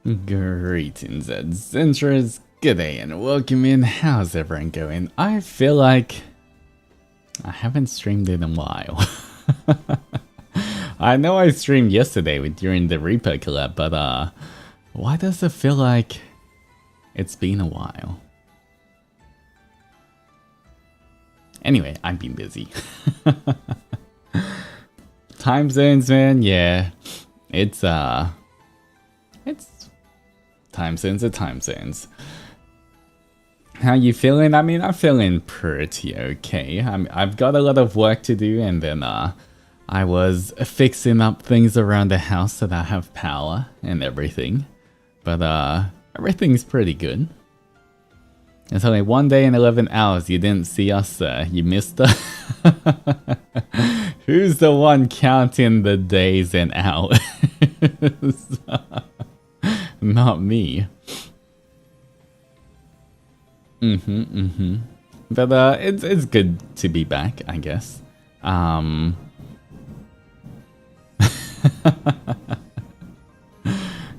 Greetings, Adzenture. Good day and welcome in. How's everyone going? I feel like I haven't streamed in a while. I know I streamed yesterday during the Reaper collab, but why does it feel like it's been a while? Anyway, I've been busy. Time zones, man. Yeah, it's time zones are time zones. How you feeling? I mean, I'm feeling pretty okay. I've got a lot of work to do, and then I was fixing up things around the house so that I have power and everything. But everything's pretty good. It's only 1 day and 11 hours. You didn't see us, you missed us. Who's the one counting the days and hours? Not me. But it's good to be back, I guess.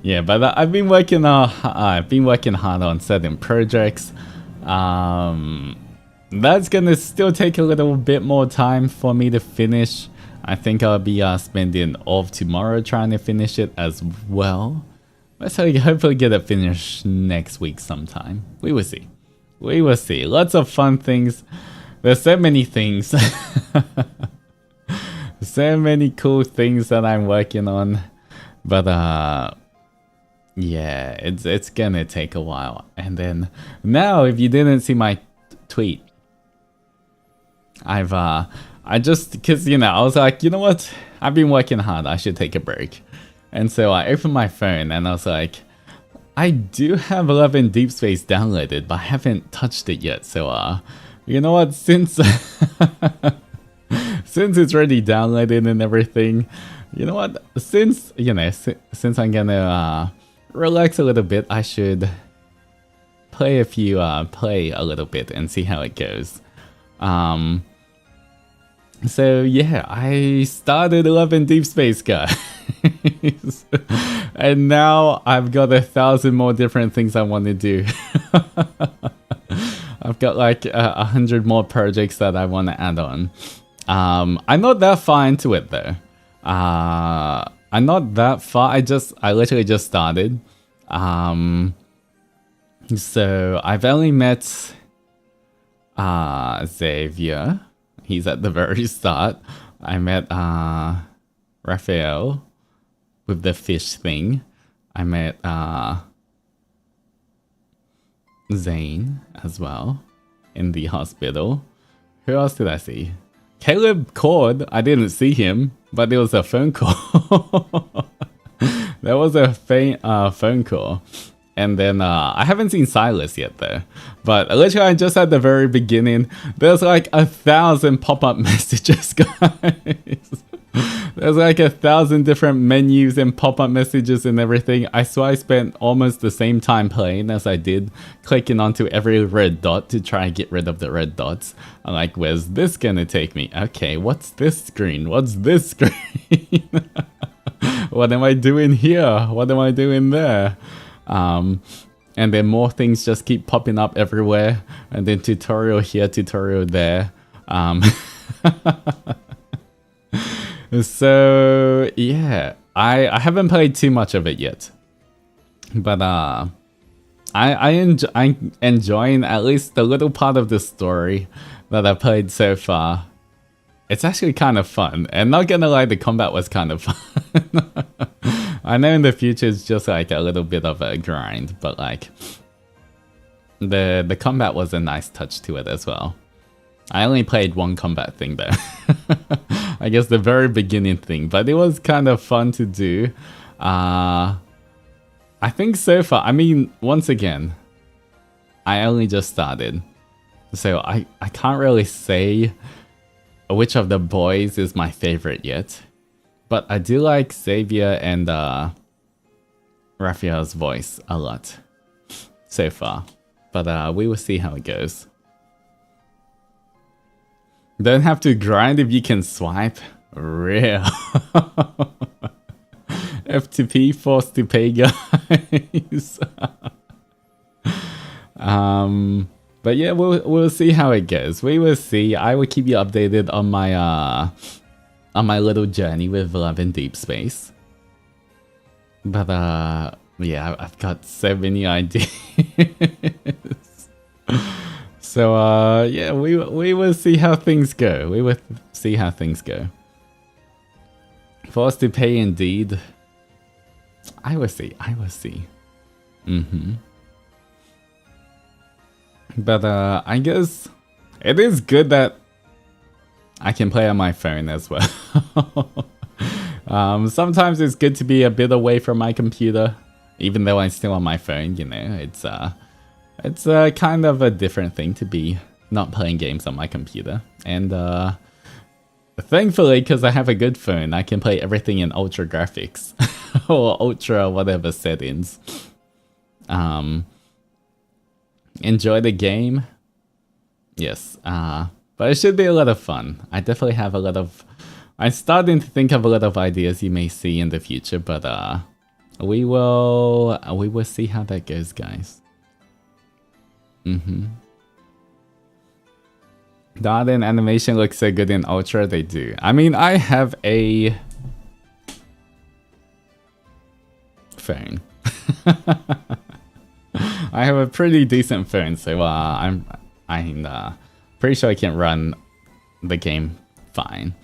Yeah, but I've been working hard on certain projects. That's gonna still take a little bit more time for me to finish. I think I'll be spending all of tomorrow trying to finish it as well. Let's hopefully get it finished next week sometime. We will see. We will see. Lots of fun things. There's so many things. So many cool things that I'm working on. But yeah, it's gonna take a while. And then now, if you didn't see my tweet, I just, cause I was like, you know what? I've been working hard. I should take a break. And so I opened my phone and I was like, I do have 11 Deep Space downloaded, but I haven't touched it yet. So you know what? Since since it's already downloaded and everything, you know what? Since I'm gonna relax a little bit, I should play a little bit and see how it goes. So yeah, I started 11 Deep Space, guys. And now I've got 1,000 more different things I want to do. I've got like 100 more projects that I want to add on. I'm not that far into it though. I'm not that far. I literally just started. So I've only met Xavier. He's at the very start. I met Raphael with the fish thing. I met Zane as well in the hospital. Who else did I see? Caleb called. I didn't see him, but there was a phone call. There was a phone call. And then I haven't seen Silas yet though. But literally just at the very beginning, there's like 1,000 pop-up messages, guys. There's like 1,000 different menus and pop-up messages and everything. I swear I spent almost the same time playing as I did clicking onto every red dot to try and get rid of the red dots. I'm like, where's this gonna take me? Okay, what's this screen? What's this screen? What am I doing here? What am I doing there? And then more things just keep popping up everywhere, and then tutorial here, tutorial there. So yeah, I haven't played too much of it yet, but I'm enjoying at least the little part of the story that I played so far. It's actually kind of fun, and not gonna lie, the combat was kind of fun. I know in the future it's just like a little bit of a grind, but like the combat was a nice touch to it as well. I only played one combat thing though. I guess the very beginning thing, but it was kind of fun to do. I think so far, I mean, once again, I only just started. So I can't really say which of the boys is my favorite yet. But I do like Xavier and Raphael's voice a lot so far. But we will see how it goes. Don't have to grind if you can swipe. Real. FTP forced to pay, guys. But yeah, we'll see how it goes. We will see. I will keep you updated on my little journey with Love in Deep Space. But yeah, I've got so many ideas. So yeah, we will see how things go. We will see how things go. Forced to pay indeed. I will see. I will see. But I guess it is good that I can play on my phone as well. Sometimes it's good to be a bit away from my computer, even though I'm still on my phone. You know, it's kind of a different thing to be not playing games on my computer. And thankfully, because I have a good phone, I can play everything in ultra graphics or ultra whatever settings. Enjoy the game. Yes, but it should be a lot of fun. I definitely have a lot of... I'm starting to think of a lot of ideas you may see in the future, but we will see how that goes, guys. The art and animation looks so good in Ultra, they do. I mean, I have a phone. I have a pretty decent phone, so I'm pretty sure I can run the game fine.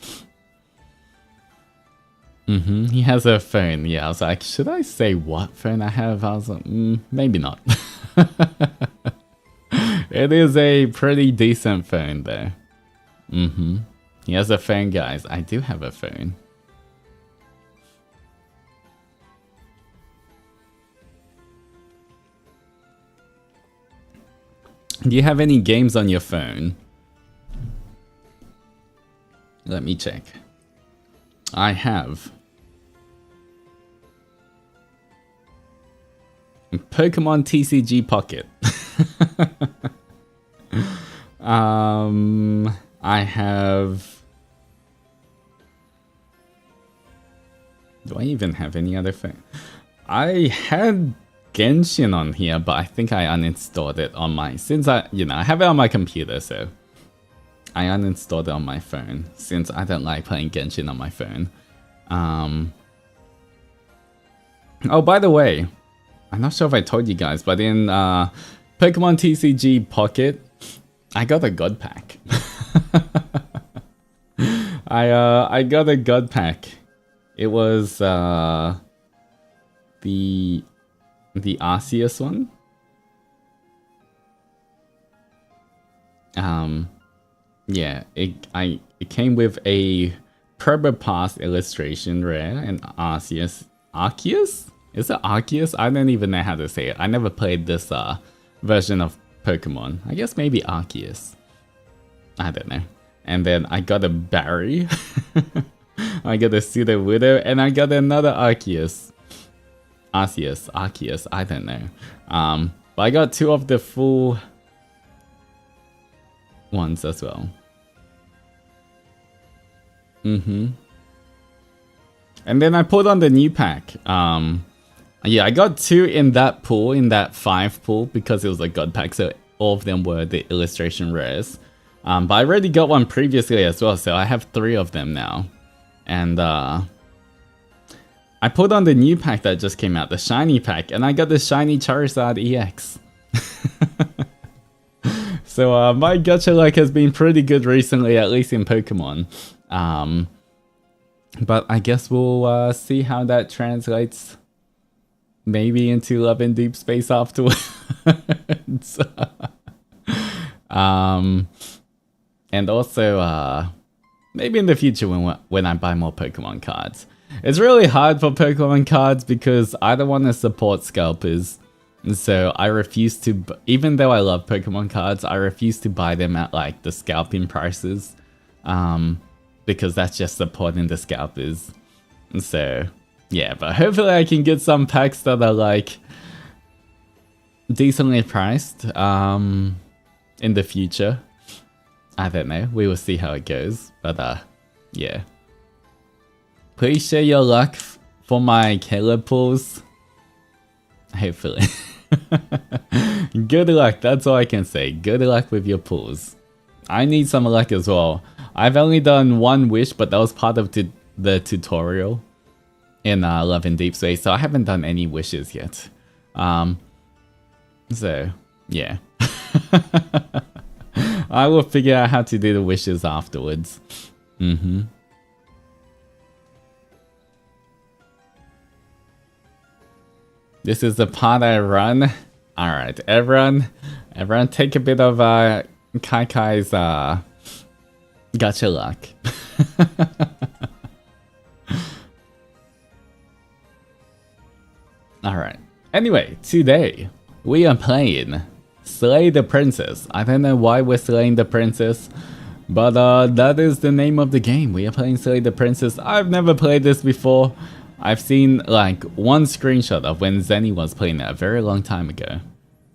He has a phone. Yeah, I was like, should I say what phone I have? I was like, maybe not. It is a pretty decent phone though. He has a phone, guys. I do have a phone. Do you have any games on your phone? Let me check. I have Pokémon TCG Pocket. I have... Do I even have any other phone? I had Genshin on here, but I think I uninstalled it on my... Since I have it on my computer, so... I uninstalled it on my phone, since I don't like playing Genshin on my phone. Oh, by the way, I'm not sure if I told you guys, but in Pokémon TCG Pocket, I got a God Pack. I got a God Pack. It was the Arceus one. Yeah, it came with a Probopass illustration rare and Arceus. Arceus? Is it Arceus? I don't even know how to say it. I never played this version of Pokemon. I guess maybe Arceus. I don't know. And then I got a Barry. I got a Pseudo Widow, and I got another Arceus. Arceus, I don't know. But I got two of the full ones as well. And then I put on the new pack. Yeah, I got two in that pool, in that 5 pool, because it was a God pack, so all of them were the illustration rares. But I already got one previously as well, so I have 3 of them now. And I put on the new pack that just came out, the shiny pack, and I got the shiny Charizard EX. So my gacha luck has been pretty good recently, at least in Pokemon. But I guess we'll see how that translates maybe into Love in Deep Space afterwards. And also maybe in the future when I buy more Pokemon cards. It's really hard for Pokemon cards because I don't want to support scalpers. So I refuse to, even though I love Pokemon cards, I refuse to buy them at like the scalping prices. Because that's just supporting the scalpers. So yeah, but hopefully I can get some packs that are like decently priced in the future. I don't know, we will see how it goes. But yeah. Please share your luck for my Caleb pulls. Hopefully. Good luck, that's all I can say. Good luck with your pulls. I need some luck as well. I've only done one wish, but that was part of the tutorial in Love in Deep Space, so I haven't done any wishes yet. So, yeah. I will figure out how to do the wishes afterwards. This is the part I run. Alright, everyone take a bit of Kai Kai's gotcha luck. Alright. Anyway, today we are playing Slay the Princess. I don't know why we're slaying the princess, but that is the name of the game. We are playing Slay the Princess. I've never played this before. I've seen like one screenshot of when Zenny was playing it a very long time ago,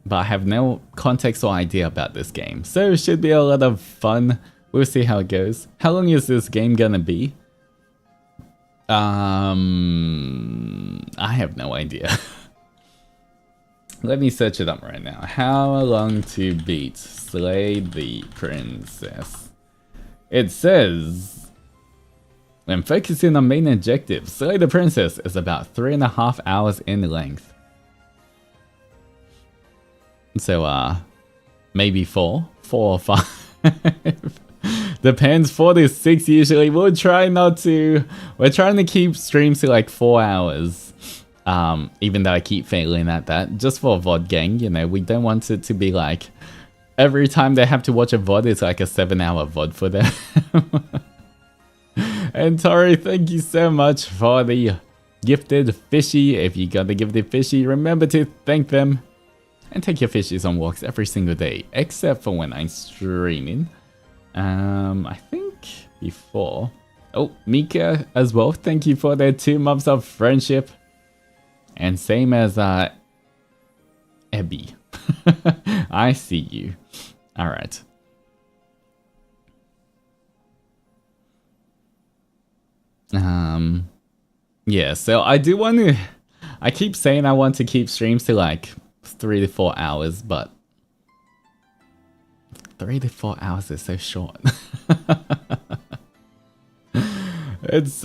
but I have no context or idea about this game. So it should be a lot of fun. We'll see how it goes. How long is this game gonna be? I have no idea. Let me search it up right now. How long to beat Slay the Princess? It says, when focusing on main objectives, Slay the Princess is about 3.5 hours in length. So, maybe 4 or 5. Depends, 4 to 6 usually. We're trying to keep streams to like 4 hours. Even though I keep failing at that, just for a VOD gang, you know, we don't want it to be like every time they have to watch a VOD, it's like a 7-hour VOD for them. And Tori, thank you so much for the gifted fishy. If you got the gifted fishy, remember to thank them and take your fishies on walks every single day, except for when I'm streaming. I think before. Oh, Mika as well. Thank you for their 2 months of friendship. And same as Ebby. I see you. Alright. Yeah, so I do want to... I keep saying I want to keep streams to like 3 to 4 hours, but 3 to 4 hours is so short.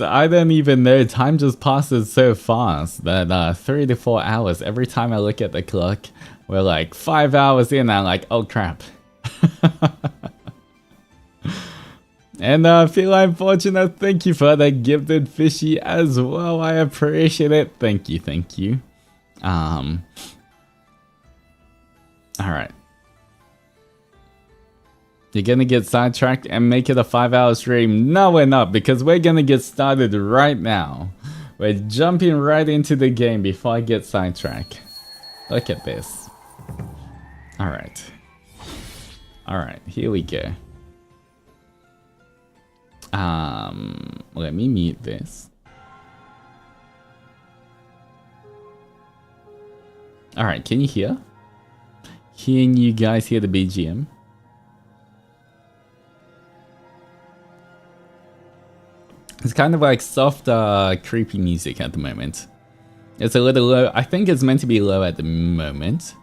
I don't even know, time just passes so fast that 3 to 4 hours, every time I look at the clock, we're like 5 hours in, I'm like, oh crap. And feel I'm fortunate, thank you for the gifted fishy as well, I appreciate it, thank you. Alright. You're gonna get sidetracked and make it a 5-hour stream? No, we're not, because we're gonna get started right now. We're jumping right into the game before I get sidetracked. Look at this. Alright. Alright, here we go. Let me mute this. Alright, can you hear? Can you guys hear the BGM? It's kind of like soft, creepy music at the moment. It's a little low. I think it's meant to be low at the moment.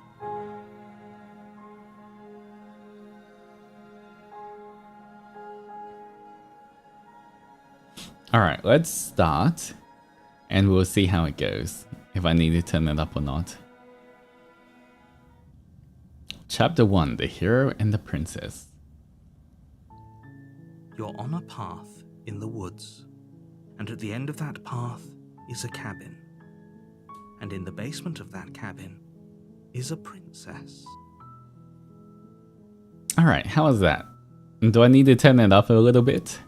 Alright, let's start. And we'll see how it goes. If I need to turn it up or not. Chapter 1, The Hero and the Princess. You're on a path in the woods, and at the end of that path is a cabin. And in the basement of that cabin is a princess. Alright, how was that? Do I need to turn it up a little bit?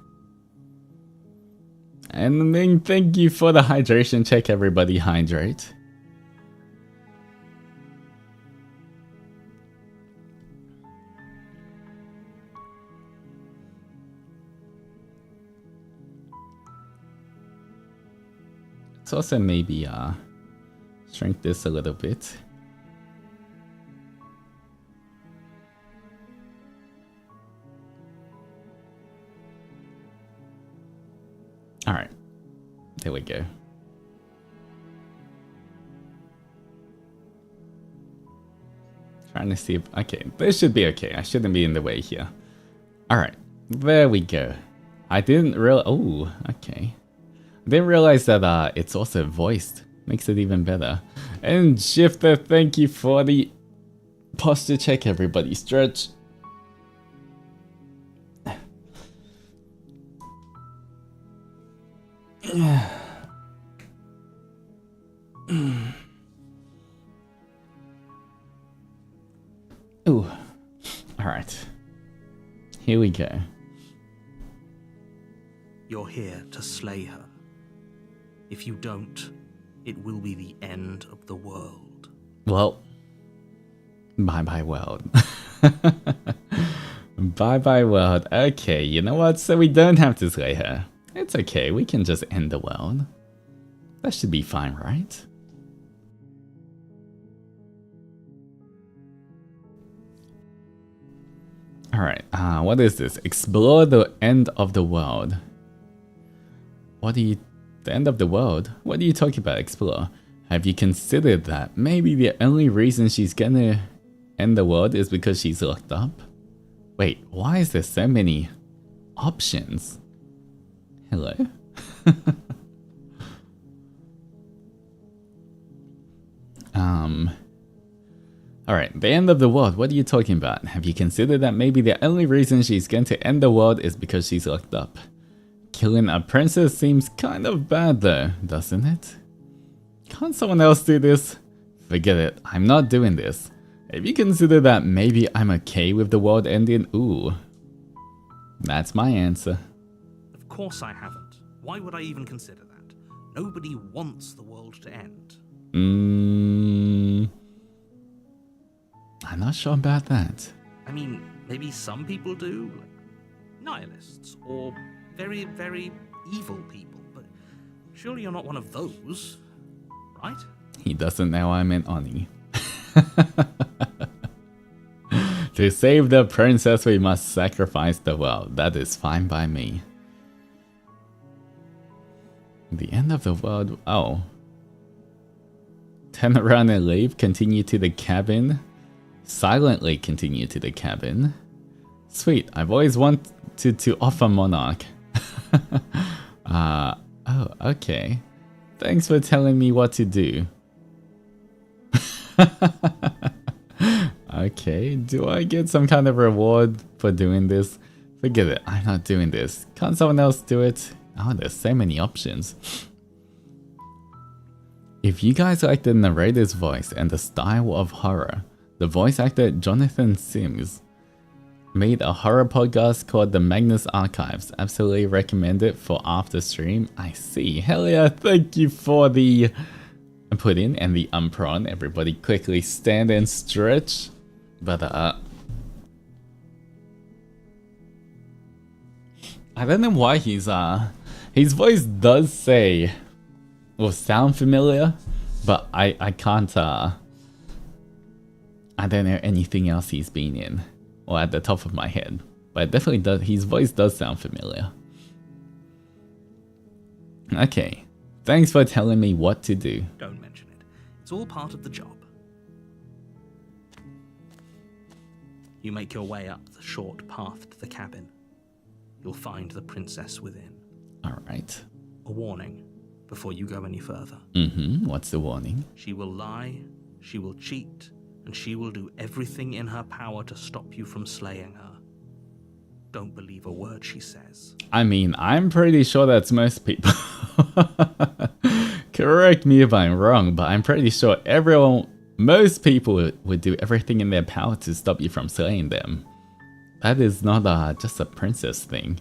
And then thank you for the hydration check, everybody hydrate. Let's also maybe shrink this a little bit. Alright, there we go. Trying to see if... Okay, this should be okay. I shouldn't be in the way here. Alright, there we go. I didn't realize... Oh, okay. I didn't realize that it's also voiced. Makes it even better. And Shifter, thank you for the posture check, everybody. Stretch. Ooh. Alright. Here we go. You're here to slay her. If you don't, it will be the end of the world. Well, bye-bye world. Bye-bye world. Okay, you know what? So we don't have to slay her. It's okay, we can just end the world. That should be fine, right? Alright, what is this? Explore the end of the world. What do you... The end of the world? What are you talking about, explore? Have you considered that maybe the only reason she's gonna end the world is because she's locked up? Wait, why is there so many options? Hello? Alright, the end of the world, what are you talking about? Have you considered that maybe the only reason she's going to end the world is because she's locked up? Killing a princess seems kind of bad though, doesn't it? Can't someone else do this? Forget it, I'm not doing this. If you consider that maybe I'm okay with the world ending, ooh. That's my answer. Of course I haven't. Why would I even consider that? Nobody wants the world to end. I'm not sure about that. I mean, maybe some people do, like nihilists, or very, very evil people, but surely you're not one of those, right? He doesn't know I'm an Oni. To save the princess, we must sacrifice the world. That is fine by me. The end of the world... Oh. Turn around and leave. Continue to the cabin. Silently continue to the cabin. Sweet. I've always wanted to offer Monarch. Oh, okay. Thanks for telling me what to do. Okay, do I get some kind of reward for doing this? Forget it, I'm not doing this. Can't someone else do it? Oh, there's so many options. If you guys like the narrator's voice and the style of horror, the voice actor Jonathan Sims made a horror podcast called The Magnus Archives. Absolutely recommend it for after stream. I see. Hell yeah, thank you for the put in and the prawn. Everybody quickly stand and stretch. But I don't know why his voice does say or sound familiar, but I can't I don't know anything else he's been in or at the top of my head, but it definitely does. His voice does sound familiar. Okay, thanks for telling me what to do. Don't mention it. It's all part of the job. You make your way up the short path to the cabin. You'll find the princess within. Alright. A warning before you go any further. What's the warning? She will lie, she will cheat, and she will do everything in her power to stop you from slaying her. Don't believe a word she says. I mean, I'm pretty sure that's most people. Correct me if I'm wrong, but I'm pretty sure most people would do everything in their power to stop you from slaying them. That is not just a princess thing.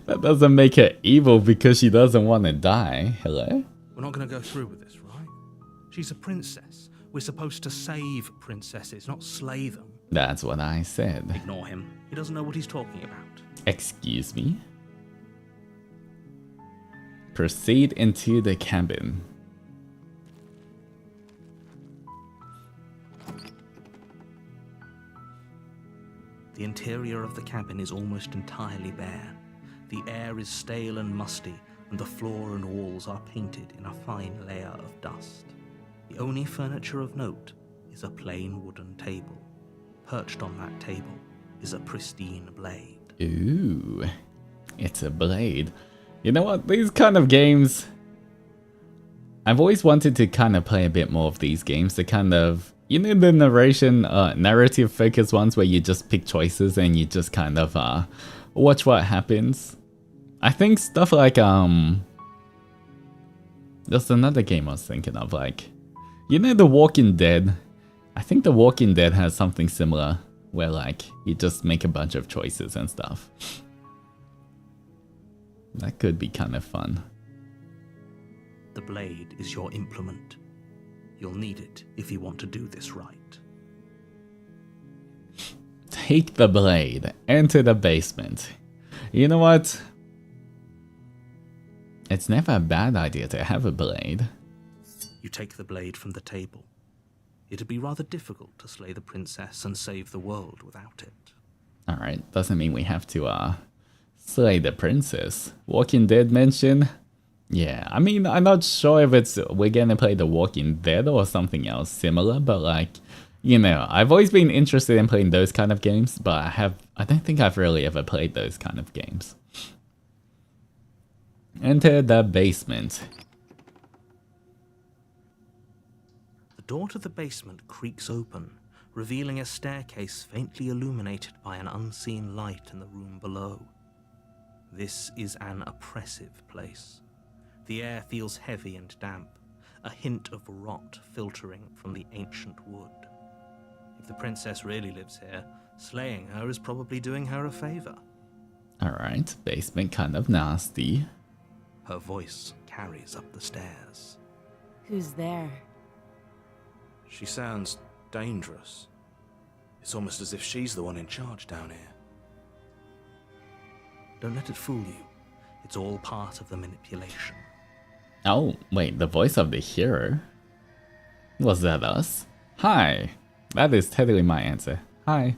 That doesn't make her evil because she doesn't want to die. Hello? We're not going to go through with this, right? She's a princess. We're supposed to save princesses, not slay them. That's what I said. Ignore him. He doesn't know what he's talking about. Excuse me? Proceed into the cabin. The interior of the cabin is almost entirely bare. The air is stale and musty, and the floor and walls are painted in a fine layer of dust. The only furniture of note is a plain wooden table. Perched on that table is a pristine blade. Ooh, it's a blade. You know what? These kind of games, I've always wanted to kind of play a bit more of these games. The kind of, you know, the narrative focused ones where you just pick choices and you just kind of watch what happens. I think stuff like there's another game I was thinking of, like, you know, The Walking Dead. I think The Walking Dead has something similar where, like, you just make a bunch of choices and stuff. That could be kind of fun. The blade is your implement. You'll need it if you want to do this right. Take the blade. Enter the basement. You know what? It's never a bad idea to have a blade. You take the blade from the table. It'd be rather difficult to slay the princess and save the world without it. Alright, doesn't mean we have to slay the princess. Walking Dead mention? Yeah, I mean, I'm not sure if we're gonna play The Walking Dead or something else similar, but like, you know, I've always been interested in playing those kind of games, but I don't think I've really ever played those kind of games. Enter the basement. The door to the basement creaks open, revealing a staircase faintly illuminated by an unseen light in the room below. This is an oppressive place. The air feels heavy and damp, a hint of rot filtering from the ancient wood. If the princess really lives here, slaying her is probably doing her a favor. Alright, basement kind of nasty. Her voice carries up the stairs. Who's there? She sounds dangerous. It's almost as if she's the one in charge down here. Don't let it fool you. It's all part of the manipulation. Oh, wait, the voice of the hero? Was that us? Hi. That is totally my answer. Hi.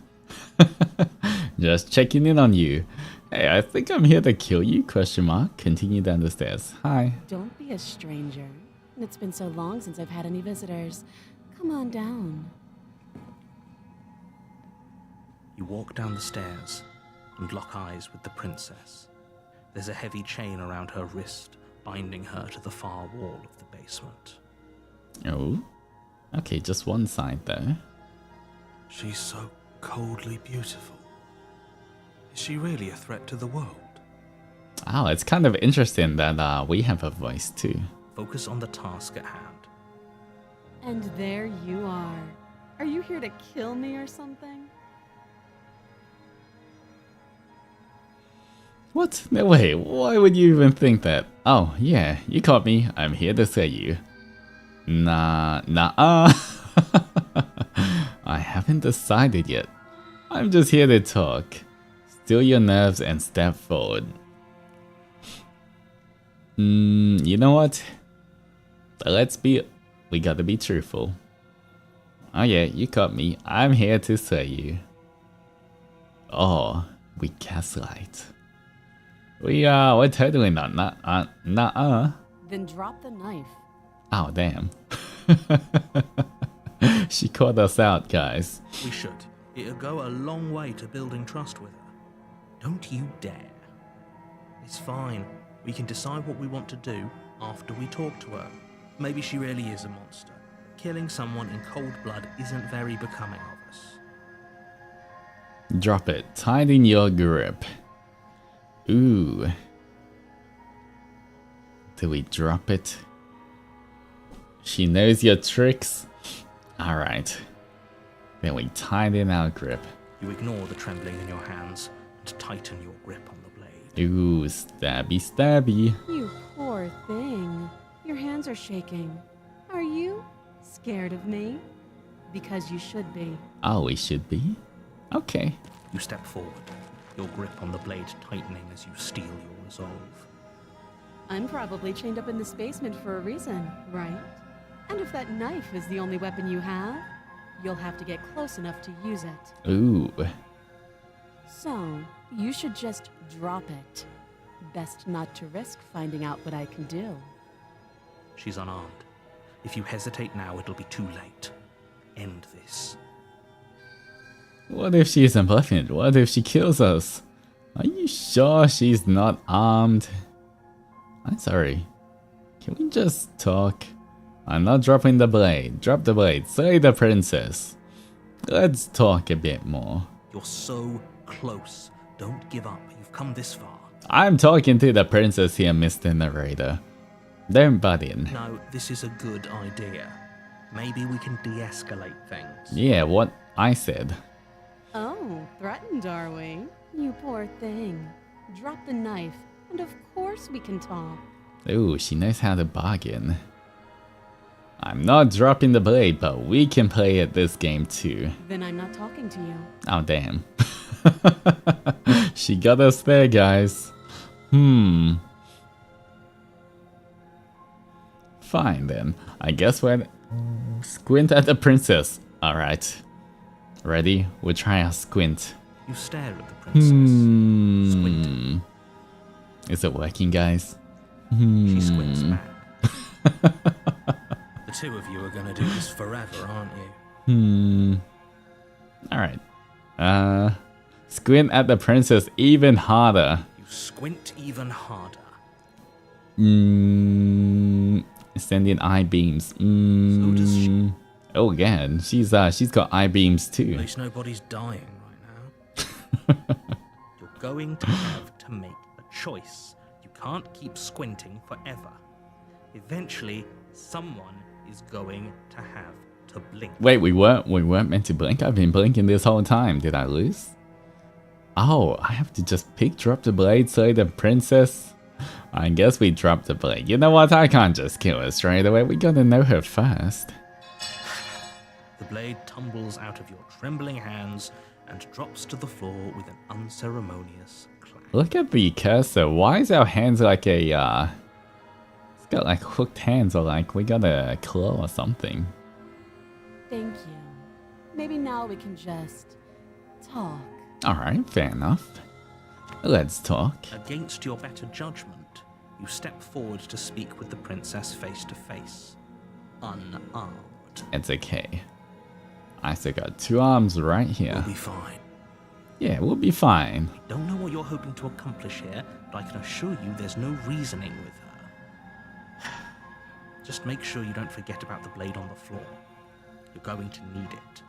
Just checking in on you. Hey, I think I'm here to kill you, question mark. Continue down the stairs. Hi. Don't be a stranger. It's been so long since I've had any visitors. Come on down. You walk down the stairs and lock eyes with the princess. There's a heavy chain around her wrist, binding her to the far wall of the basement. Oh. Okay, just one side though. She's so coldly beautiful. Is she really a threat to the world? Oh, it's kind of interesting that we have a voice too. Focus on the task at hand. And there you are. Are you here to kill me or something? What? No way, why would you even think that? Oh, yeah, you caught me. I'm here to slay you. Nah. I haven't decided yet. I'm just here to talk. Still your nerves and step forward. You know what? We gotta be truthful. Oh yeah, you caught me. I'm here to slay you. Oh, we gaslight. We're totally not. Then drop the knife. Oh, damn. She called us out, guys. We should. It'll go a long way to building trust with her. Don't you dare. It's fine. We can decide what we want to do after we talk to her. Maybe she really is a monster. Killing someone in cold blood isn't very becoming of us. Drop it. Tighten your grip. Ooh. Do we drop it? She knows your tricks. Alright. Then we tighten our grip. You ignore the trembling in your hands and tighten your grip on the blade. Ooh, stabby. You poor thing. Your hands are shaking. Are you scared of me? Because you should be. Oh, we should be? Okay. You step forward, your grip on the blade tightening as you steel your resolve. I'm probably chained up in this basement for a reason, right? And if that knife is the only weapon you have, you'll have to get close enough to use it. Ooh. So, you should just drop it. Best not to risk finding out what I can do. She's unarmed. If you hesitate now, it'll be too late. end this. What if she's bluffing? What if she kills us? Are you sure she's not armed? I'm sorry. Can we just talk? I'm not dropping the blade. Drop the blade. Slay the princess. Let's talk a bit more. You're so close. Don't give up. You've come this far. I'm talking to the princess here, Mr. Narrator. Don't butt in. No, this is a good idea. Maybe we can de-escalate things. Yeah, what I said. Oh, threatened, are we? You poor thing. Drop the knife, and of course we can talk. Ooh, she knows how to bargain. I'm not dropping the blade, but we can play at this game too. Then I'm not talking to you. Oh, damn. She got us there, guys. Fine then. I guess we're... Squint at the princess. Alright. Ready? We'll try our squint. You stare at the princess. Squint. Is it working, guys? She squints back. The two of you are gonna do this forever, aren't you? Alright. Squint at the princess even harder. You squint even harder. Sending eye beams. So does she. Oh, again. She's got eye beams At too. least nobody's dying right now. You're going to have to make a choice. You can't keep squinting forever. Eventually, someone is going to have to blink. Wait, we weren't meant to blink? I've been blinking this whole time. Did I lose? Oh, I have to just drop the blade, slay the princess. I guess we dropped the blade. You know what? I can't just kill her straight away. We gotta know her first. The blade tumbles out of your trembling hands and drops to the floor with an unceremonious clang. Look at the cursor. Why is our hands like a, it's got like hooked hands, or like we got a claw or something. Thank you. Maybe now we can just talk. Alright, fair enough. Let's talk. Against your better judgment, you step forward to speak with the princess face to face, unarmed. It's okay. I still got 2 arms right here. We'll be fine. Yeah, we'll be fine. I don't know what you're hoping to accomplish here, but I can assure you there's no reasoning with her. Just make sure you don't forget about the blade on the floor. You're going to need it.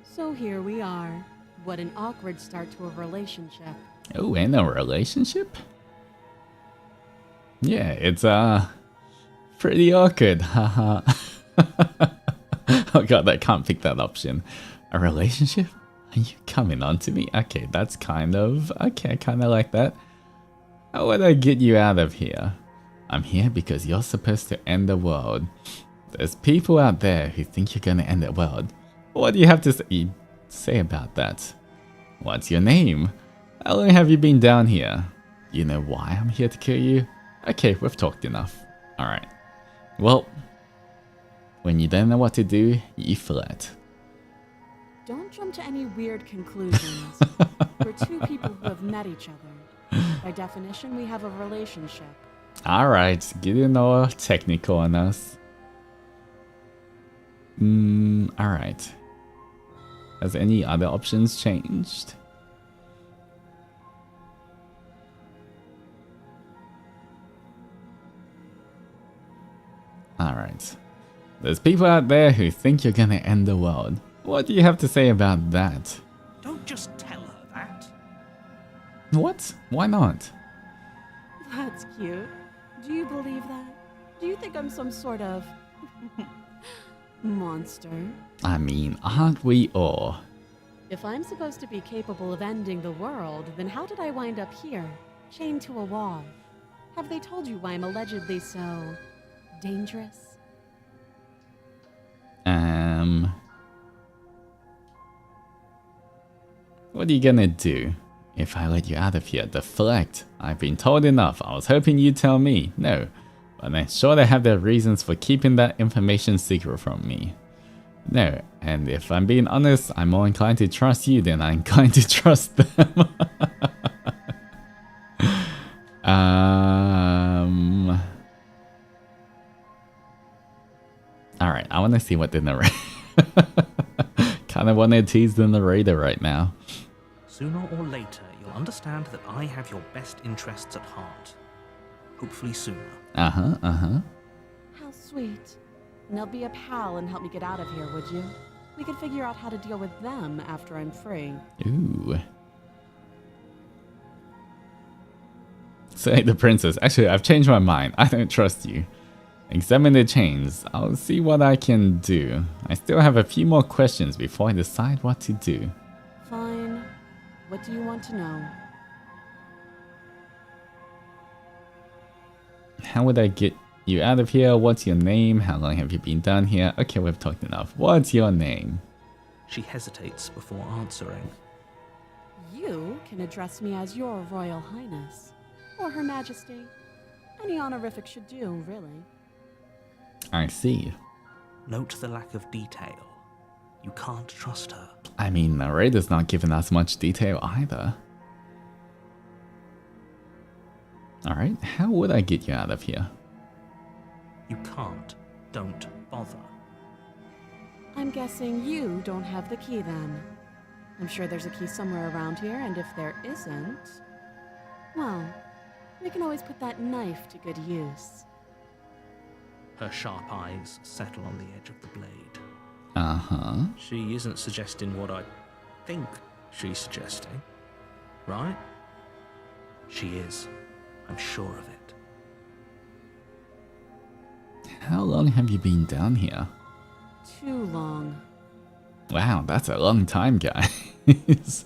So here we are. What an awkward start to a relationship. Oh, and a relationship? Yeah, it's pretty awkward, haha. Oh god, I can't pick that option. A relationship? Are you coming on to me? Okay, that's kind of... Okay, I kind of like that. How would I get you out of here? I'm here because you're supposed to end the world. There's people out there who think you're gonna end the world. What do you have to say about that? What's your name? How long have you been down here? You know why I'm here to kill you? Okay, we've talked enough. Alright. Well, when you don't know what to do, you flirt. Don't jump to any weird conclusions. We're two people who have met each other. By definition, we have a relationship. Alright, getting all technical on us. Alright. Has any other options changed? Alright. There's people out there who think you're gonna end the world. What do you have to say about that? Don't just tell her that. What? Why not? That's cute. Do you believe that? Do you think I'm some sort of monster? I mean, aren't we all? If I'm supposed to be capable of ending the world, then how did I wind up here, chained to a wall? Have they told you why I'm allegedly so dangerous? What are you gonna do? If I let you out of here, deflect. I've been told enough. I was hoping you'd tell me. No. But I'm sure they have their reasons for keeping that information secret from me. No, and if I'm being honest, I'm more inclined to trust you than I'm inclined to trust them. Alright, I want want to see what the narrator... kind of want to tease the narrator right now. Sooner or later, you'll understand that I have your best interests at heart. Hopefully sooner. Uh-huh, uh-huh. How sweet. Now be a pal and help me get out of here, would you? We could figure out how to deal with them after I'm free. Ooh. Say the princess. Actually, I've changed my mind. I don't trust you. Examine the chains. I'll see what I can do. I still have a few more questions before I decide what to do. Fine. What do you want to know? How would I get you out of here? What's your name? How long have you been down here? Okay, we've talked enough. What's your name? She hesitates before answering. You can address me as your Royal Highness. Or Her Majesty. Any honorific should do, really. I see. Note the lack of detail. You can't trust her. I mean, narrator's not giving us much detail either. Alright, how would I get you out of here? You can't. Don't bother. I'm guessing you don't have the key then. I'm sure there's a key somewhere around here, and if there isn't... well, we can always put that knife to good use. Her sharp eyes settle on the edge of the blade. Uh-huh. She isn't suggesting what I think she's suggesting, right? She is. I'm sure of it. How long have you been down here? Too long. Wow, that's a long time, guys.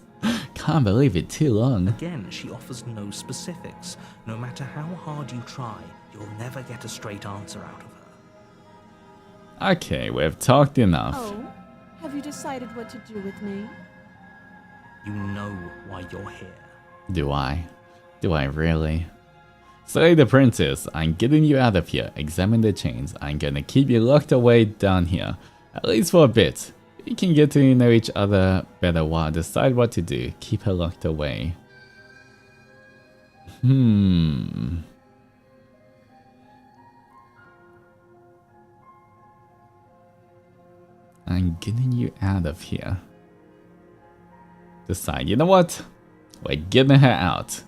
Can't believe it, too long. Again, she offers no specifics. No matter how hard you try, you'll never get a straight answer out of her. Okay, we've talked enough. Oh, have you decided what to do with me? You know why you're here. Do I? Do I really? Slay the princess, I'm getting you out of here. Examine the chains. I'm gonna keep you locked away down here. At least for a bit. We can get to know each other better while decide what to do. Keep her locked away. I'm getting you out of here. Decide, you know what? We're getting her out.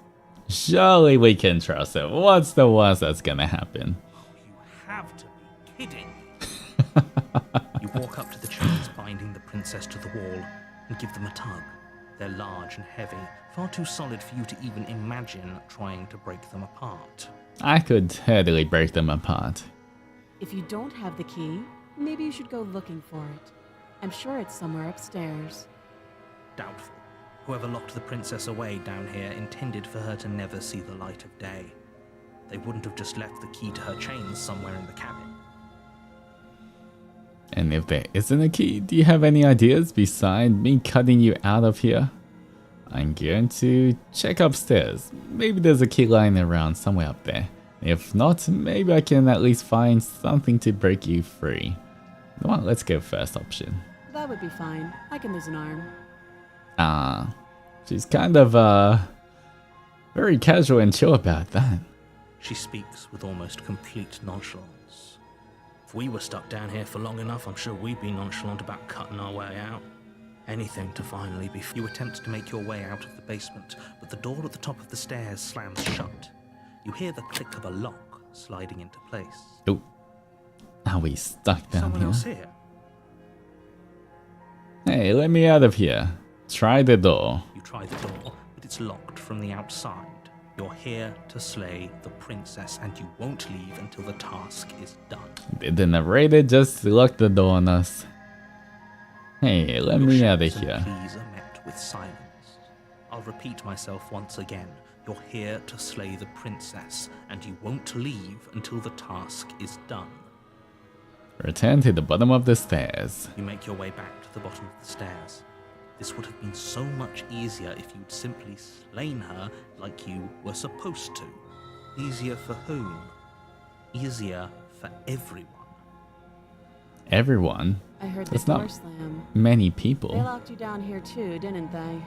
Surely we can trust her. What's the worst that's gonna happen? You have to be kidding. You walk up to the chains binding the princess to the wall and give them a tug. They're large and heavy, far too solid for you to even imagine trying to break them apart. I could totally break them apart. If you don't have the key, maybe you should go looking for it. I'm sure it's somewhere upstairs. Doubtful. Whoever locked the princess away down here intended for her to never see the light of day. They wouldn't have just left the key to her chains somewhere in the cabin. And if there isn't a key, do you have any ideas besides me cutting you out of here? I'm going to check upstairs. Maybe there's a key lying around somewhere up there. If not, maybe I can at least find something to break you free. Come on, let's go first option. That would be fine. I can lose an arm. Ah, she's kind of, very casual and chill about that. She speaks with almost complete nonchalance. If we were stuck down here for long enough, I'm sure we'd be nonchalant about cutting our way out. Anything to finally be... You attempt to make your way out of the basement, but the door at the top of the stairs slams shut. You hear the click of a lock sliding into place. Oh, are we stuck down Someone here? else here? Hey, let me out of here. Try the door. You try the door, but it's locked from the outside. You're here to slay the princess, and you won't leave until the task is done. Did the narrator just lock the door on us? Hey, let me out of Your here. pleas are met with silence. I'll repeat myself once again. You're here to slay the princess, and you won't leave until the task is done. Return to the bottom of the stairs. You make your way back to the bottom of the stairs. This would have been so much easier if you'd simply slain her like you were supposed to. Easier for whom? Easier for everyone. Everyone? I heard the That's door not slam. many They people. locked you down here too, didn't they?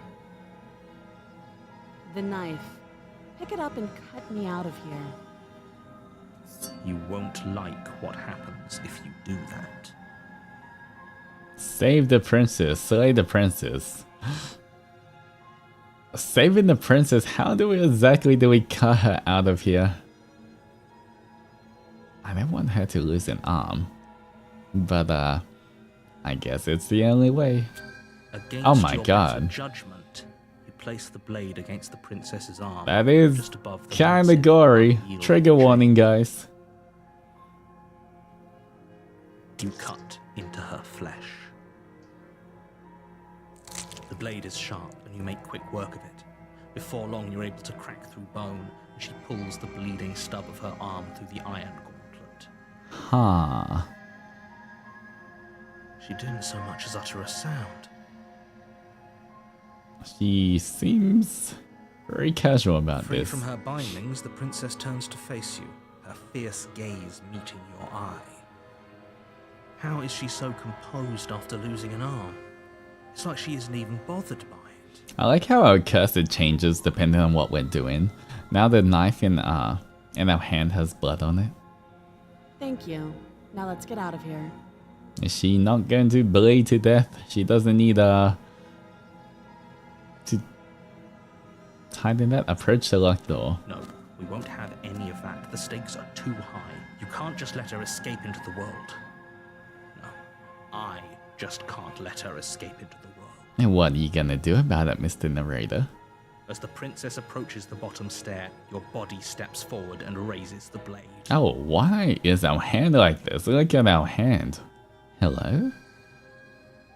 The knife. Pick it up and cut me out of here. You won't like what happens if you do that. Save the princess, slay the princess. Saving the princess, how do we cut her out of here? I don't want her to lose an arm. But I guess it's the only way. Against oh my your god. Judgment, you place the blade against the princess's arm. That is just above the kinda massive gory. unyielding Trigger tree. warning, guys. You cut into her flesh. The blade is sharp and you make quick work of it. Before long you're able to crack through bone and she pulls the bleeding stub of her arm through the iron gauntlet. Huh. She didn't so much as utter a sound. She seems very casual about Free this. from her bindings, the princess turns to face you, her fierce gaze meeting your eye. How is she so composed after losing an arm? It's like she isn't even bothered by it. I like how our cursor changes depending on what we're doing. Now the knife in our hand has blood on it. Thank you. Now let's get out of here. Is she not going to bleed to death? She doesn't need to hide in that. Approach the locked door. No, we won't have any of that. The stakes are too high. You can't just let her escape into the world. No, I just can't let her escape into the world. And what are you gonna do about it, Mr. Narrator? As the princess approaches the bottom stair, your body steps forward and raises the blade. Oh, why is our hand like this? Look at our hand. Hello?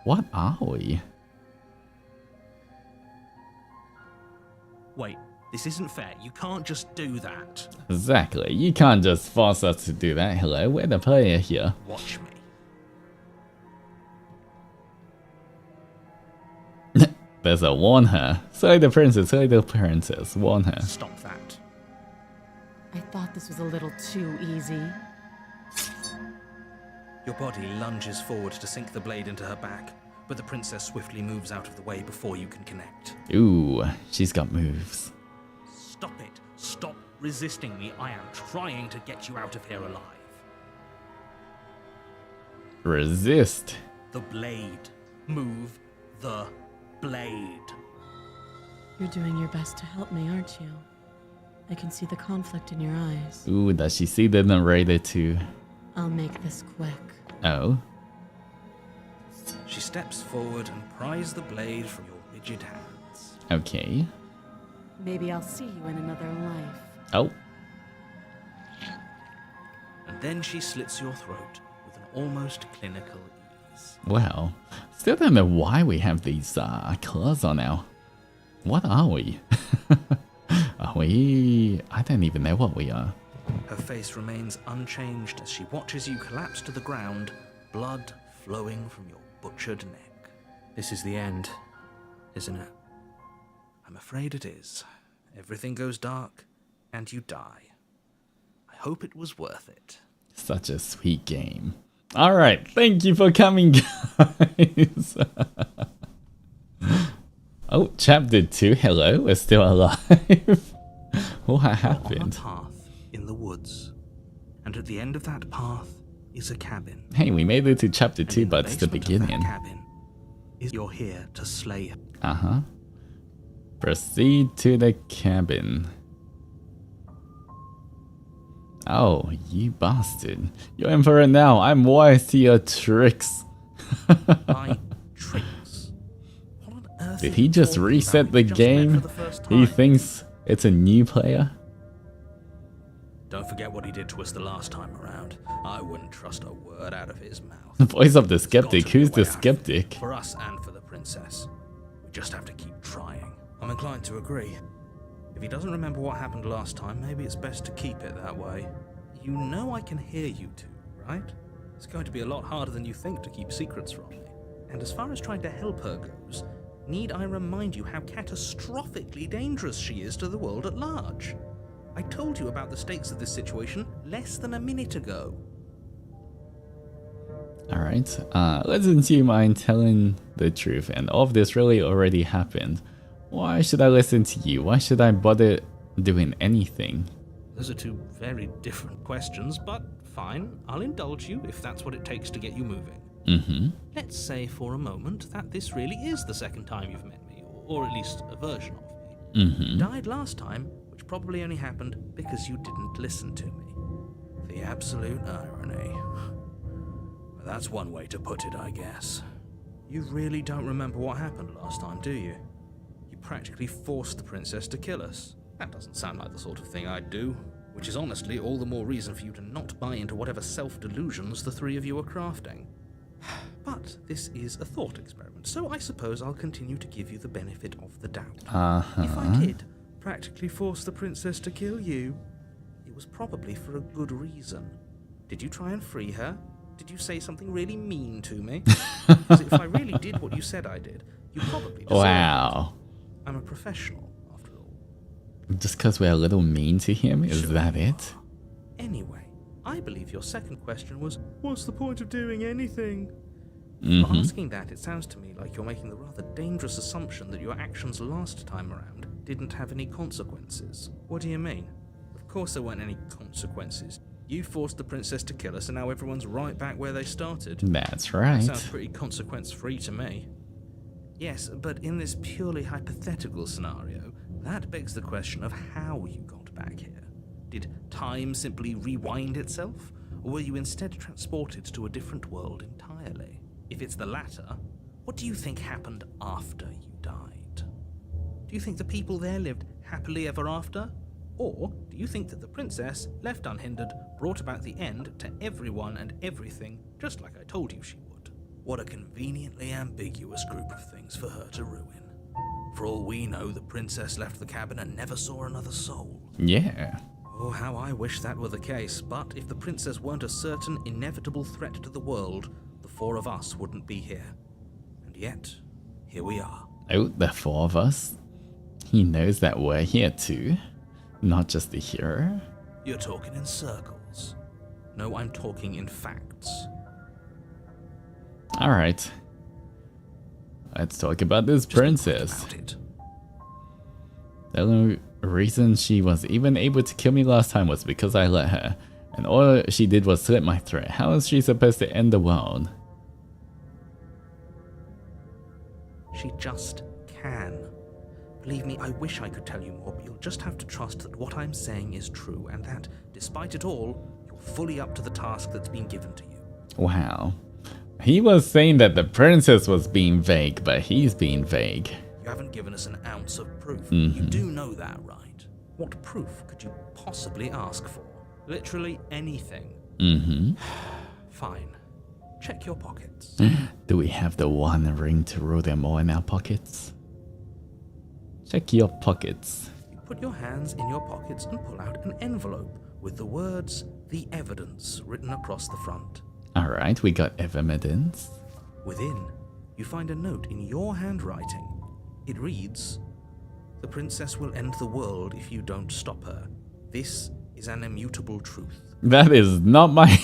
What are we? Wait, this isn't fair. You can't just do that. Exactly. You can't just force us to do that. Hello, we're the player here. Watch me. There's a warn her. Slay the princess, warn her. Stop that. I thought this was a little too easy. Your body lunges forward to sink the blade into her back, but the princess swiftly moves out of the way before you can connect. Ooh, she's got moves. Stop it. Stop resisting me. I am trying to get you out of here alive. Resist. The blade. Move the blade. You're doing your best to help me, aren't you? I can see the conflict in your eyes. Ooh, does she see the narrator too? I'll make this quick. Oh. She steps forward and pries the blade from your rigid hands. Okay. Maybe I'll see you in another life. Oh. And then she slits your throat with an almost clinical ease. Well, still don't know why we have these claws on now. What are we? Are we... I don't even know what we are. Her face remains unchanged as she watches you collapse to the ground, blood flowing from your butchered neck. This is the end, isn't it? I'm afraid it is. Everything goes dark, and you die. I hope it was worth it. Such a sweet game. Alright, thank you for coming, guys. Oh, chapter 2, hello, we're still alive. What happened? On a path in the woods, and at the end of that path is a cabin. Hey, we made it to chapter 2, And in but it's the basement of that beginning. cabin is you're here to slay her. Uh-huh. Proceed to the cabin. Oh, you bastard. You're in for it now. I'm wise to your tricks. My tricks. What on earth Did are he you just talking reset about? the We just met game? for the first He time. thinks it's a new player? Don't forget what he did to us the last time around. I wouldn't trust a word out of his mouth. The voice of the There's got to skeptic. be a Who's way the out of it, skeptic? For us and for the princess. We just have to keep trying. I'm inclined to agree. If he doesn't remember what happened last time, maybe it's best to keep it that way. You know I can hear you two, right? It's going to be a lot harder than you think to keep secrets from me. And as far as trying to help her goes, need I remind you how catastrophically dangerous she is to the world at large? I told you about the stakes of this situation less than a minute ago. Alright, listen to you mind telling the truth, and all of this really already happened. Why should I listen to you? Why should I bother doing anything? Those are two very different questions, but fine. I'll indulge you if that's what it takes to get you moving. Mm-hmm. Let's say for a moment that this really is the second time you've met me, or at least a version of me. Mm-hmm. You died last time, which probably only happened because you didn't listen to me. The absolute irony. Well, that's one way to put it, I guess. You really don't remember what happened last time, do you? You practically forced the princess to kill us. That doesn't sound like the sort of thing I'd do, which is honestly all the more reason for you to not buy into whatever self-delusions the three of you are crafting. But this is a thought experiment, so I suppose I'll continue to give you the benefit of the doubt. If I did practically force the princess to kill you, it was probably for a good reason. Did you try and free her? Did you say something really mean to me? Because if I really did what you said I did, you probably deserve Wow. it. I'm a professional, after all. Just because we're a little mean to him? Is Sure. that it? Anyway, I believe your second question was, what's the point of doing anything? Mm-hmm. For asking that, it sounds to me like you're making the rather dangerous assumption that your actions last time around didn't have any consequences. What do you mean? Of course there weren't any consequences. You forced the princess to kill us and now everyone's right back where they started. That's right. That sounds pretty consequence-free to me. Yes, but in this purely hypothetical scenario, that begs the question of how you got back here. Did time simply rewind itself? Or were you instead transported to a different world entirely? If it's the latter, what do you think happened after you died? Do you think the people there lived happily ever after? Or do you think that the princess, left unhindered, brought about the end to everyone and everything, just like I told you she would? What a conveniently ambiguous group of things for her to ruin. For all we know, the princess left the cabin and never saw another soul. Yeah. Oh, how I wish that were the case, but if the princess weren't a certain, inevitable threat to the world, the four of us wouldn't be here. And yet, here we are. Oh, the four of us? He knows that we're here too. Not just the hero. You're talking in circles. No, I'm talking in facts. Alright. Let's talk about this Just be princess. quick about it. The only reason she was even able to kill me last time was because I let her. And all she did was slit my throat. How is she supposed to end the world? She just can. Believe me, I wish I could tell you more, but you'll just have to trust that what I'm saying is true, and that, despite it all, you're fully up to the task that's been given to you. Wow. He was saying that the princess was being vague, but he's being vague. You haven't given us an ounce of proof. Mm-hmm. You do know that, right? What proof could you possibly ask for? Literally anything. Mm-hmm. Fine. Check your pockets. Do we have the one ring to rule them all in our pockets? Check your pockets. You put your hands in your pockets and pull out an envelope with the words, "The Evidence," written across the front. Alright, we got evidence. Within, you find a note in your handwriting. It reads, "The princess will end the world if you don't stop her. This is an immutable truth." That is not my...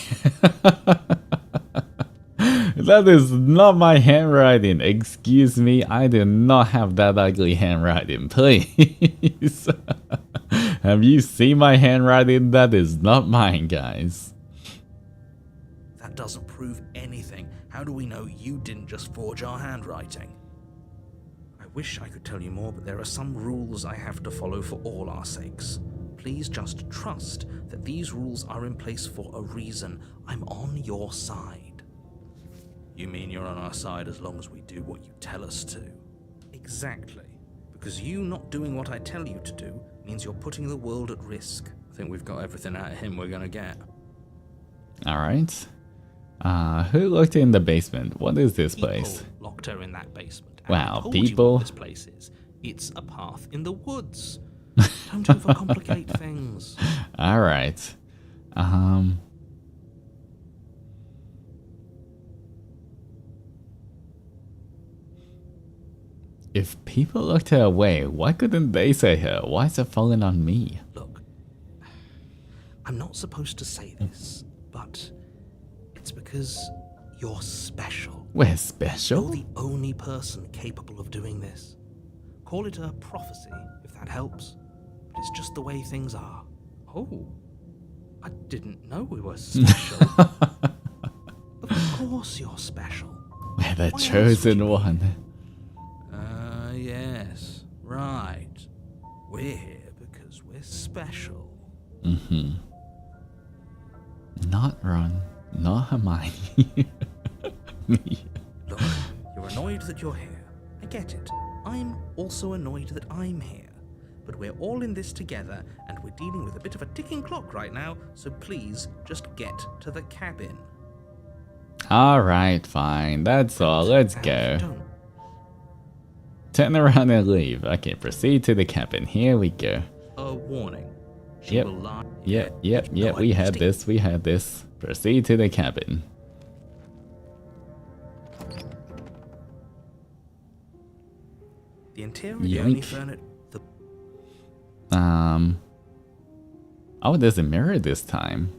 That is not my handwriting. Excuse me, I do not have that ugly handwriting, please. Have you seen my handwriting? That is not mine, guys. That doesn't prove anything. How do we know you didn't just forge our handwriting? I wish I could tell you more, but there are some rules I have to follow for all our sakes. Please just trust that these rules are in place for a reason. I'm on your side. You mean you're on our side as long as we do what you tell us to? Exactly. Because you not doing what I tell you to do means you're putting the world at risk. I think we've got everything out of him we're gonna get. Alright. Who locked in the basement? What is this place? People locked her in that basement. Wow, I told you people. what this place is. It's a path in the woods. Don't overcomplicate things. Alright. If people looked her away, why couldn't they say her? Why is it falling on me? Look, I'm not supposed to say this, but it's because you're special. We're You're special? the only person capable of doing this. Call it a prophecy, if that helps. But it's just the way things are. Oh, I didn't know we were special. Of course you're special. We're the Why else chosen would you be? one. Yes. Right. We're here because we're special. Mm-hmm. Not Ron. Not Hermione. Me. Look, you're annoyed that you're here. I get it. I'm also annoyed that I'm here. But we're all in this together, and we're dealing with a bit of a ticking clock right now, so please just get to the cabin. Alright, fine. That's all. Let's go. Don't. Turn around and leave. Okay, proceed to the cabin. Here we go. A warning. She Yep. will lie. Yep. No, We I had stick- this. We had this. Proceed to the cabin. The interior, the only Yoink. furniture. The Oh, there's a mirror this time.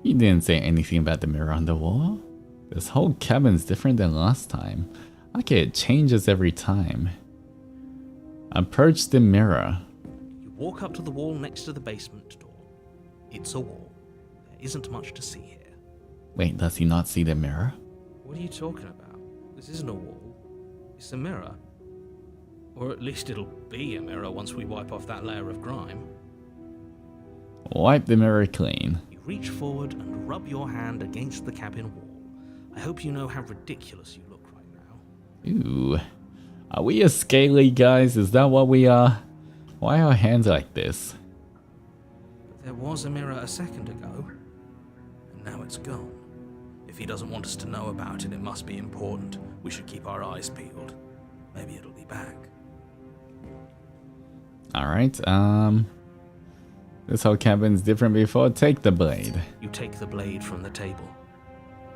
You didn't say anything about the mirror on the wall? This whole cabin's different than last time. Okay, it changes every time. Approach the mirror. You walk up to the wall next to the basement door. It's a wall. There isn't much to see here. Wait, does he not see the mirror? What are you talking about? This isn't a wall. It's a mirror. Or at least it'll be a mirror once we wipe off that layer of grime. Wipe the mirror clean. You reach forward and rub your hand against the cabin wall. I hope you know how ridiculous you look right now. Ooh. Are we a scaly guys? Is that what we are? Why are our hands like this? But there was a mirror a second ago, and now it's gone. If he doesn't want us to know about it, it must be important. We should keep our eyes peeled. Maybe it'll be back. Alright, this whole cabin's different before. Take the blade. You take the blade from the table.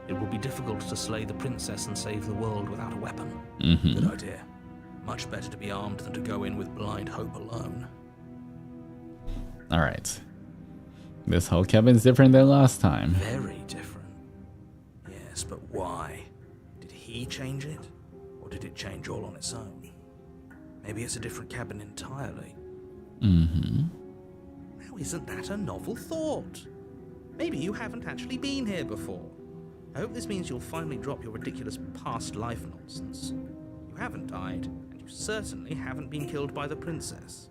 It will be difficult to slay the princess and save the world without a weapon. Good idea. Much better to be armed than to go in with blind hope alone. Alright. This whole cabin's different than last time. Very different. Yes, but why? Did he change it? Or did it change all on its own? Maybe it's a different cabin entirely. Now isn't that a novel thought? Maybe you haven't actually been here before. I hope this means you'll finally drop your ridiculous past life nonsense. You haven't died, and you certainly haven't been killed by the princess.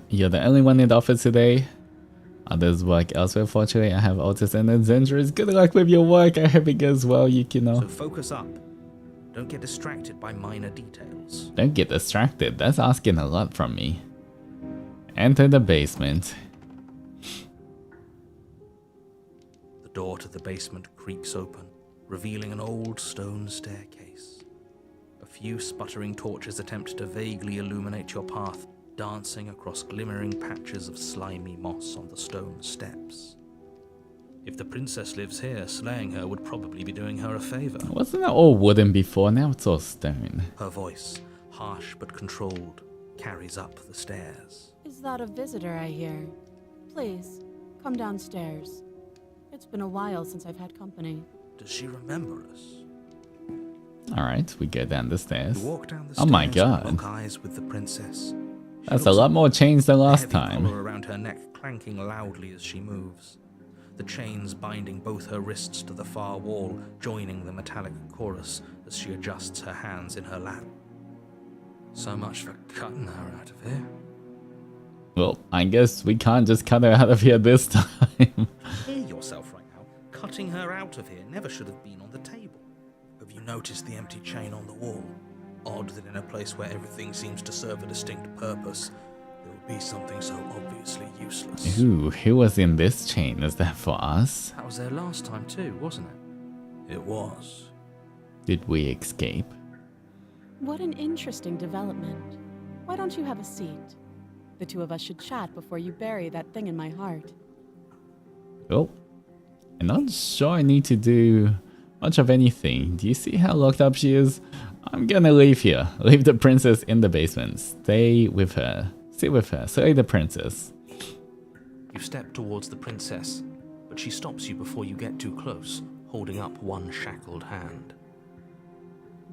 You're the only one in the office today. Others work elsewhere. Fortunately, I have Altus and Adzenture. Good luck with your work. I hope it goes well, Yukino. So focus up. Don't get distracted by minor details. Don't get distracted. That's asking a lot from me. Enter the basement. The door to the basement creaks open, revealing an old stone staircase. A few sputtering torches attempt to vaguely illuminate your path, dancing across glimmering patches of slimy moss on the stone steps. If the princess lives here, slaying her would probably be doing her a favor. Wasn't it all wooden before? Now it's all stone. Her voice, harsh but controlled, carries up the stairs. Is that a visitor I hear? Please, come downstairs. It's been a while since I've had company. Does she remember us? Alright, we go down the stairs. You walk down the Oh stairs my and god. lock eyes with the princess. She That's a looks lot more change than last heavy time. collar around her neck clanking loudly as she moves. The chains binding both her wrists to the far wall, joining the metallic chorus as she adjusts her hands in her lap. So much for cutting her out of here. Well, I guess we can't just cut her out of here this time. Hear yourself right now. Cutting her out of here never should have been on the table. Have you noticed the empty chain on the wall? Odd that in a place where everything seems to serve a distinct purpose, there would be something so obviously useless. Ooh, who was in this chain? Is that for us? That was there last time too, wasn't it? It was. Did we escape? What an interesting development. Why don't you have a seat? The two of us should chat before you bury that thing in my heart. Well, I'm not sure I need to do much of anything. Do you see how locked up she is? I'm gonna leave here. Leave the princess in the basement. Stay with her. Sit with her. Slay the princess. You step towards the princess, but she stops you before you get too close, holding up one shackled hand.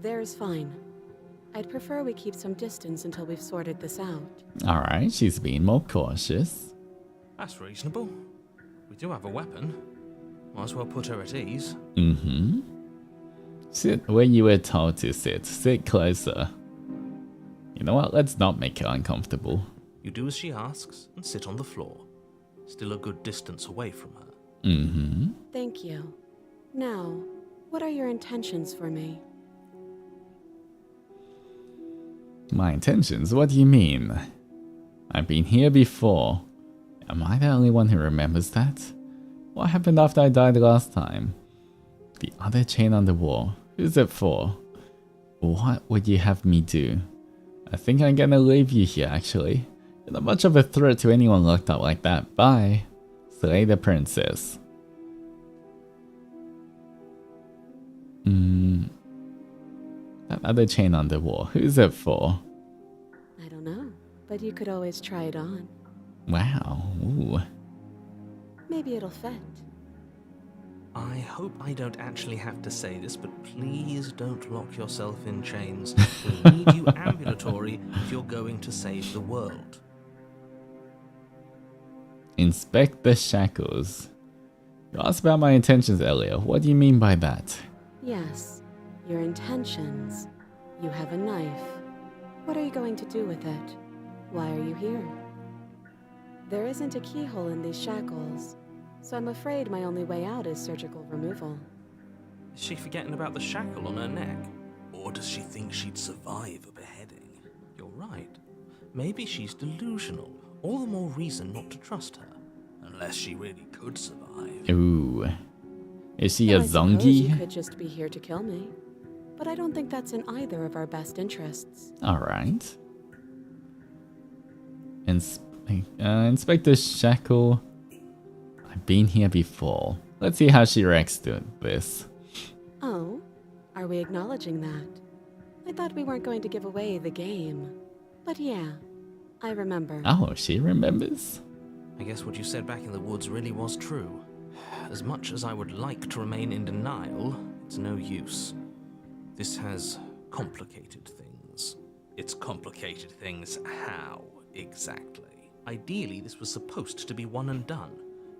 There's fine. I'd prefer we keep some distance until we've sorted this out. Alright, she's being more cautious. That's reasonable. We do have a weapon. Might as well put her at ease. Mm-hmm. Sit where you were told to sit. Sit closer. You know what? Let's not make her uncomfortable. You do as she asks and sit on the floor, still a good distance away from her. Mm-hmm. Thank you. Now, what are your intentions for me? My intentions? What do you mean? I've been here before. Am I the only one who remembers that? What happened after I died last time? The other chain on the wall. Who's it for? What would you have me do? I think I'm gonna leave you here, actually. You're not much of a threat to anyone locked up like that. Bye. Slay the princess. That other chain on the wall. Who's it for? I don't know, but you could always try it on. Wow. Ooh. Maybe it'll fit. I hope I don't actually have to say this, but please don't lock yourself in chains. We need you ambulatory if you're going to save the world. Inspect the shackles. You asked about my intentions earlier. What do you mean by that? Yes, your intentions. You have a knife. What are you going to do with it? Why are you here? There isn't a keyhole in these shackles, so I'm afraid my only way out is surgical removal. Is she forgetting about the shackle on her neck? Or does she think she'd survive a beheading? You're right. Maybe she's delusional. All the more reason not to trust her. Unless she really could survive. Ooh. Is she a Well, I suppose zongi? you could just be here to kill me. But I don't think that's in either of our best interests. Alright. Inspect the shackle. I've been here before. Let's see how she reacts to this. Oh, are we acknowledging that? I thought we weren't going to give away the game. But yeah, I remember. Oh, she remembers? I guess what you said back in the woods really was true. As much as I would like to remain in denial, it's no use. This has complicated things. It's complicated things how, exactly? Ideally, this was supposed to be one and done.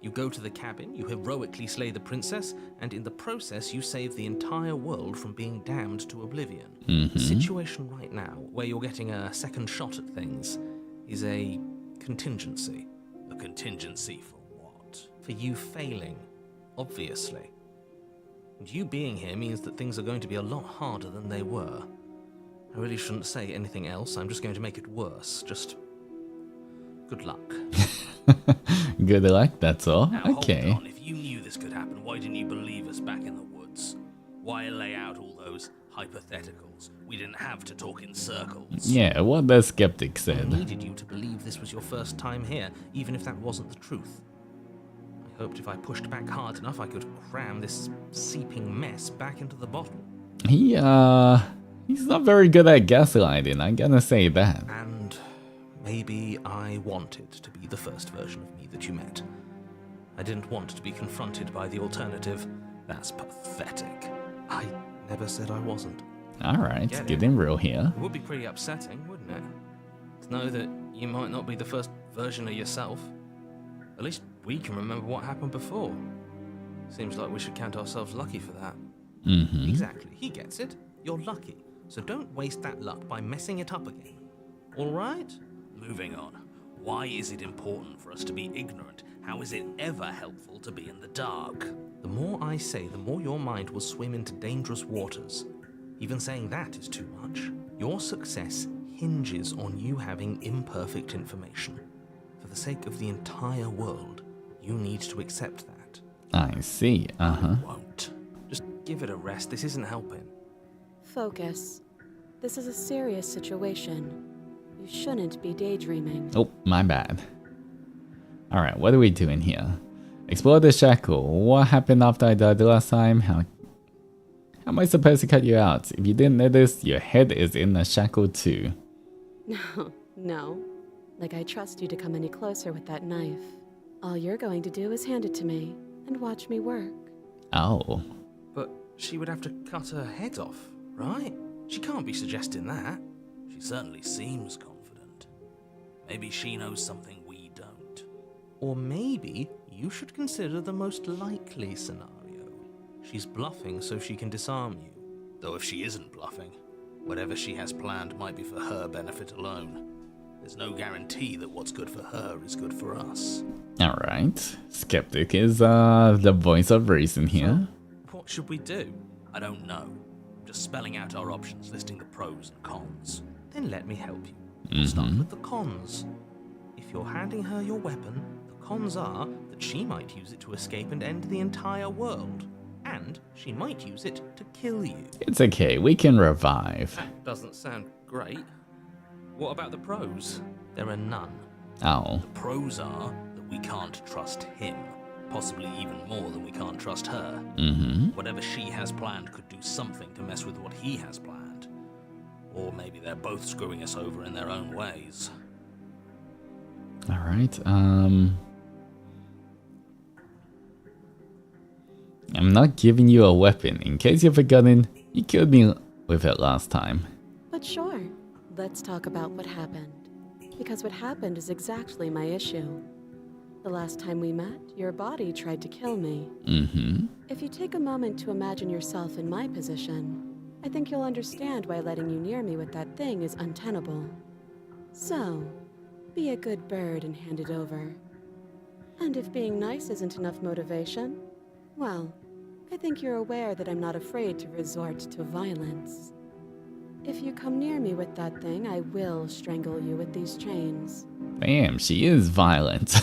You go to the cabin, you heroically slay the princess, and in the process you save the entire world from being damned to oblivion. The situation right now, where you're getting a second shot at things, is a contingency. A contingency for what? For you failing, obviously. And you being here means that things are going to be a lot harder than they were. I really shouldn't say anything else, I'm just going to make it worse. Just good luck. Good luck, that's all. Now, Okay. hold on. If you knew this could happen, why didn't you believe us back in the woods? Why lay out all those hypotheticals? We didn't have to talk in circles. Yeah, what the skeptic I said. needed you to believe this was your first time here, even if that wasn't the truth. I hoped if I pushed back hard enough, I could cram this seeping mess back into the bottle. He's not very good at gaslighting, I'm gonna say that. And maybe I wanted to be the first version of me that you met. I didn't want to be confronted by the alternative. That's pathetic. I never said I wasn't. Alright, Get it? getting real here. It would be pretty upsetting, wouldn't it? To know that you might not be the first version of yourself. At least we can remember what happened before. Seems like we should count ourselves lucky for that. Mm-hmm. Exactly, he gets it. You're lucky. So don't waste that luck by messing it up again. Alright? Moving on. Why is it important for us to be ignorant? How is it ever helpful to be in the dark? The more I say, the more your mind will swim into dangerous waters. Even saying that is too much. Your success hinges on you having imperfect information. For the sake of the entire world, you need to accept that. I see, uh-huh. Won't. Just give it a rest. This isn't helping. Focus. This is a serious situation. You shouldn't be daydreaming. Oh, my bad. Alright, what are we doing here? Explore the shackle. What happened after I died the last time? How am I supposed to cut you out? If you didn't notice, your head is in the shackle too. No. Like I trust you to come any closer with that knife. All you're going to do is hand it to me and watch me work. Oh. But she would have to cut her head off, right? She can't be suggesting that. She certainly seems confident. Maybe she knows something we don't. Or maybe you should consider the most likely scenario. She's bluffing so she can disarm you. Though if she isn't bluffing, whatever she has planned might be for her benefit alone. There's no guarantee that what's good for her is good for us. Alright. Skeptic is the voice of reason here. So, what should we do? I don't know. I'm just spelling out our options, listing the pros and cons. Then let me help you. Start with the cons. If you're handing her your weapon, the cons are that she might use it to escape and end the entire world. And she might use it to kill you. It's okay, we can revive. That doesn't sound great. What about the pros? There are none. Oh. The pros are that we can't trust him. Possibly even more than we can't trust her. Whatever she has planned could do something to mess with what he has planned. Or maybe they're both screwing us over in their own ways. Alright, I'm not giving you a weapon. In case you've forgotten, you killed me with it last time. But sure, let's talk about what happened. Because what happened is exactly my issue. The last time we met, your body tried to kill me. If you take a moment to imagine yourself in my position, I think you'll understand why letting you near me with that thing is untenable. So, be a good bird and hand it over. And if being nice isn't enough motivation, well, I think you're aware that I'm not afraid to resort to violence. If you come near me with that thing, I will strangle you with these chains. Damn, she is violent.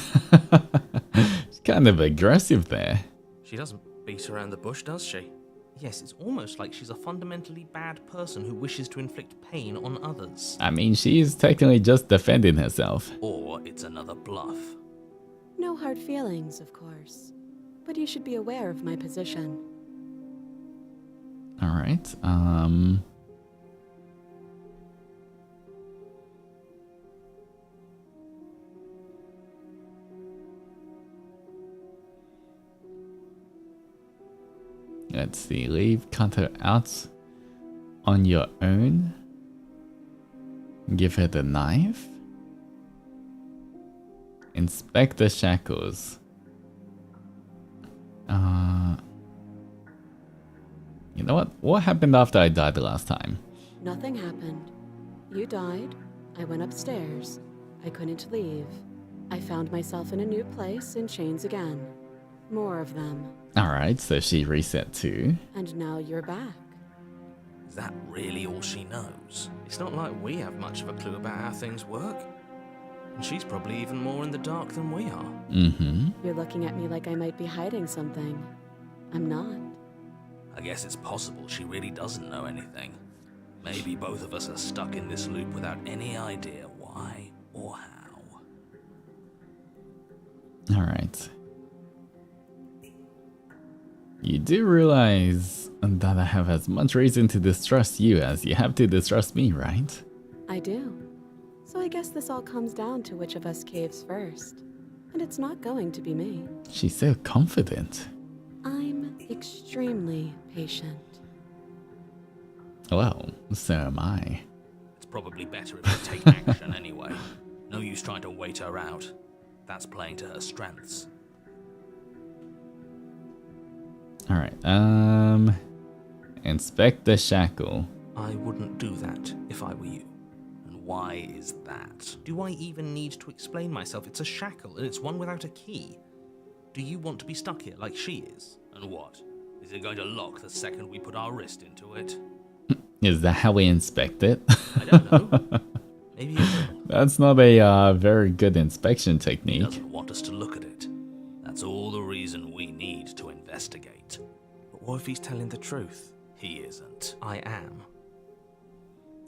She's kind of aggressive there. She doesn't beat around the bush, does she? Yes, it's almost like she's a fundamentally bad person who wishes to inflict pain on others. I mean, she's technically just defending herself. Or it's another bluff. No hard feelings, of course. But you should be aware of my position. Alright, let's see, leave Cutter out on your own. Give her the knife. Inspect the shackles. You know what? What happened after I died the last time? Nothing happened. You died. I went upstairs. I couldn't leave. I found myself in a new place in chains again. More of them. Alright, so she reset too. And now you're back. Is that really all she knows? It's not like we have much of a clue about how things work. And she's probably even more in the dark than we are. You're looking at me like I might be hiding something. I'm not. I guess it's possible she really doesn't know anything. Maybe both of us are stuck in this loop without any idea why or how. Alright. You do realize that I have as much reason to distrust you as you have to distrust me, right? I do. So I guess this all comes down to which of us caves first. And it's not going to be me. She's so confident. I'm extremely patient. Well, so am I. It's probably better if we take action anyway. No use trying to wait her out. That's playing to her strengths. Alright, inspect the shackle. I wouldn't do that if I were you. And why is that? Do I even need to explain myself? It's a shackle, and it's one without a key. Do you want to be stuck here like she is? And what? Is it going to lock the second we put our wrist into it? Is that how we inspect it? I don't know. Maybe it will. That's not a very good inspection He technique. doesn't want us to look at it. That's all the reason we need to investigate. But what if he's telling the truth? He isn't. I am.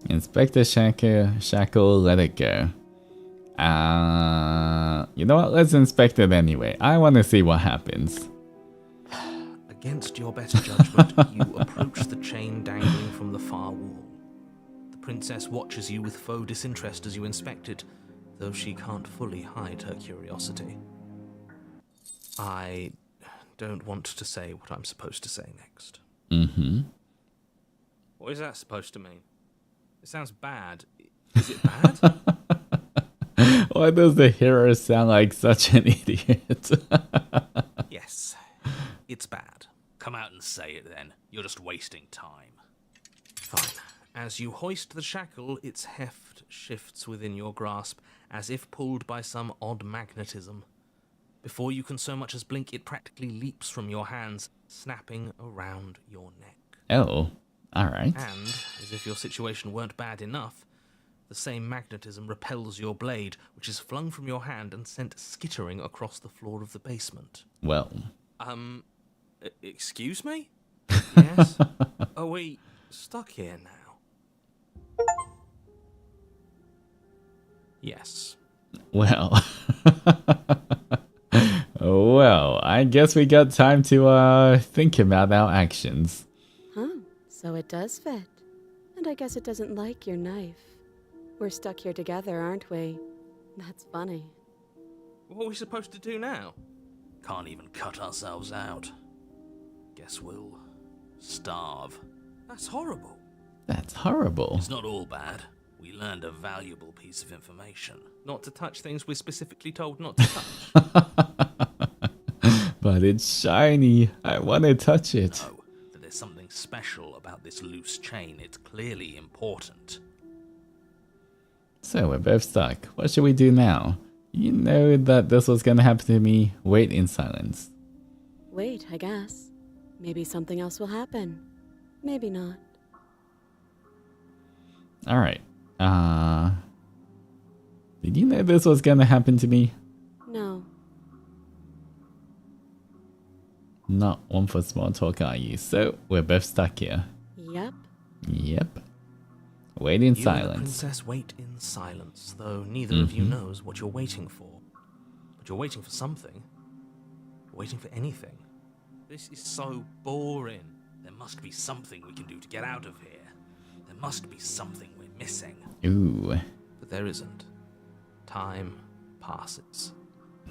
Inspect the shackle, let it go. You know what? Let's inspect it anyway. I want to see what happens. Against your better judgment, you approach the chain dangling from the far wall. The princess watches you with faux disinterest as you inspect it, though she can't fully hide her curiosity. I don't want to say what I'm supposed to say next. What is that supposed to mean? It sounds bad. Is it bad? Why does the hero sound like such an idiot? Yes, it's bad. Come out and say it then. You're just wasting time. Fine. As you hoist the shackle, its heft shifts within your grasp, as if pulled by some odd magnetism. Before you can so much as blink, it practically leaps from your hands, snapping around your neck. Oh, alright. And, as if your situation weren't bad enough, the same magnetism repels your blade, which is flung from your hand and sent skittering across the floor of the basement. Well. Excuse me? Yes? Are we stuck here now? Yes. Well. Well, I guess we got time to think about our actions. Huh, so it does fit. And I guess it doesn't like your knife. We're stuck here together, aren't we? That's funny. What are we supposed to do now? Can't even cut ourselves out. Guess we'll starve. That's horrible. That's horrible. It's not all bad. We learned a valuable piece of information. Not to touch things we're specifically told not to touch. But it's shiny. I want to touch it. No, that there's something special about this loose chain. It's clearly important. So we're both stuck. What should we do now? You know that this was gonna happen to me. Wait in silence. Wait, I guess. Maybe something else will happen. Maybe not. Alright. Did you know this was gonna happen to me? No. Not one for small talk, are you? So we're both stuck here. Yep. Yep. Wait in You silence. and the princess wait in silence, though neither of you knows what you're waiting for. But you're waiting for something. You're waiting for anything. This is so boring. There must be something we can do to get out of here. There must be something we're missing. Ooh. But there isn't. Time passes.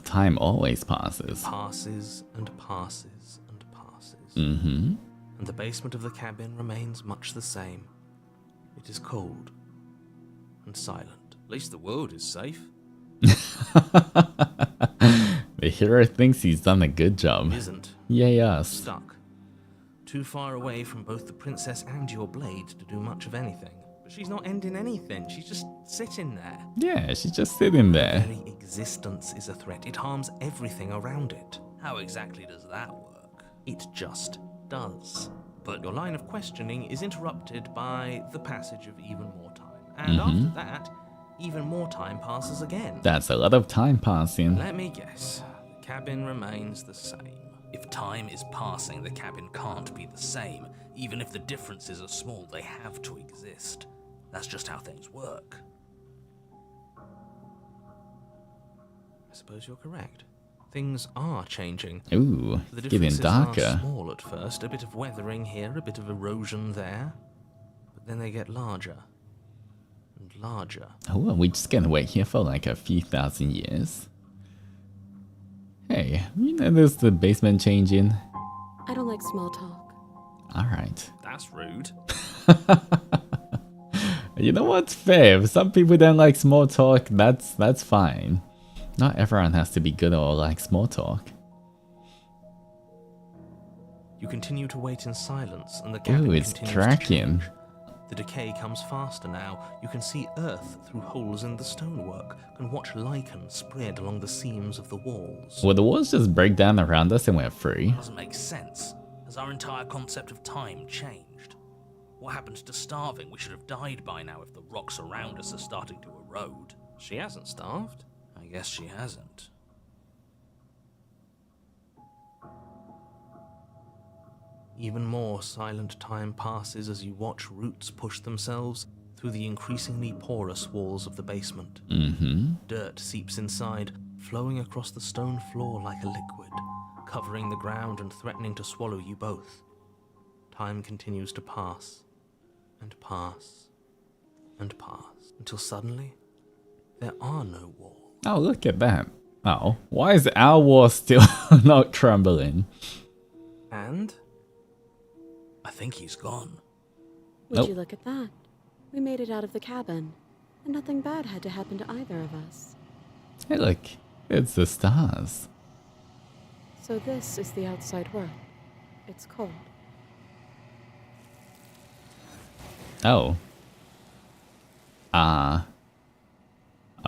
Time always passes. Passes and passes and passes. Mm-hmm. And the basement of the cabin remains much the same. It is cold and silent. At least the world is safe. The hero thinks he's done a good job. It isn't. Yay us. Stuck. Too far away from both the princess and your blade to do much of anything. But she's not ending anything. She's just sitting there. Yeah, she's just sitting Her there. very existence is a threat. It harms everything around it. How exactly does that work? It just does. But your line of questioning is interrupted by the passage of even more time. And after that, even more time passes again. That's a lot of time passing. Let me guess. The cabin remains the same. If time is passing, the cabin can't be the same. Even if the differences are small, they have to exist. That's just how things work. I suppose you're correct. Things are changing. Ooh, The getting differences are darker. small at first, a bit of weathering here, a bit of erosion there. But then they get larger and larger. Oh, are we just gonna wait here for like a few thousand years? Hey, you notice the basement changing? I don't like small talk. Alright. That's rude. You know what's fair? If some people don't like small talk, that's fine. Not everyone has to be good or like small talk. You continue to wait in silence, and the cabin Ooh, it's continues tracking. to change. The decay comes faster now. You can see earth through holes in the stonework, can watch lichen spread along the seams of the walls. Will the walls just break down around us and we're free? Doesn't make sense. Has our entire concept of time changed? What happens to starving? We should have died by now if the rocks around us are starting to erode. She hasn't starved. I guess she hasn't. Even more silent time passes as you watch roots push themselves through the increasingly porous walls of the basement. Dirt seeps inside, flowing across the stone floor like a liquid, covering the ground and threatening to swallow you both. Time continues to pass, and pass, and pass, until suddenly, there are no walls. Oh, look at that. Oh, why is our wall still not crumbling? And I think he's gone. Would Nope. you look at that? We made it out of the cabin, and nothing bad had to happen to either of us. Hey look, it's the stars. So this is the outside world. It's cold. Oh. A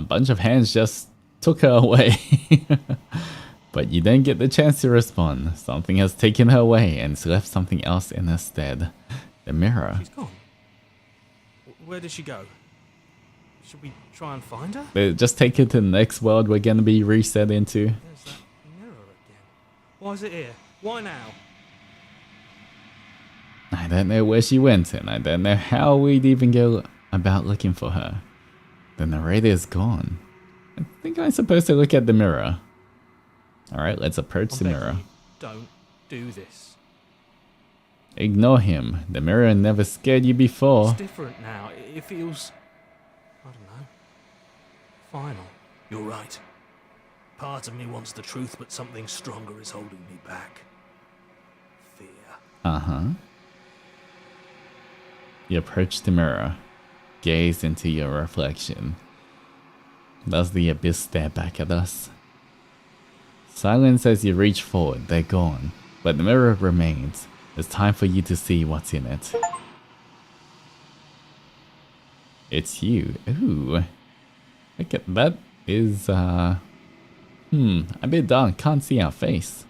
bunch of hands just took her away. But you didn't get the chance to respond. Something has taken her away and left something else in her stead. The mirror. She's gone. Where did she go? Should we try and find her? Just take it to the next world we're gonna be reset into. There's that mirror again. Why is it here? Why now? I don't know where she went and I don't know how we'd even go about looking for her. The narrator is gone. I think I'm supposed to look at the mirror. Alright, let's approach the mirror. Don't do this. Ignore him. The mirror never scared you before. It's different now. It feels, I don't know, final. You're right. Part of me wants the truth, but something stronger is holding me back. Fear. Uh-huh. You approach the mirror. Gaze into your reflection. Does the abyss stare back at us? Silence as you reach forward, they're gone. But the mirror remains. It's time for you to see what's in it. It's you. Ooh. Look at that. Is, a bit dark. Can't see our face.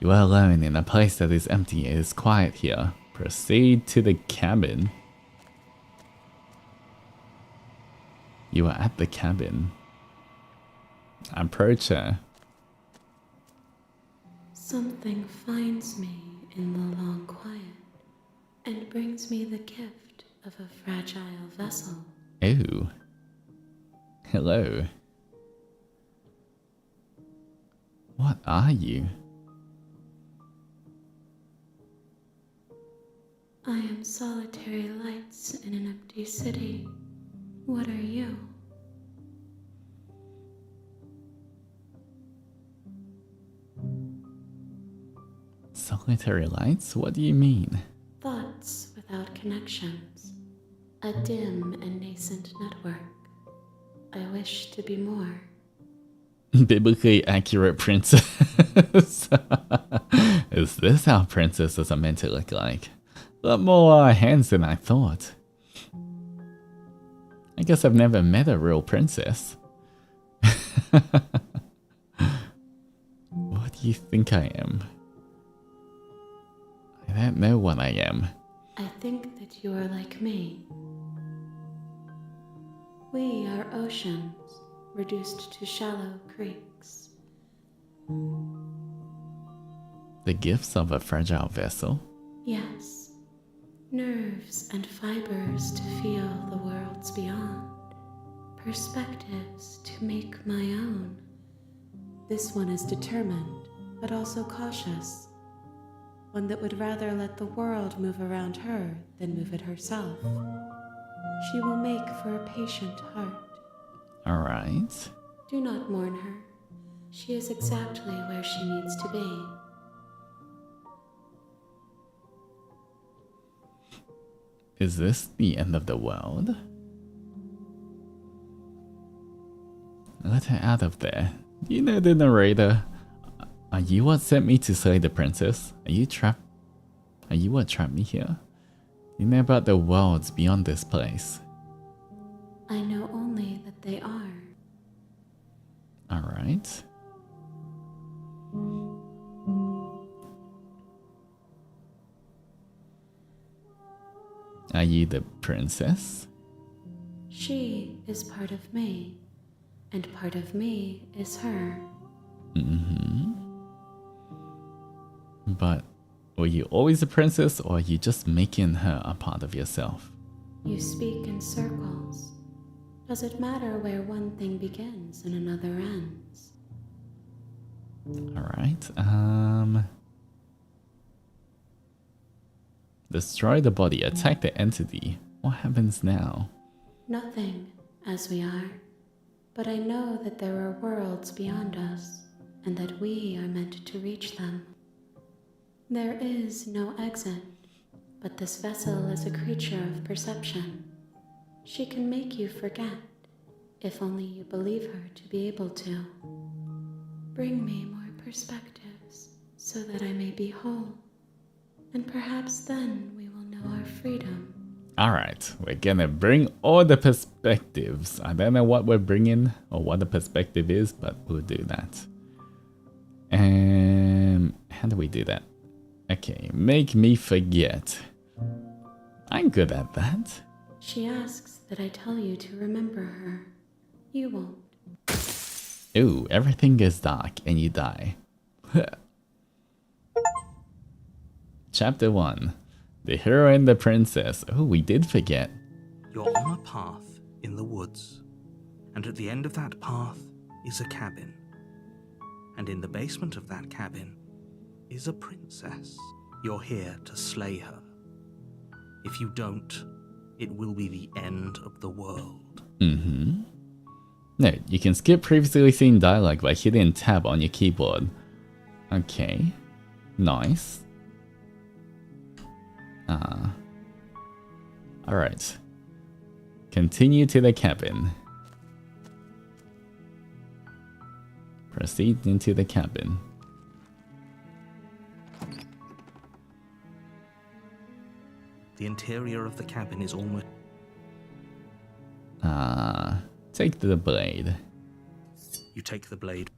You are alone in a place that is empty. It is quiet here. Proceed to the cabin. You are at the cabin. Approach her. Something finds me in the long quiet and brings me the gift of a fragile vessel. Ooh. Hello. What are you? I am solitary lights in an empty city. What are you? Solitary lights? What do you mean? Thoughts without connections. A dim and nascent network. I wish to be more. Biblically accurate princess. Is this how princesses are meant to look like? A lot more hands than I thought. I guess I've never met a real princess. What do you think I am? I don't know what I am. I think that you are like me. We are oceans, reduced to shallow creeks. The gifts of a fragile vessel? Yes. Nerves and fibers to feel the worlds beyond. Perspectives to make my own. This one is determined, but also cautious. One that would rather let the world move around her than move it herself. She will make for a patient heart. Alright. Do not mourn her. She is exactly where she needs to be. Is this the end of the world? Let her out of there. Do you know the narrator? Are you what sent me to slay the princess? Are you what trapped me here? You know about the worlds beyond this place? I know only that they are. Alright. Are you the princess? She is part of me, and part of me is her. But were you always a princess, or are you just making her a part of yourself? You speak in circles. Does it matter where one thing begins and another ends? Alright, destroy the body, attack the entity. What happens now? Nothing, as we are. But I know that there are worlds beyond us, and that we are meant to reach them. There is no exit, but this vessel is a creature of perception. She can make you forget, if only you believe her to be able to. Bring me more perspectives, so that I may be whole, and perhaps then we will know our freedom. Alright, we're gonna bring all the perspectives. I don't know what we're bringing or what the perspective is, but we'll do that. How do we do that? Okay, make me forget. I'm good at that. She asks that I tell you to remember her. You won't. Ooh, everything is dark and you die. Chapter 1. The Hero and the Princess. Oh, we did forget. You're on a path in the woods, and at the end of that path is a cabin. And in the basement of that cabin is a princess. You're here to slay her. If you don't, it will be the end of the world. Mm-hmm. No, you can skip previously seen dialogue by hitting tab on your keyboard. Okay. Nice. Alright. Continue to the cabin. Proceed into the cabin. The interior of the cabin is almost... Take the blade. You take the blade.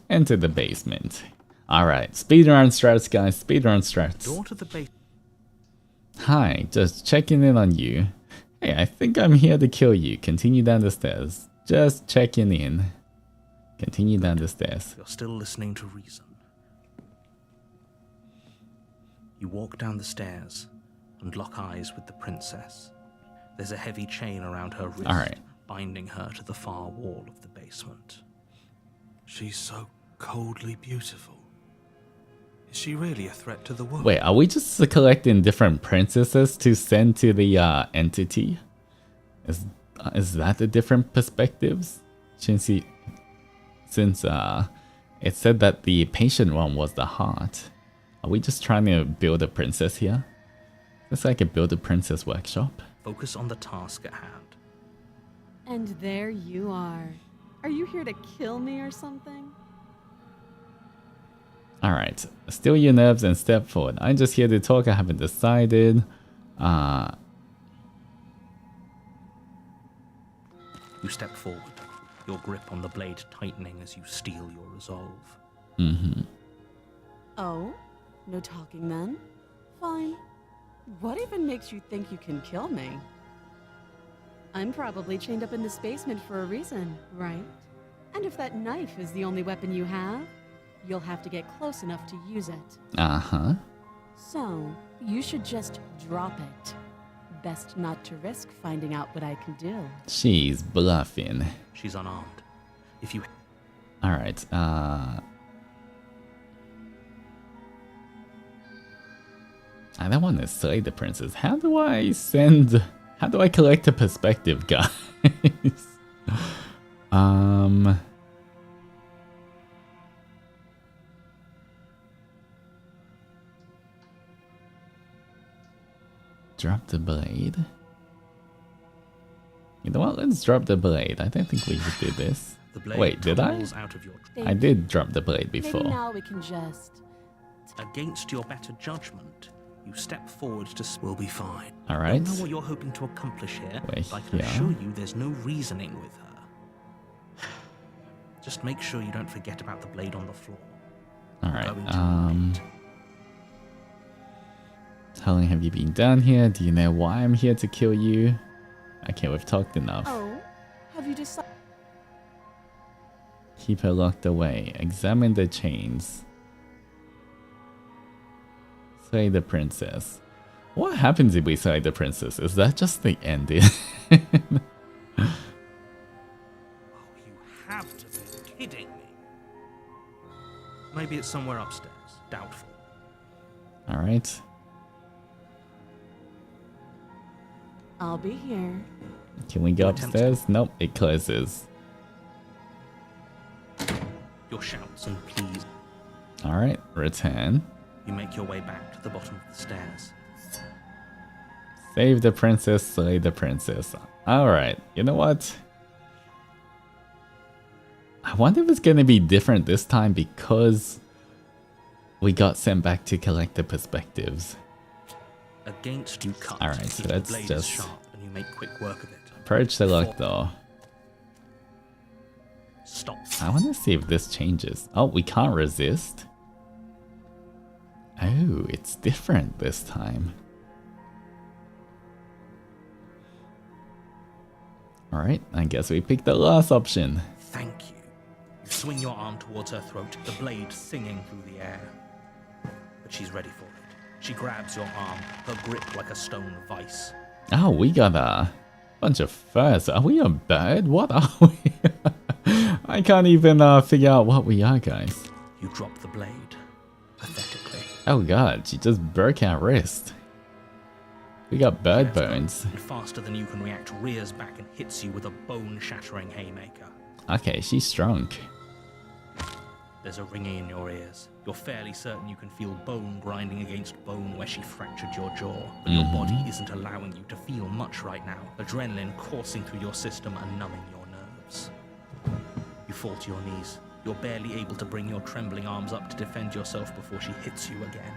Enter the basement. Alright, speedrun strats, guys, speedrun strats. Door to the base. Hi, just checking in on you. Hey, I think I'm here to kill you. Continue down the stairs. Just checking in. Continue down the stairs. You're still listening to reason. You walk down the stairs and lock eyes with the princess. There's a heavy chain around her wrist, binding her to the far wall of the basement. She's so coldly beautiful. Is she really a threat to the world? Wait, are we just collecting different princesses to send to the entity? Is that the different perspectives? Since it said that the patient one was the heart. Are we just trying to build a princess here? It's like a build a princess workshop. Focus on the task at hand. And there you are. Are you here to kill me or something? Alright, still your nerves and step forward. I'm just here to talk, I haven't decided. You step forward, your grip on the blade tightening as you steel your resolve. Mm-hmm. Oh? No talking then? Fine. What even makes you think you can kill me? I'm probably chained up in this basement for a reason, right? And if that knife is the only weapon you have, you'll have to get close enough to use it. Uh-huh. So, you should just drop it. Best not to risk finding out what I can do. She's bluffing. She's unarmed. If you... Alright, I don't want to slay the princess. How do I collect a perspective, guys? Drop the blade. You know what? Let's drop the blade. I don't think we should do this. Wait, did I? Out of your... I did drop the blade before. Maybe now we can just... Against your better judgment, you step forward to... Will be fine. Alright. I don't know what you're hoping to accomplish here, but I can assure you there's no reasoning with her. Just make sure you don't forget about the blade on the floor. Alright, how long have you been down here? Do you know why I'm here to kill you? Okay, we've talked enough. Oh, have you decided? Keep her locked away. Examine the chains. Slay the princess. What happens if we slay the princess? Is that just the ending? Oh, you have to be kidding me. Maybe it's somewhere upstairs. Doubtful. Alright. I'll be here. Can we go upstairs? Nope, it closes. Your shouts and pleas. Alright, return. You make your way back to the bottom of the stairs. Save the princess, slay the princess. Alright, you know what? I wonder if it's gonna be different this time because we got sent back to collect the perspectives. Against you cut. Alright, so Keep the let's blade just sharp and you make quick work of it. approach the lock door. Stop. I want to see if this changes. Oh, we can't resist. Oh, it's different this time. Alright, I guess we picked the last option. Thank you. You swing your arm towards her throat, the blade singing through the air. But she's ready for it. She grabs your arm, her grip like a stone vice. Oh, we got a bunch of furs. Are we a bird? What are we? I can't even figure out what we are, guys. You drop the blade, pathetically. Oh god, she just broke our wrist. We got bird bones. And faster than you can react, rears back and hits you with a bone-shattering haymaker. Okay, she's strong. There's a ringing in your ears. You're fairly certain you can feel bone grinding against bone where she fractured your jaw. But your body isn't allowing you to feel much right now. Adrenaline coursing through your system and numbing your nerves. You fall to your knees. You're barely able to bring your trembling arms up to defend yourself before she hits you again.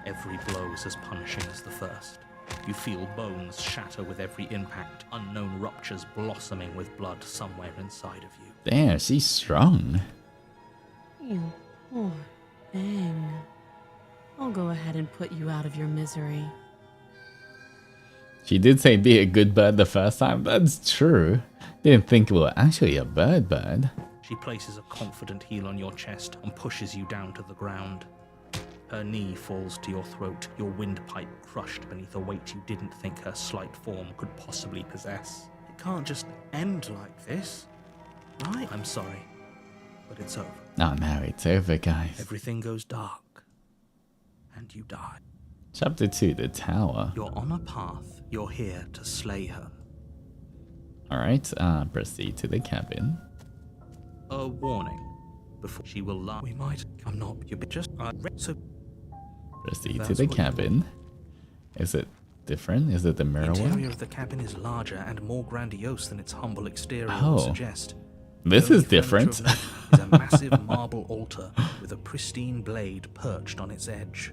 Every blow is as punishing as the first. You feel bones shatter with every impact, unknown ruptures blossoming with blood somewhere inside of you. Damn, she's strong. You poor thing. I'll go ahead and put you out of your misery. She did say be a good bird the first time. That's true. Didn't think we were actually a bird. She places a confident heel on your chest and pushes you down to the ground. Her knee falls to your throat, your windpipe crushed beneath a weight you didn't think her slight form could possibly possess. It can't just end like this, right? I'm sorry, but it's over. Oh no, it's over, guys. Everything goes dark, and you die. Chapter 2, the tower. You're on a path. You're here to slay her. Alright, proceed to the cabin. A warning. Before she will lie. We might. I'm not. You're just. So. Proceed to That's the what you cabin. Is it different? Is it the The mirror interior one? of the cabin is larger and more grandiose than its humble exterior Oh. would suggest. This The is only different. furniture of note is a massive marble altar with a pristine blade perched on its edge.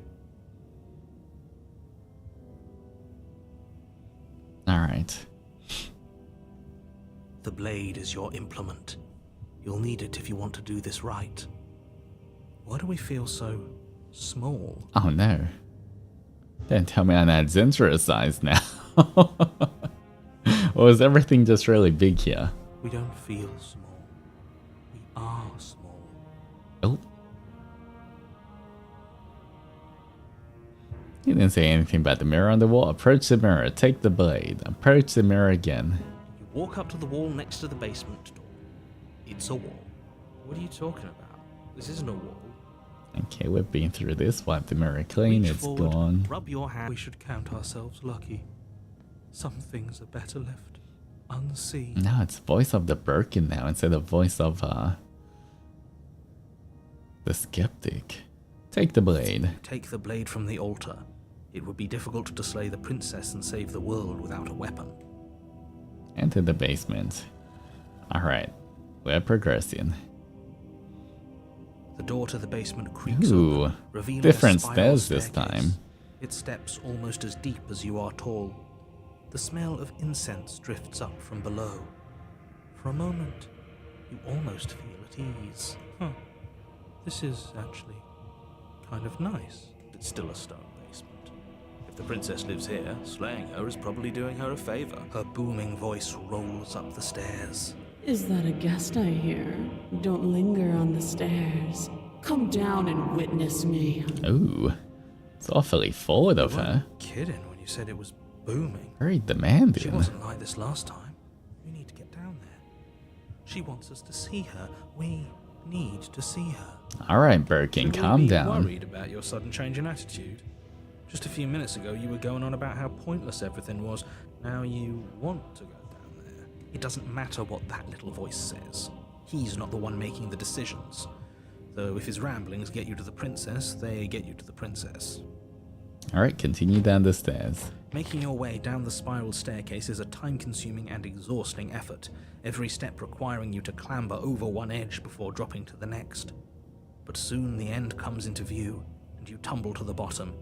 Alright. The blade is your implement. You'll need it if you want to do this right. Why do we feel so small? Oh no. Don't tell me I'm Adzenture size now. Or is everything just really big here? We don't feel small. We are small. Oh. He didn't say anything about the mirror on the wall. Approach the mirror. Take the blade. Approach the mirror again. You walk up to the wall next to the basement door. It's a wall. What are you talking about? This isn't a wall. Okay, we've been through this. Wipe the mirror clean. Reach It's forward, gone. Rub your hand. We should count ourselves lucky. Some things are better left unseen. No, it's voice of the broken now instead of voice of the skeptic. Take the blade. Take the blade from the altar. It would be difficult to slay the princess and save the world without a weapon. Enter the basement. Alright, we're progressing. The door to the basement creaks Ooh, open, revealing different a spiral stairs this staircase. time. Its steps almost as deep as you are tall. The smell of incense drifts up from below. For a moment, you almost feel at ease. This is actually kind of nice. It's still a stone basement. If the princess lives here, slaying her is probably doing her a favor. Her booming voice rolls up the stairs. Is that a guest I hear? Don't linger on the stairs. Come down and witness me. Ooh, it's awfully forward of You her. weren't kidding when you said it was booming. Very She demanding. wasn't like this last time. We need to get down there. She wants us to see her. We need to see her. Alright, Birkin, Should we calm be down. worried about your sudden change in attitude? Just a few minutes ago, you were going on about how pointless everything was. Now you want to go down there. It doesn't matter what that little voice says. He's not the one making the decisions. Though if his ramblings get you to the princess, they get you to the princess. Alright, continue down the stairs. Making your way down the spiral staircase is a time-consuming and exhausting effort, every step requiring you to clamber over one edge before dropping to the next. But soon the end comes into view, and you tumble to the bottom,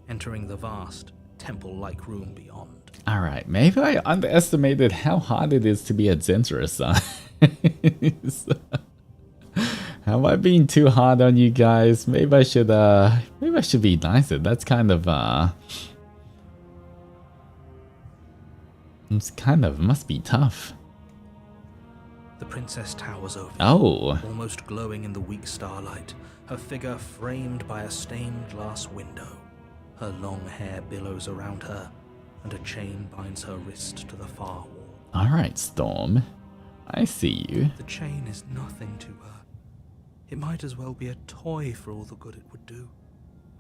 entering the vast, temple-like room beyond. Alright, maybe I underestimated how hard it is to be Adzenture, son. Have I been too hard on you guys? Maybe I should be nicer. That's kind of, must be tough. The princess towers over you, Oh. almost glowing in the weak starlight, her figure framed by a stained glass window. Her long hair billows around her, and a chain binds her wrist to the far wall. Alright, Storm. I see you. The chain is nothing to her. It might as well be a toy for all the good it would do.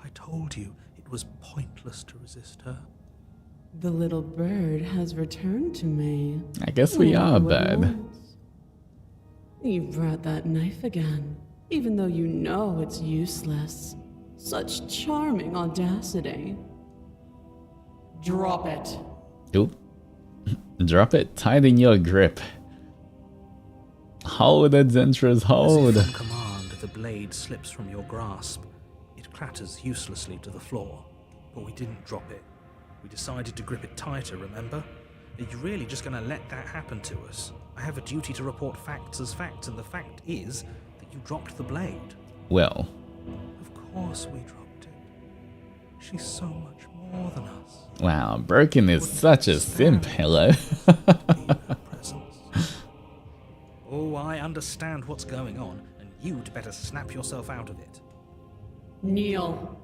I told you it was pointless to resist her. The little bird has returned to me. I guess we are bad. You brought that knife again, even though you know it's useless. Such charming audacity. Drop it. Oop. Drop it tight in your grip. Hold, Adzenture's hold. As if on command, the blade slips from your grasp. It clatters uselessly to the floor, but we didn't drop it. We decided to grip it tighter, remember? Are you really just going to let that happen to us? I have a duty to report facts as facts, and the fact is that you dropped the blade. Well. Of course we dropped it. She's so much more than us. Wow, Birkin is such a simp, hello. Oh, I understand what's going on, and you'd better snap yourself out of it. Kneel.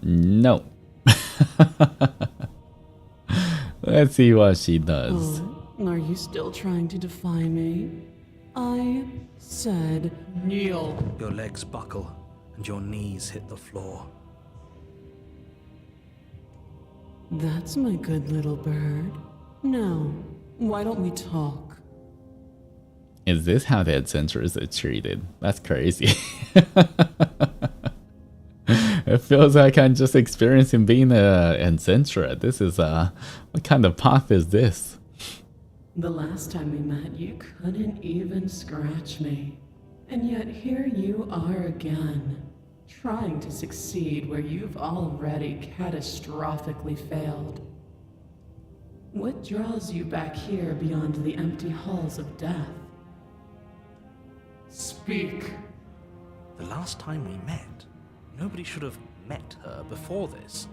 No. Let's see what she does. Oh, are you still trying to defy me? I said kneel. Your legs buckle, and your knees hit the floor. That's my good little bird. Now, why don't we talk? Is this how the Adzenturers are treated? That's crazy. It feels like I'm just experiencing being a Adzenturer. This is what kind of path is this? The last time we met, you couldn't even scratch me. And yet here you are again, trying to succeed where you've already catastrophically failed. What draws you back here beyond the empty halls of death? Speak. The last time we met, nobody should have met her before this.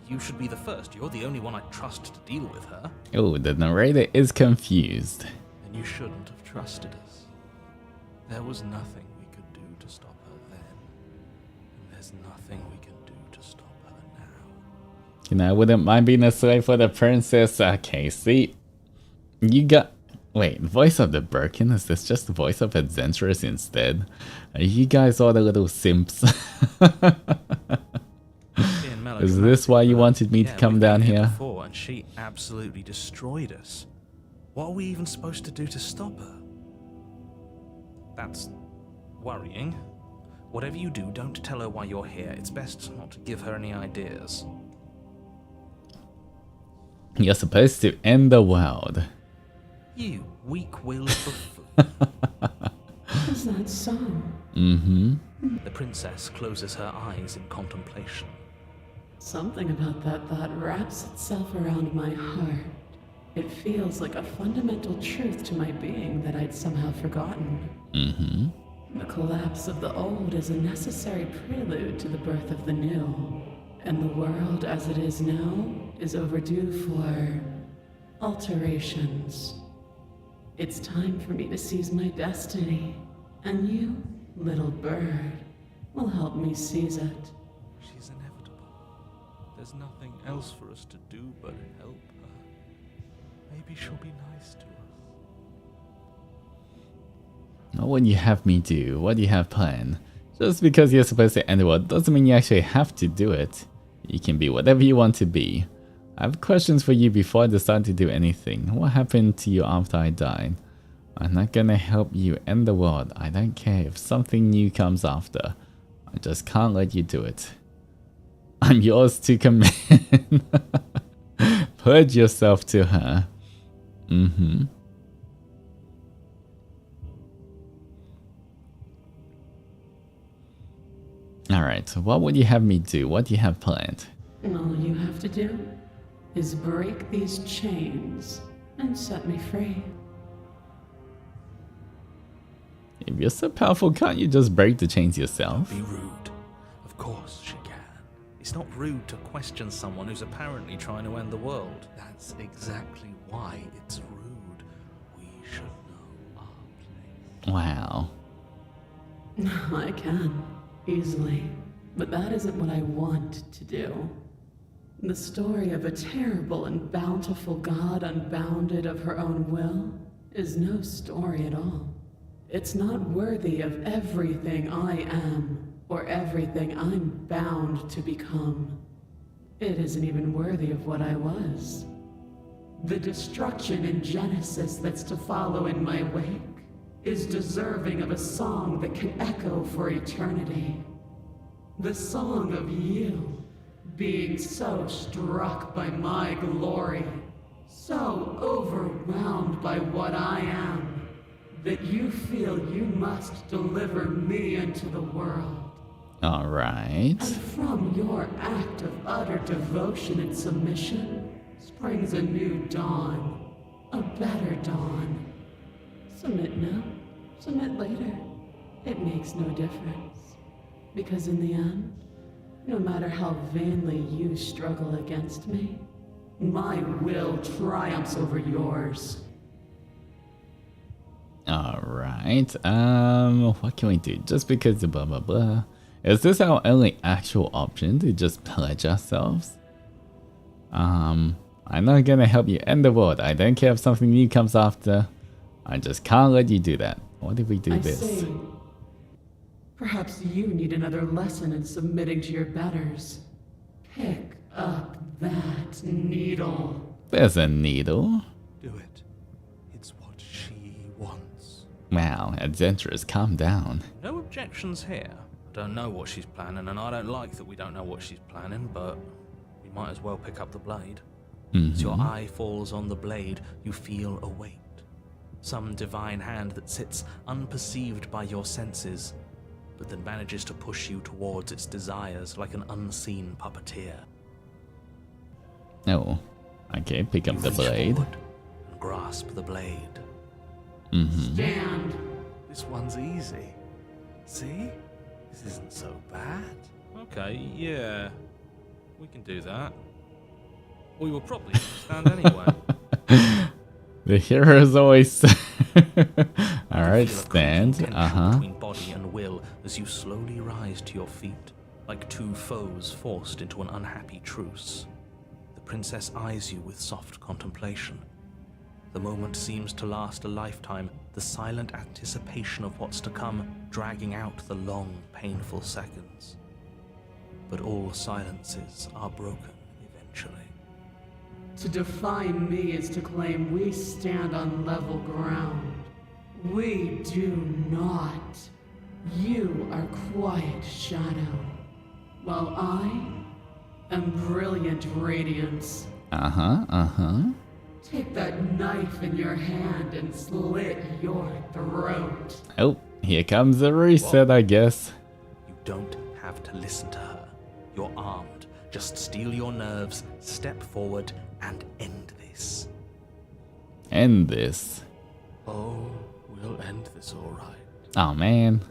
You should be the first. You're the only one I trust to deal with her. Oh, the narrator is confused. And you shouldn't have trusted us. There was nothing we could do to stop her then. And there's nothing we can do to stop her now. You know, I wouldn't mind being a slave for the princess. Okay, see? You got... Wait, voice of the Birkin? Is this just the voice of Adzenturers instead? Are you guys all the little simps? Is this why you wanted me to come down here? Before, and she absolutely destroyed us. What are we even supposed to do to stop her? That's worrying. Whatever you do, don't tell her why you're here. It's best not to give her any ideas. You're supposed to end the world. You weak-willed buffoon. Is that so? Mm-hmm. The princess closes her eyes in contemplation. Something about that thought wraps itself around my heart. It feels like a fundamental truth to my being that I'd somehow forgotten. Mm-hmm. The collapse of the old is a necessary prelude to the birth of the new. And the world as it is now is overdue for alterations. It's time for me to seize my destiny. And you, little bird, will help me seize it. She's inevitable. There's nothing else for us to do but help her. Maybe she'll be nice to us. What do you have me do? What do you have planned? Just because you're supposed to end the world doesn't mean you actually have to do it. You can be whatever you want to be. I have questions for you before I decide to do anything. What happened to you after I died? I'm not gonna help you end the world. I don't care if something new comes after. I just can't let you do it. I'm yours to command. Pledge yourself to her. Mm-hmm. Alright, so what would you have me do? What do you have planned? All you have to do is break these chains and set me free. If you're so powerful, can't you just break the chains yourself? Be rude. Of course she can. It's not rude to question someone who's apparently trying to end the world. That's exactly why it's rude. We should know our place. Wow. I can, easily. But that isn't what I want to do. The story of a terrible and bountiful god unbounded of her own will is no story at all. It's not worthy of everything I am, or everything I'm bound to become. It isn't even worthy of what I was. The destruction in Genesis that's to follow in my wake is deserving of a song that can echo for eternity. The song of you, being so struck by my glory, so overwhelmed by what I am, that you feel you must deliver me into the world. Alright. And from your act of utter devotion and submission springs a new dawn, a better dawn. Submit now, submit later. It makes no difference. Because in the end, no matter how vainly you struggle against me, my will triumphs over yours. Alright, what can we do? Just because of blah blah blah. Is this our only actual option to just pledge ourselves? I'm not gonna help you end the world. I don't care if something new comes after. I just can't let you do that. What if we do this? See. Perhaps you need another lesson in submitting to your betters. Pick up that needle. There's a needle. Do it. It's what she wants. Wow, Adzenture, calm down. No objections here. I don't know what she's planning, and I don't like that we don't know what she's planning, but we might as well pick up the blade. As your eye falls on the blade, you feel a weight. Some divine hand that sits unperceived by your senses, but that manages to push you towards its desires like an unseen puppeteer. Oh, okay, pick up You the reach blade. forward and grasp the blade. Stand. This one's easy. See? This isn't so bad. Okay, yeah. We can do that. We will probably stand anyway. The heroes always say. Alright, Feel a stand. crushing tension Uh-huh. between body and will as you slowly rise to your feet, like two foes forced into an unhappy truce. The princess eyes you with soft contemplation. The moment seems to last a lifetime, the silent anticipation of what's to come dragging out the long, painful seconds. But all silences are broken eventually. To define me is to claim we stand on level ground. We do not. You are quiet shadow, while I am brilliant radiance. Uh-huh. Take that knife in your hand and slit your throat. Oh, here comes the reset, I guess. You don't have to listen to her. You're armed. Just steel your nerves, step forward, and end this. End this. Oh, we'll end this all right. Oh, man.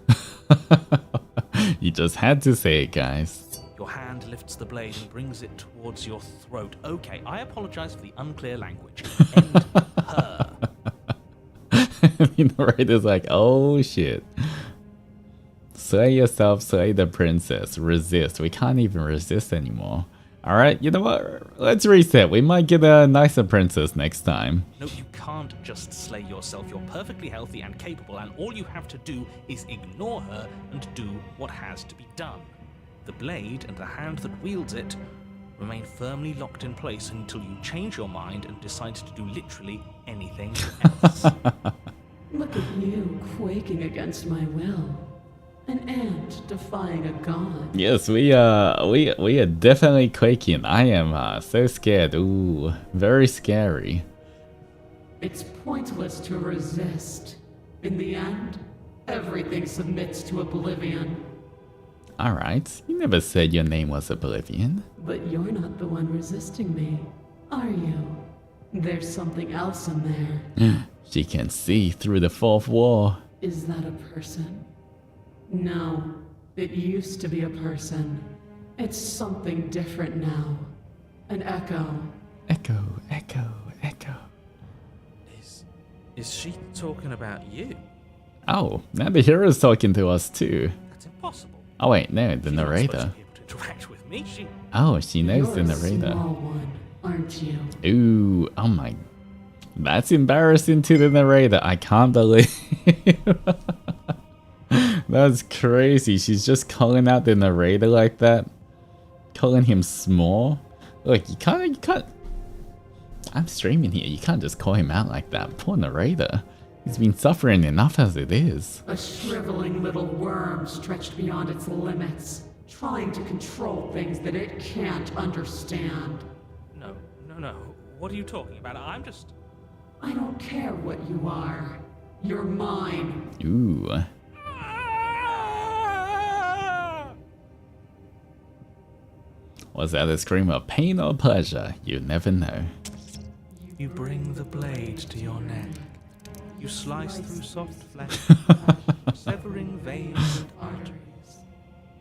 You just had to say it, guys. Your hand lifts the blade and brings it towards your throat. Okay, I apologize for the unclear language. End her. The narrator's like, oh shit. Slay yourself, slay the princess. Resist. We can't even resist anymore. Alright, you know what? Let's reset. We might get a nicer princess next time. No, you can't just slay yourself. You're perfectly healthy and capable, and all you have to do is ignore her and do what has to be done. The blade and the hand that wields it remain firmly locked in place until you change your mind and decide to do literally anything else. Look at you quaking against my will. An ant defying a god. Yes, we are definitely quaking. I am so scared. Ooh, very scary. It's pointless to resist. In the end, everything submits to oblivion. Alright, you never said your name was Oblivion. But you're not the one resisting me, are you? There's something else in there. She can see through the fourth wall. Is that a person? No, it used to be a person. It's something different now. An echo. Echo, echo, echo. Is she talking about you? Oh, now the hero's talking to us too. That's impossible. Oh wait, no, the She's not supposed narrator. to be able to interact with me. Oh, she knows You're the a narrator. small one, aren't you? Ooh, oh my. That's embarrassing to the narrator. I can't believe. That's crazy. She's just calling out the narrator like that. Calling him small. Look, you can't. I'm streaming here. You can't just call him out like that. Poor narrator. He's been suffering enough as it is. A shriveling little worm stretched beyond its limits, trying to control things that it can't understand. No. What are you talking about? I'm just... I don't care what you are. You're mine. Ooh. Was that a scream of pain or pleasure? You never know. You bring the blade to your neck. You slice through soft flesh, severing veins and arteries.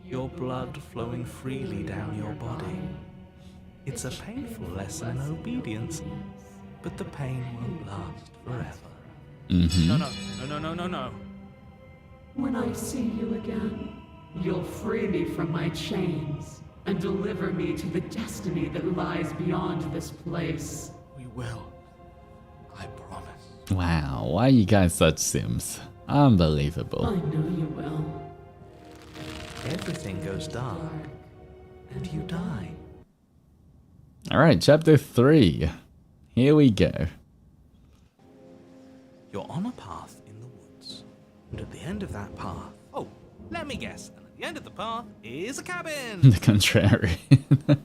Your blood flowing freely down your body. It's a painful lesson in obedience, but the pain won't last forever. Mm-hmm. No. When I see you again, you'll free me from my chains and deliver me to the destiny that lies beyond this place. We will. I promise. Wow, why are you guys such sims? Unbelievable. I know you will. Everything goes dark, and you die. Alright, chapter 3. Here we go. You're on a path in the woods, and at the end of that path... Oh, let me guess. And at the end of the path is a cabin! The contrary.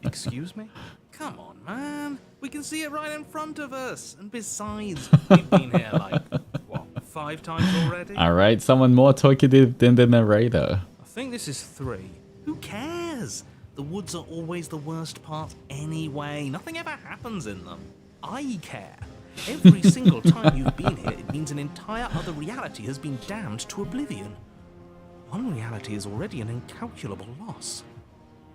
Excuse me? Come on, man. We can see it right in front of us. And besides, we've been here like, what, 5 times already? Alright, someone more talkative than the narrator. I think this is 3. Who cares? The woods are always the worst part anyway. Nothing ever happens in them. I care. Every single time you've been here, it means an entire other reality has been damned to oblivion. One reality is already an incalculable loss.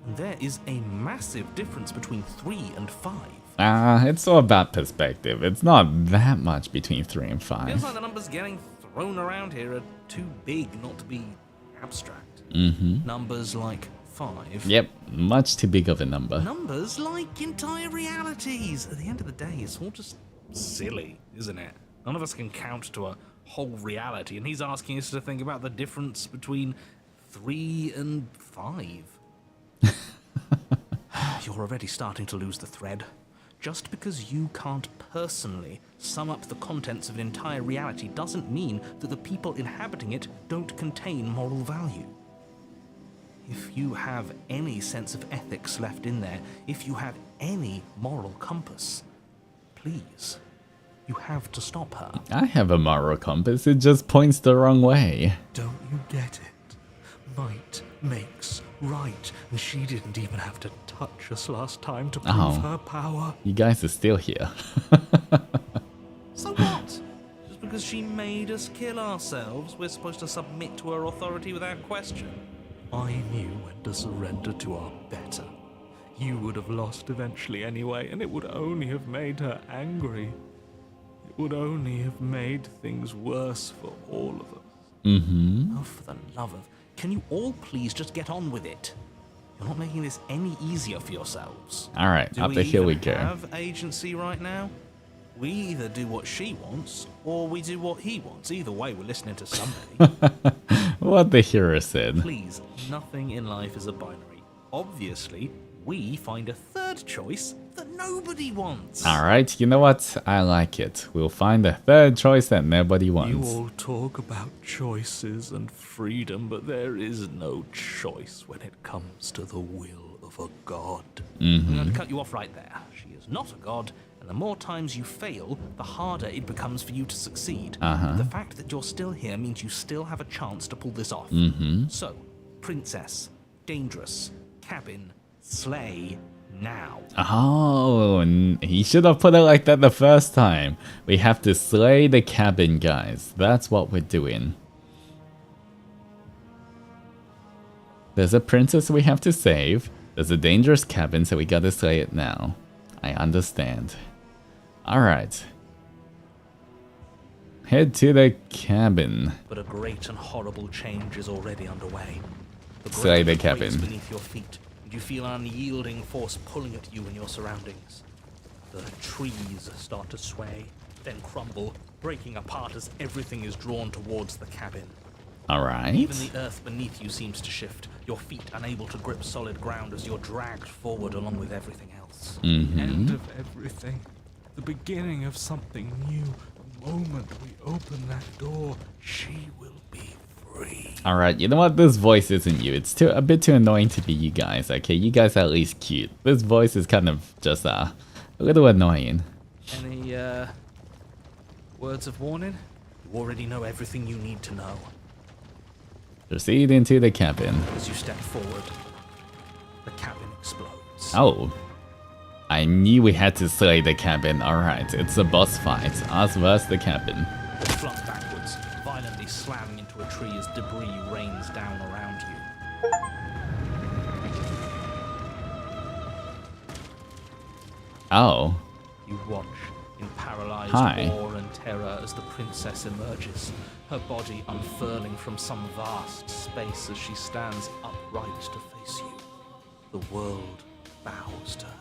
And there is a massive difference between 3 and 5. It's all about perspective. It's not that much between 3 and 5. Feels like the numbers getting thrown around here are too big not to be abstract. Mm-hmm. Numbers like 5. Yep, much too big of a number. Numbers like entire realities. At the end of the day, it's all just silly, isn't it? None of us can count to a whole reality, and he's asking us to think about the difference between 3 and 5. You're already starting to lose the thread. Just because you can't personally sum up the contents of an entire reality doesn't mean that the people inhabiting it don't contain moral value. If you have any sense of ethics left in there, if you have any moral compass, please, you have to stop her. I have a moral compass, it just points the wrong way. Don't you get it? Might makes right, and she didn't even have to touch us last time to prove her power. You guys are still here. So what? Just because she made us kill ourselves, we're supposed to submit to her authority without question? I knew when to surrender to our better. You would have lost eventually anyway, and it would only have made her angry. It would only have made things worse for all of us. Mm-hmm. Oh, for the love of... Can you all please just get on with it? You're not making this any easier for yourselves. Alright, up the hill we go. Do we have agency right now? We either do what she wants, or we do what he wants. Either way, we're listening to somebody. What the hero said. Please, nothing in life is a binary. Obviously, we find a third choice that nobody wants. Alright, you know what? I like it. We'll find a third choice that nobody You wants. all talk about choices and freedom, but there is no choice when it comes to the will of a god. I'm going to cut you off right there. She is not a god, and the more times you fail, the harder it becomes for you to succeed. The fact that you're still here means you still have a chance to pull this off. So, princess, dangerous, cabin, slay, now. Oh, he should have put it like that the first time. We have to slay the cabin, guys. That's what we're doing. There's a princess we have to save. There's a dangerous cabin, so we gotta slay it now. I understand. Alright. Head to the cabin. But a great and horrible change is already underway. Slay the ground cabin. quakes beneath your feet, and you feel an unyielding force pulling at you and your surroundings. The trees start to sway, then crumble, breaking apart as everything is drawn towards the cabin. Alright. Even the earth beneath you seems to shift, your feet unable to grip solid ground as you're dragged forward along with everything else. End of everything. The beginning of something new. The moment we open that door, she will be free. Alright, you know what? This voice isn't you. It's a bit too annoying to be you guys, okay? You guys are at least cute. This voice is kind of just a little annoying. Any, words of warning? You already know everything you need to know. Proceed into the cabin. As you step forward, the cabin explodes. Oh. I knew we had to slay the cabin. Alright, it's a boss fight. Us versus the cabin. You're flung backwards, violently slamming into a tree as debris rains down around you. Oh. You watch in paralyzed Hi. awe and terror as the princess emerges, her body unfurling from some vast space as she stands upright to face you. The world bows to her.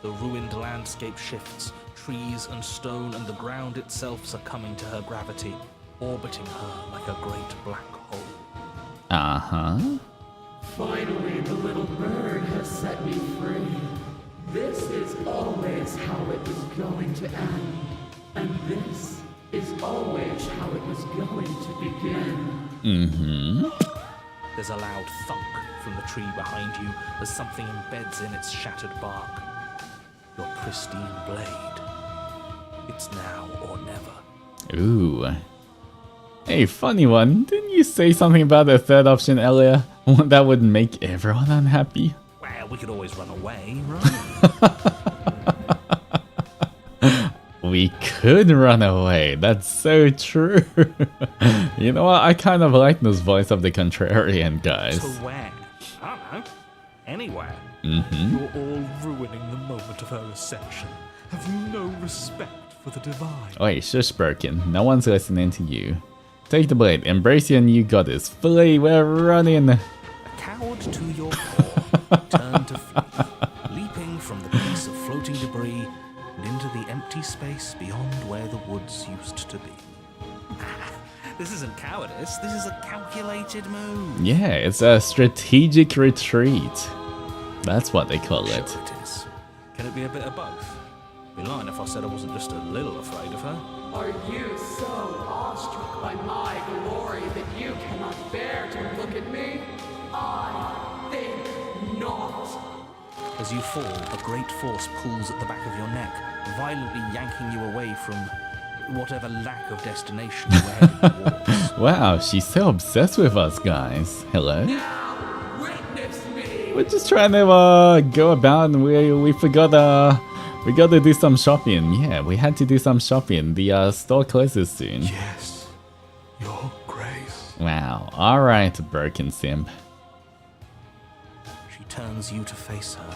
The ruined landscape shifts, trees and stone and the ground itself succumbing to her gravity, orbiting her like a great black hole. Uh-huh. Finally, the little bird has set me free. This is always how it was going to end. And this is always how it was going to begin. Mm-hmm. There's a loud thunk from the tree behind you as something embeds in its shattered bark. Your pristine blade. It's now or never. Ooh. Hey, funny one. Didn't you say something about the third option earlier? One that would make everyone unhappy? Well, we could always run away, right? We could run away. That's so true. You know what? I kind of like this voice of the contrarian, guys. To where? I don't know. Anywhere. Mm-hmm. You're all ruining the moment of her ascension. Have you no respect for the divine? Wait, shush, Birkin. No one's listening to you. Take the blade. Embrace your new goddess. Flee, we're running. A coward to your core, turn to flee, leaping from the piece of floating debris and into the empty space beyond where the woods used to be. This isn't cowardice, this is a calculated move. Yeah, it's a strategic retreat. That's what they call it. Sure it is. Can it be a bit of both? I'd be lying if I said I wasn't just a little afraid of her. Are you so awestruck by my glory that you cannot bear to look at me? I think not. As you fall, a great force pulls at the back of your neck, violently yanking you away from whatever lack of destination you were heading towards. Wow, she's so obsessed with us, guys. Hello? Now, witness me. We're just trying to go about and we forgot we gotta do some shopping. Yeah, we had to do some shopping. The store closes soon. Yes, your grace. Wow. Alright, Birkin Simp. She turns you to face her.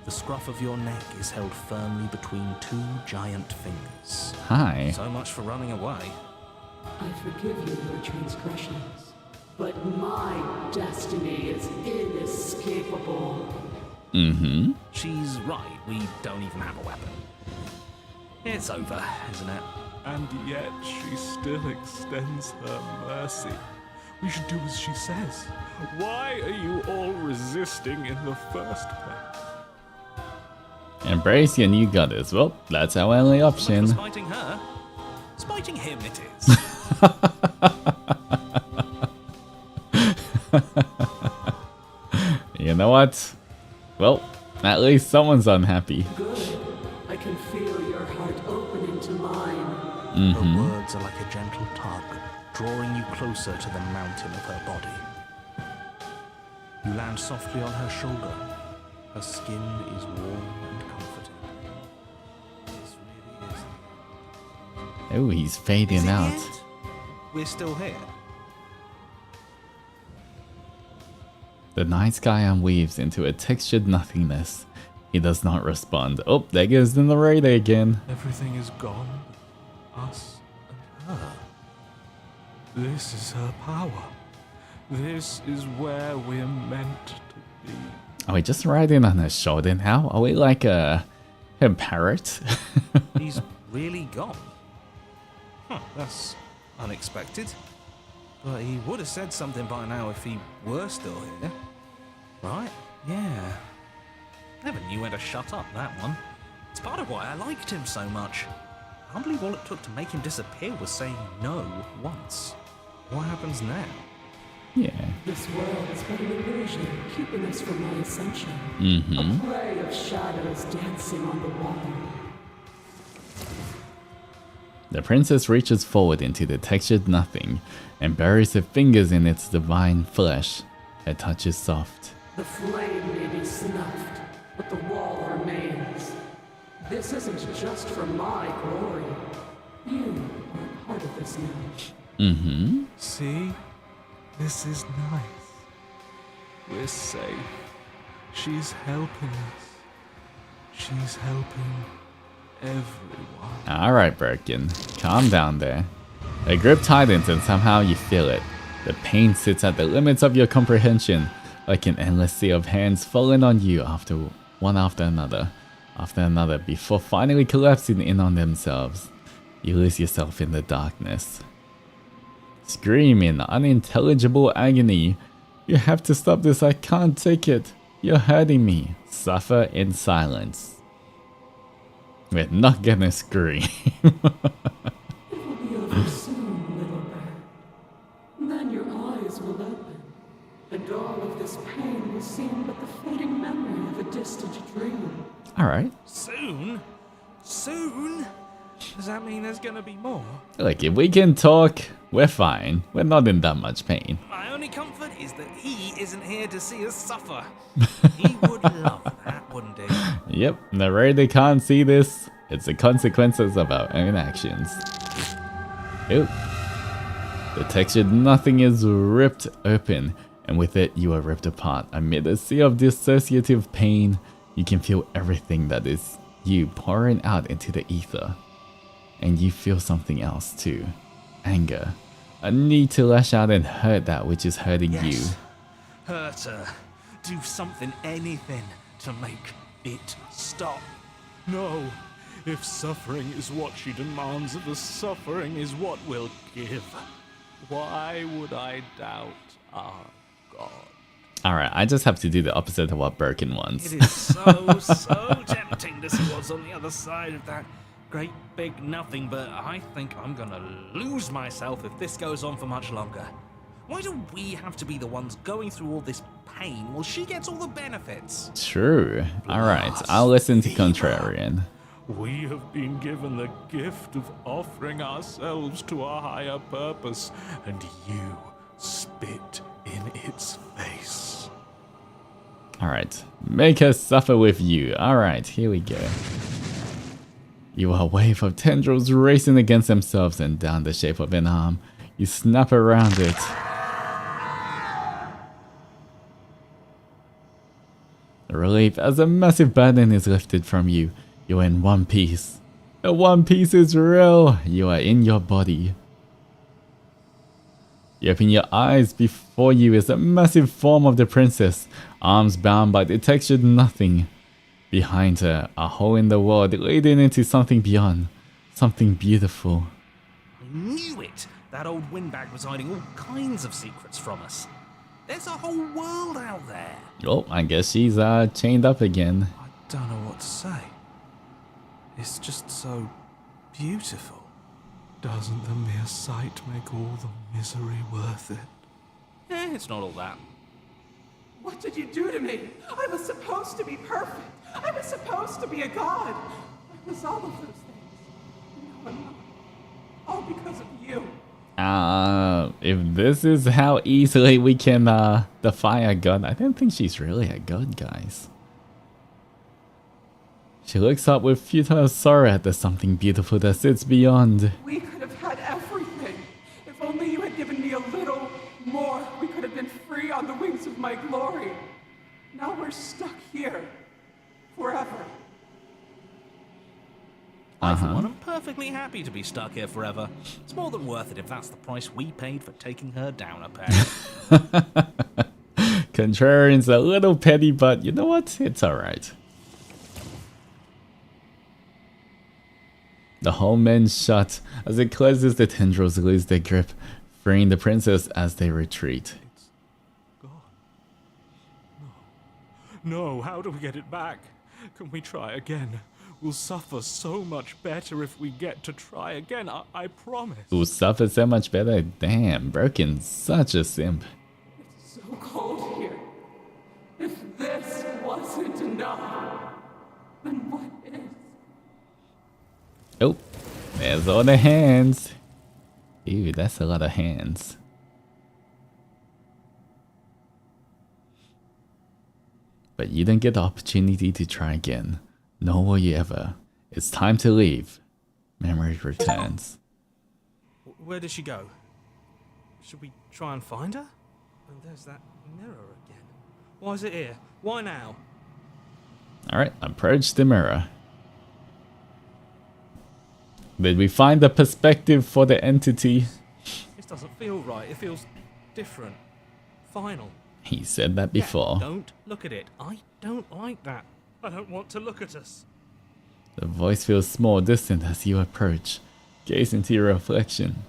The scruff of your neck is held firmly between two giant fingers. Hi. So much for running away. I forgive you your transgressions, but my destiny is inescapable. Mm-hmm. She's right, we don't even have a weapon. It's over, isn't it? And yet she still extends her mercy. We should do as she says. Why are you all resisting in the first place? Embrace your new goddess. Well, that's our only option. Spiting her. Spiting him it is. You know what? Well, at least someone's unhappy. Good. I can feel your heart opening to mine. Her words are like a gentle tug, drawing you closer to the mountain of her body. You land softly on her shoulder. Her skin is warm and comforting. This really is. Oh, he's fading out. Yet? We're still here. The night sky unweaves into a textured nothingness. He does not respond. Oh, there goes the narrator again. Everything is gone. Us and her. This is her power. This is where we're meant to be. Are we just riding on her shoulder now? Are we like a parrot? He's really gone. Huh, that's unexpected. But he would have said something by now if he were still here. Right? Yeah. Never knew when to shut up, that one. It's part of why I liked him so much. I can't believe all it took to make him disappear was saying no once. What happens now? Yeah. This world is but an illusion, keeping us from my ascension. Mm-hmm. A play of shadows dancing on the wall. The princess reaches forward into the textured nothing and buries her fingers in its divine flesh. Her touch is soft. The flame may be snuffed, but the wall remains. This isn't just for my glory. You are part of this now. Mm-hmm. See? This is nice. We're safe. She's helping us. She's helping everyone. Alright, Birkin. Calm down there. A grip tightens and somehow you feel it. The pain sits at the limits of your comprehension, like an endless sea of hands falling on you one after another, before finally collapsing in on themselves. You lose yourself in the darkness. Scream in unintelligible agony. You have to stop this, I can't take it. You're hurting me. Suffer in silence. We're not gonna scream. It will be over soon, little bird. Then your eyes will open, and all of this pain will seem but the fading memory of a distant dream. Alright. Soon? Soon? Does that mean there's gonna be more? Look, if we can talk, we're fine. We're not in that much pain. My only comfort is that he isn't here to see us suffer. He would love that, wouldn't he? Yep, narrator can't see this. It's the consequences of our own actions. Ooh. The textured nothing is ripped open, and with it you are ripped apart. Amid a sea of dissociative pain, you can feel everything that is you pouring out into the ether. And you feel something else too. Anger. A need to lash out and hurt that which is hurting you. Hurt her. Do something, anything, to make it stop. No. If suffering is what she demands of us, suffering is what we'll give. Why would I doubt our God? Alright, I just have to do the opposite of what Birkin wants. It is so tempting to see what's on the other side of that great big nothing, but I think I'm gonna lose myself if this goes on for much longer. Why do we have to be the ones going through all this pain while she gets all the benefits? True. Alright, I'll listen to Contrarian. We have been given the gift of offering ourselves to a higher purpose, and you spit in its face. Alright, make her suffer with you. Alright, here we go. You are a wave of tendrils racing against themselves and down the shape of an arm. You snap around it. Relief as a massive burden is lifted from you. You are in one piece. The one piece is real. You are in your body. You open your eyes. Before you is a massive form of the princess, arms bound by the textured nothing. Behind her, a hole in the world leading into something beyond. Something beautiful. I knew it! That old windbag was hiding all kinds of secrets from us. There's a whole world out there. Oh, I guess she's chained up again. I don't know what to say. It's just so beautiful. Doesn't the mere sight make all the misery worth it? It's not all that. What did you do to me? I was supposed to be perfect. I was supposed to be a god. I was all of those things. No, I'm not. All because of you. If this is how easily we can defy a god, I don't think she's really a god, guys. She looks up with futile sorrow at the something beautiful that sits beyond. We could have had everything. If only you had given me a little more, we could have been free on the wings of my glory. Now we're stuck here. Forever. I, for one, am perfectly happy to be stuck here forever. It's more than worth it if that's the price we paid for taking her down a peg. Contrarian's a little petty, but you know what? It's alright. The whole man's shut. As it closes, the tendrils lose their grip, freeing the princess as they retreat. It's gone. No, how do we get it back? Can we try again? We'll suffer so much better if we get to try again, I promise. We'll suffer so much better. Damn, Broken's such a simp. It's so cold here. If this wasn't enough, then what is? Oh, there's all the hands. Ew, that's a lot of hands. But you don't get the opportunity to try again. Nor will you ever. It's time to leave. Memory returns. Where did she go? Should we try and find her? And there's that mirror again. Why is it here? Why now? Alright, approach the mirror. Did we find the perspective for the entity? This doesn't feel right. It feels different. Final. He said that before. Yeah, don't look at it. I don't like that. I don't want to look at us. The voice feels small, distant as you approach. Gaze into your reflection.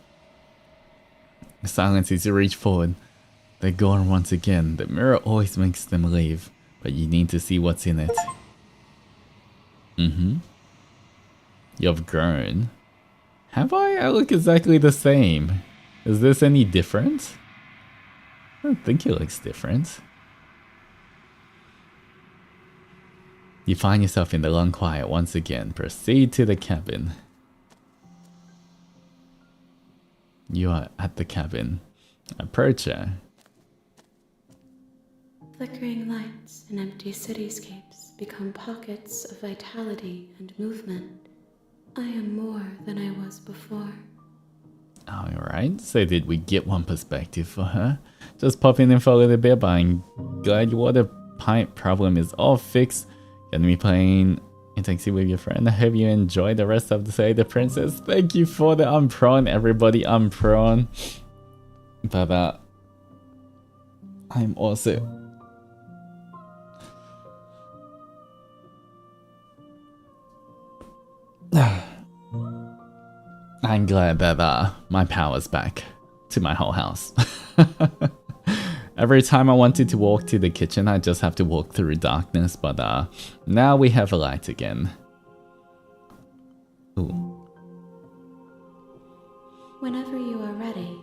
Silence as you reach forward. They're gone once again. The mirror always makes them leave, but you need to see what's in it. You've grown. Have I? I look exactly the same. Is this any different? I don't think it looks different. You find yourself in the long quiet once again. Proceed to the cabin. You are at the cabin. Approach her. Flickering lights and empty cityscapes become pockets of vitality and movement. I am more than I was before. Alright, so did we get one perspective for her? Just popping in for a little bit, but I'm glad your water pipe problem is all fixed. Gonna be playing in taxi with your friend. I hope you enjoy the rest of the Say the Princess. Thank you for the unprawn, everybody. Unprawn. But I'm also I'm glad that my power's back to my whole house. Every time I wanted to walk to the kitchen, I just have to walk through darkness, but now we have a light again. Ooh. Whenever you are ready,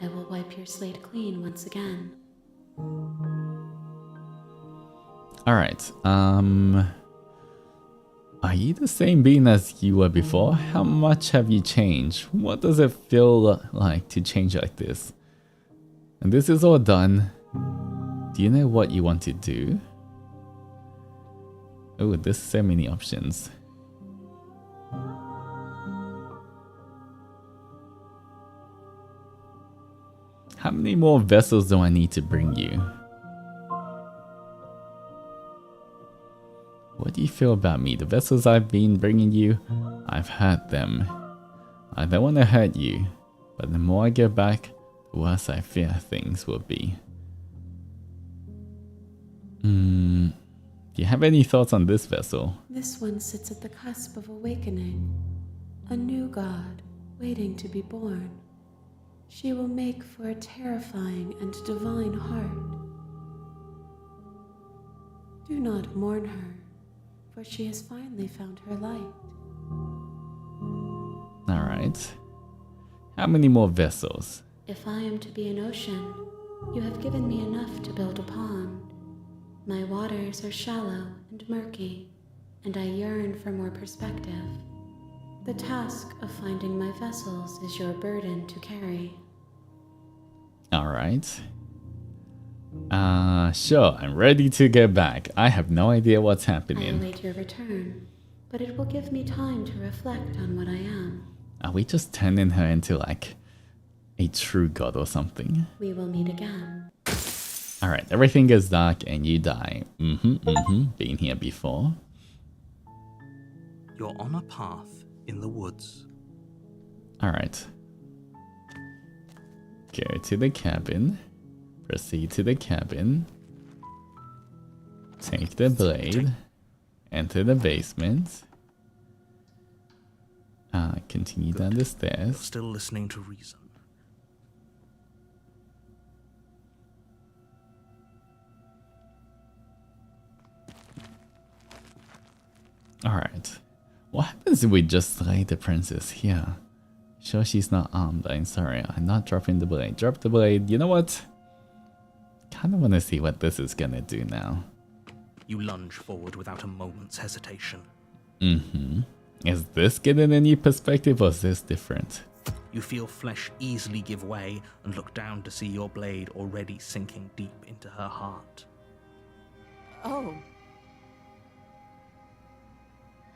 I will wipe your slate clean once again. Alright, are you the same being as you were before? How much have you changed? What does it feel like to change like this? And this is all done. Do you know what you want to do? Oh, there's so many options. How many more vessels do I need to bring you? What do you feel about me? The vessels I've been bringing you, I've hurt them. I don't want to hurt you, but the more I go back, the worse I fear things will be. Do you have any thoughts on this vessel? This one sits at the cusp of awakening. A new god, waiting to be born. She will make for a terrifying and divine heart. Do not mourn her, for she has finally found her light. Alright. How many more vessels? If I am to be an ocean, you have given me enough to build a pond. My waters are shallow and murky, and I yearn for more perspective. The task of finding my vessels is your burden to carry. Alright. Sure, I'm ready to get back. I have no idea what's I happening. await your return, but it will give me time to reflect on what I am. Are we just turning her into like a true god or something? We will meet again. Alright, everything gets dark and you die. Been here before. You're on a path in the woods. Alright. Go to the cabin. Proceed to the cabin. Take the blade. Enter the basement. Continue down the You're stairs. still listening to reason. Alright. What happens if we just slay the princess here? Sure she's not armed. I'm sorry, I'm not dropping the blade. Drop the blade. You know what? Kinda wanna see what this is gonna do now. You lunge forward without a moment's hesitation. Is this getting any perspective or is this different? You feel flesh easily give way and look down to see your blade already sinking deep into her heart. Oh,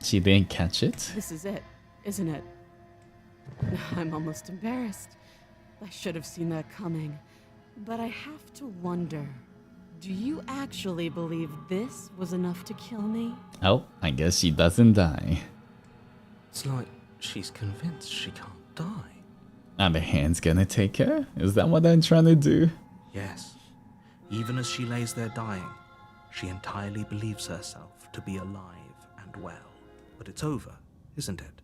She didn't catch it? this is it, isn't it? I'm almost embarrassed. I should have seen that coming. But I have to wonder, do you actually believe this was enough to kill me? Oh, I guess she doesn't die. It's like she's convinced she can't die. Are the hands gonna take her? Is that what I'm trying to do? Yes, even as she lays there dying, she entirely believes herself to be alive and well. But it's over, isn't it?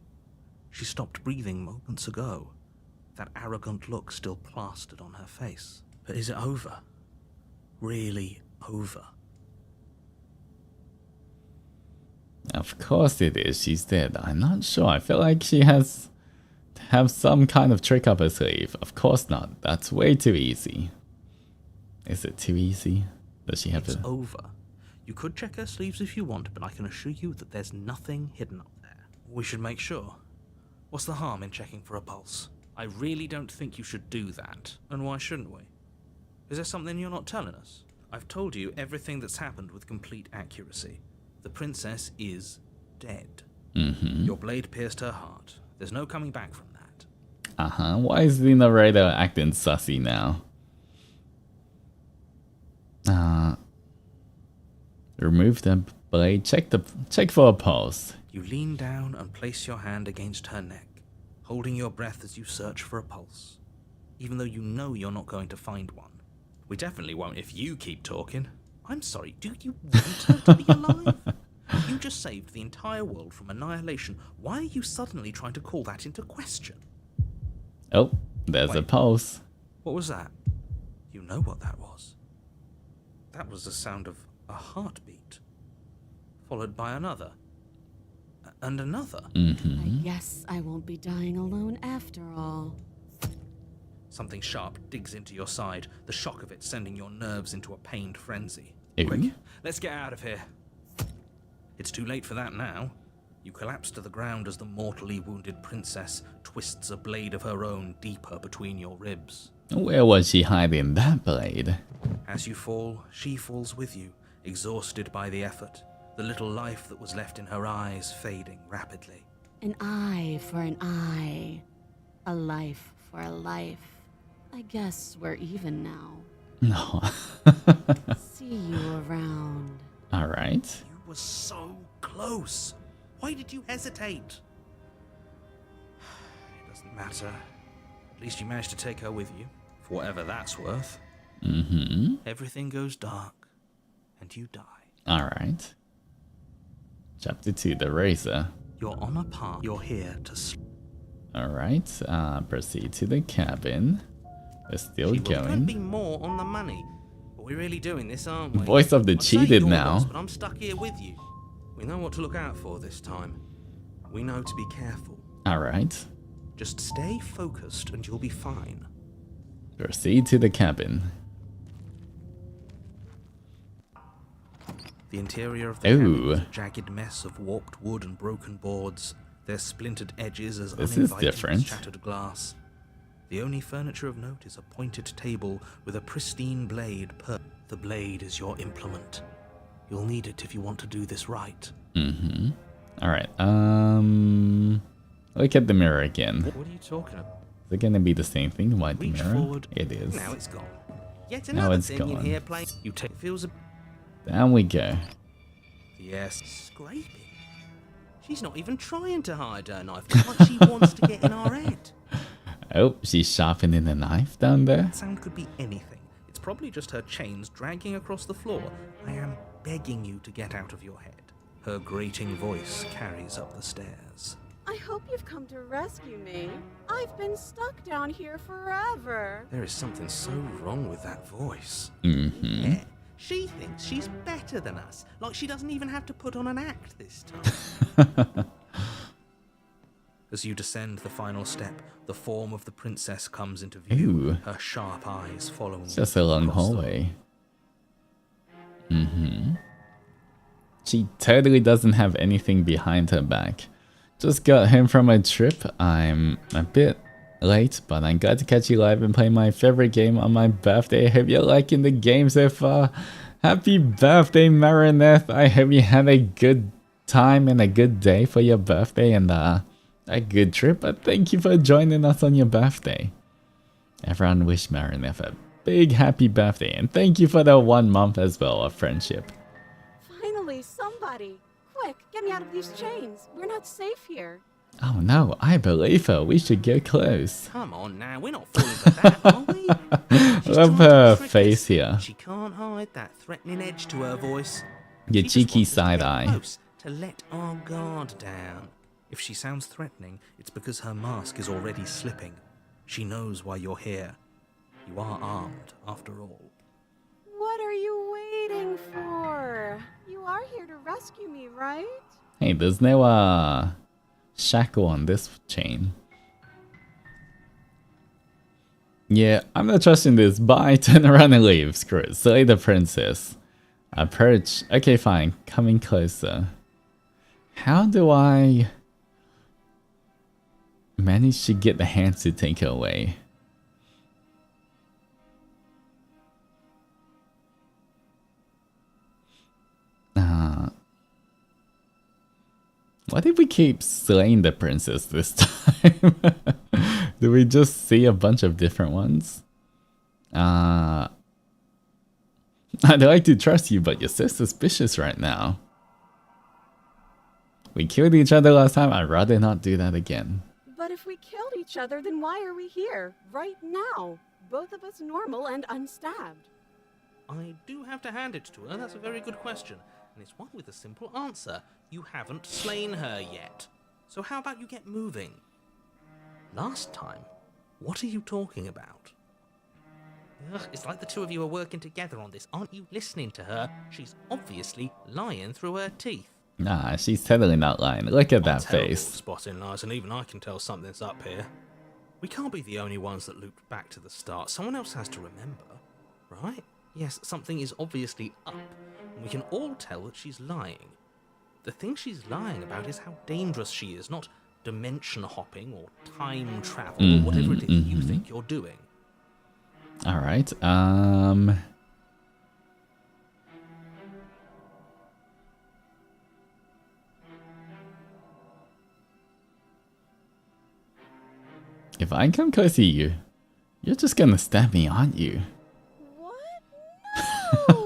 She stopped breathing moments ago, that arrogant look still plastered on her face. But is it over? Really over? Of course it is. She's dead. I'm not sure. I feel like she has to have some kind of trick up her sleeve. Of course not. That's way too easy. Is it too easy? Does she have It's to... over. You could check her sleeves if you want, but I can assure you that there's nothing hidden up there. We should make sure. What's the harm in checking for a pulse? I really don't think you should do that. And why shouldn't we? Is there something you're not telling us? I've told you everything that's happened with complete accuracy. The princess is dead. Your blade pierced her heart. There's no coming back from that. Why is the narrator acting sussy now? Remove the blade. Check for a pulse. You lean down and place your hand against her neck, holding your breath as you search for a pulse, even though you know you're not going to find one. We definitely won't if you keep talking. I'm sorry, do you want her to be alive? You just saved the entire world from annihilation. Why are you suddenly trying to call that into question? Oh, there's a Wait. pulse. What was that? You know what that was. That was the sound of a heartbeat, followed by another, and another. I guess I won't be dying alone after all. Something sharp digs into your side, the shock of it sending your nerves into a pained frenzy. Ew. Quick, let's get out of here. It's too late for that now. You collapse to the ground as the mortally wounded princess twists a blade of her own deeper between your ribs. Where was she hiding that blade? As you fall, she falls with you, exhausted by the effort, the little life that was left in her eyes fading rapidly. An eye for an eye. A life for a life. I guess we're even now. No. See you around. Alright. You were so close. Why did you hesitate? It doesn't matter. At least you managed to take her with you, for whatever that's worth. Everything goes dark, and you die. Alright. Chapter 2, The Razor. You're on a path. You're here to Alright, proceed to the cabin. We're still We're going to going. be more on the money. But we're really doing this, aren't we? Voice of the I'm saying cheated yours, now. But I'm stuck here with you. We know what to look out for this time. We know to be careful. Alright. Just stay focused and you'll be fine. Proceed to the cabin. The interior of the cabin is a jagged mess of warped wood and broken boards, their splintered edges as uninviting as shattered glass. The only furniture of note is a pointed table with a pristine blade. The blade is your implement. You'll need it if you want to do this right. Mm-hmm. Alright, look at the mirror again. What are you talking about? Is it gonna be the same thing? White Reach mirror? forward. It is. Now it's gone. Yet Now another it's thing in gone. here playing. You take feels a Down we go. yes. Scraping. She's not even trying to hide her knife. It's like she wants to get in our head. Oh, she's sharpening the knife down there. That sound could be anything. It's probably just her chains dragging across the floor. I am begging you to get out of your head. Her grating voice carries up the stairs. I hope you've come to rescue me. I've been stuck down here forever. There is something so wrong with that voice. Mm-hmm. Yeah, she thinks she's better than us. Like she doesn't even have to put on an act this time. As you descend the final step, the form of the princess comes into view, Ooh. her sharp eyes following It's just a long across the hallway. Mm-hmm. She totally doesn't have anything behind her back. Just got home from a trip. I'm a bit late, but I'm glad to catch you live and play my favorite game on my birthday. I hope you're liking the game so far. Happy birthday, Marineth. I hope you had a good time and a good day for your birthday and a good trip. But thank you for joining us on your birthday. Everyone wish Marineth a big happy birthday and thank you for the 1 month as well of friendship. Finally, somebody. Quick, get me out of these chains. We're not safe here. Oh no, I believe her. We should get close. Come on now, we're not falling for that, are we? She's Love trying to her trick face us. here. She can't hide that threatening edge to her voice. Your She just cheeky wants us to side get eye. close, to let our guard down. If she sounds threatening, it's because her mask is already slipping. She knows why you're here. You are armed, after all. What are you waiting for? You are here to rescue me, right? Hey, there's no shackle on this chain. Yeah, I'm not trusting this. Bye. Turn around and leave. Screw it. Slay the princess. Approach. Okay, fine. Coming closer. How do I manage to get the hands to take her away? Why did we keep slaying the princess this time? Did we just see a bunch of different ones? I'd like to trust you, but you're so suspicious right now. We killed each other last time. I'd rather not do that again. But if we killed each other, then why are we here, right now? Both of us normal and unstabbed. I do have to hand it to her. That's a very good question. And it's one with a simple answer. You haven't slain her yet. So how about you get moving? Last time? What are you talking about? Ugh, it's like the two of you are working together on this. Aren't you listening to her? She's obviously lying through her teeth. Nah, she's totally not lying. Look at that face. Spotting lies, and even I can tell something's up here. We can't be the only ones that looped back to the start. Someone else has to remember, right? Yes, something is obviously up, and we can all tell that she's lying. The thing she's lying about is how dangerous she is, not dimension hopping or time travel or whatever it is you think you're doing. Alright, if I come close to you, you're just gonna stab me, aren't you? What? No!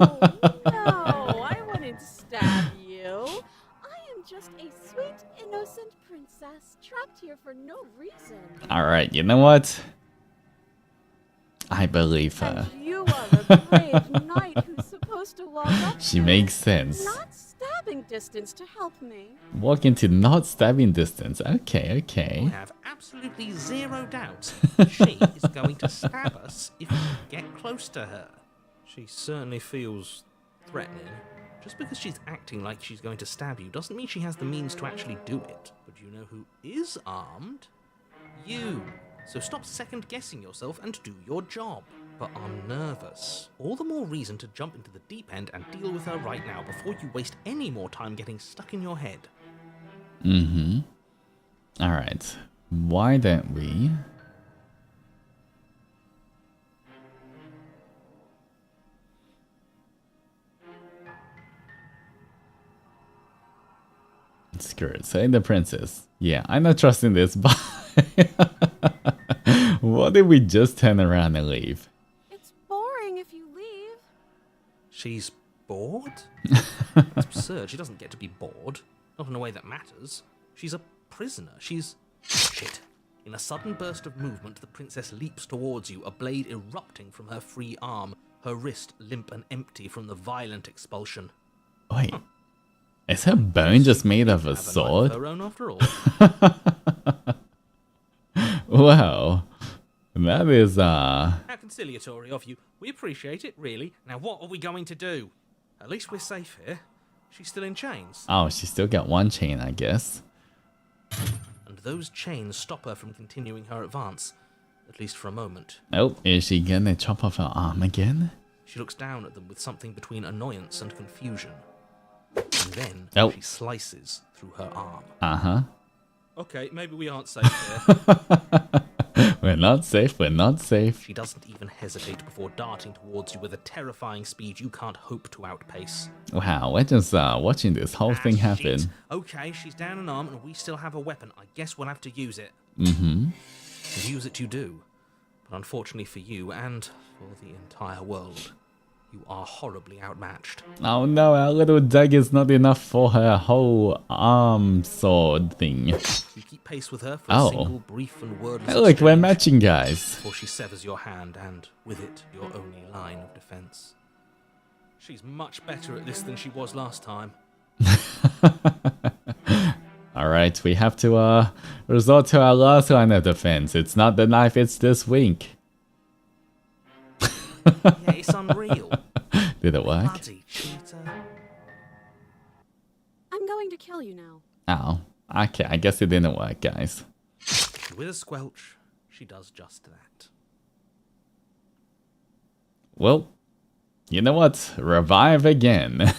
No, I wouldn't stab you. I am just a sweet, innocent princess trapped here for no reason. Alright, you know what? I believe her. And you are the brave knight who's supposed to walk up She to makes sense. not stabbing distance to help me. Walk into not stabbing distance. Okay, I okay. have absolutely zero doubts she is going to stab us if we get close to her. She certainly feels threatening. Just because she's acting like she's going to stab you doesn't mean she has the means to actually do it. But you know who is armed? you. So stop second-guessing yourself and do your job. But I'm nervous. All the more reason to jump into the deep end and deal with her right now before you waste any more time getting stuck in your head. Mm-hmm. Alright. Why don't we... Screw it. Say the princess. Yeah, I'm not trusting this, but... What if we just turn around and leave? It's boring if you leave. She's bored? That's absurd. She doesn't get to be bored. Not in a way that matters. She's a prisoner. She's... Shit. In a sudden burst of movement, the princess leaps towards you, a blade erupting from her free arm, her wrist limp and empty from the violent expulsion. Wait. Is her bone just made of a sword? Her own after all. Wow. That is, How conciliatory of you. We appreciate it, really. Now what are we going to do? At least we're safe here. She's still in chains. Oh, she still got one chain, I guess. And those chains stop her from continuing her advance. At least for a moment. Oh, is she gonna chop off her arm again? She looks down at them with something between annoyance and confusion. And then she slices through her arm. Uh-huh. Okay, maybe we aren't safe here. We're not safe, we're not safe. She doesn't even hesitate before darting towards you with a terrifying speed you can't hope to outpace. Wow, we're just watching this whole thing happen. Shit. Okay, she's down an arm and we still have a weapon. I guess we'll have to use it. Mm-hmm. And use it you do. But unfortunately for you and for the entire world, you are horribly outmatched. Oh no, our little dagger's not enough for her whole arm sword thing. You keep pace with her for a single brief and wordless Hey, look, we're exchange matching, guys. before she severs your hand and, with it, your only line of defense. She's much better at this than she was last time. Alright, we have to resort to our last line of defense. It's not the knife, it's this wink. Yeah, it's unreal. Did it work? Bloody cheater. I'm going to kill you now. Oh, okay, I guess it didn't work, guys. With a squelch, she does just that. Well, you know what? Revive again.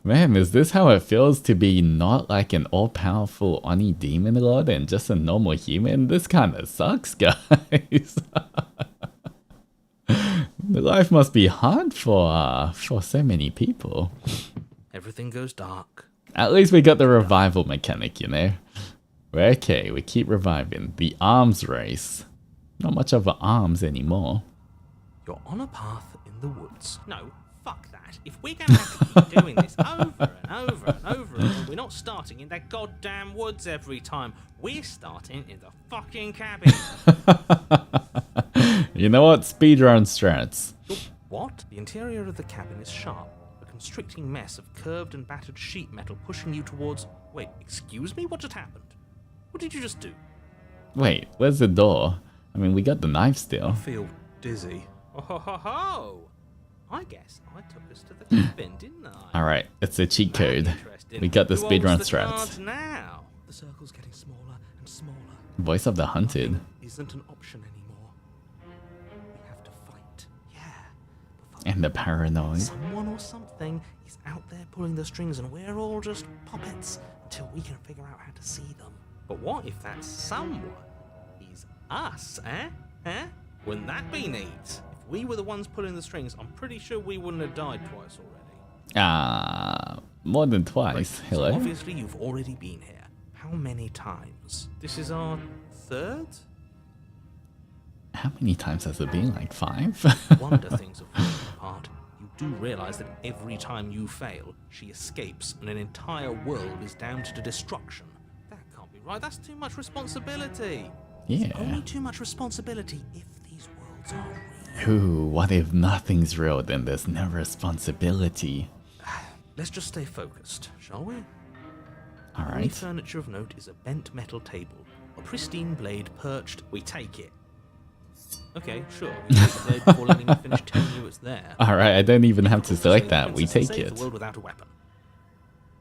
Man, is this how it feels to be not like an all-powerful Oni demon lord and just a normal human? This kind of sucks, guys. The life must be hard for so many people. Everything goes dark. At least we got the revival mechanic, you know? We're okay, we keep reviving. The arms race. Not much of arms anymore. You're on a path in the woods. No, fuck that. If we're gonna have to keep doing this over and over and over again, we're not starting in that goddamn woods every time. We're starting in the fucking cabin. You know what? Speedrun strats. What? The interior of the cabin is sharp. A constricting mess of curved and battered sheet metal pushing you towards... Wait, excuse me? What just happened? What did you just do? Wait, where's the door? I mean, we got the knife still. I feel dizzy. Oh ho ho ho! I guess I took us to the cabin, didn't I? Alright, it's a cheat code. We got the speedrun strats. Now? The circle's getting smaller and smaller. Voice of the hunted. Nothing isn't an option anymore. We have to fight. Yeah. But And the paranoid. someone or something is out there pulling the strings and we're all just puppets until we can figure out how to see them. But what if that someone is us, eh? Eh? Wouldn't that be neat? If we were the ones pulling the strings, I'm pretty sure we wouldn't have died twice already. More than twice. So Hello? obviously you've already been here. How many times? This is our third? How many times has it been? Like 5? Wonder things have fallen apart. You do realize that every time you fail, she escapes and an entire world is damned to destruction. That can't be right. That's too much responsibility. Yeah. It's only too much responsibility if these worlds are real. Ooh, what if nothing's real? Then there's no responsibility. Let's just stay focused, shall we? The only Alright. furniture of note is a bent metal table. A pristine blade perched. We take it. Okay, sure. We take the blade before letting me finish telling you it's there. Alright, I don't even have to select that. We Princess take saved it. the world without a weapon.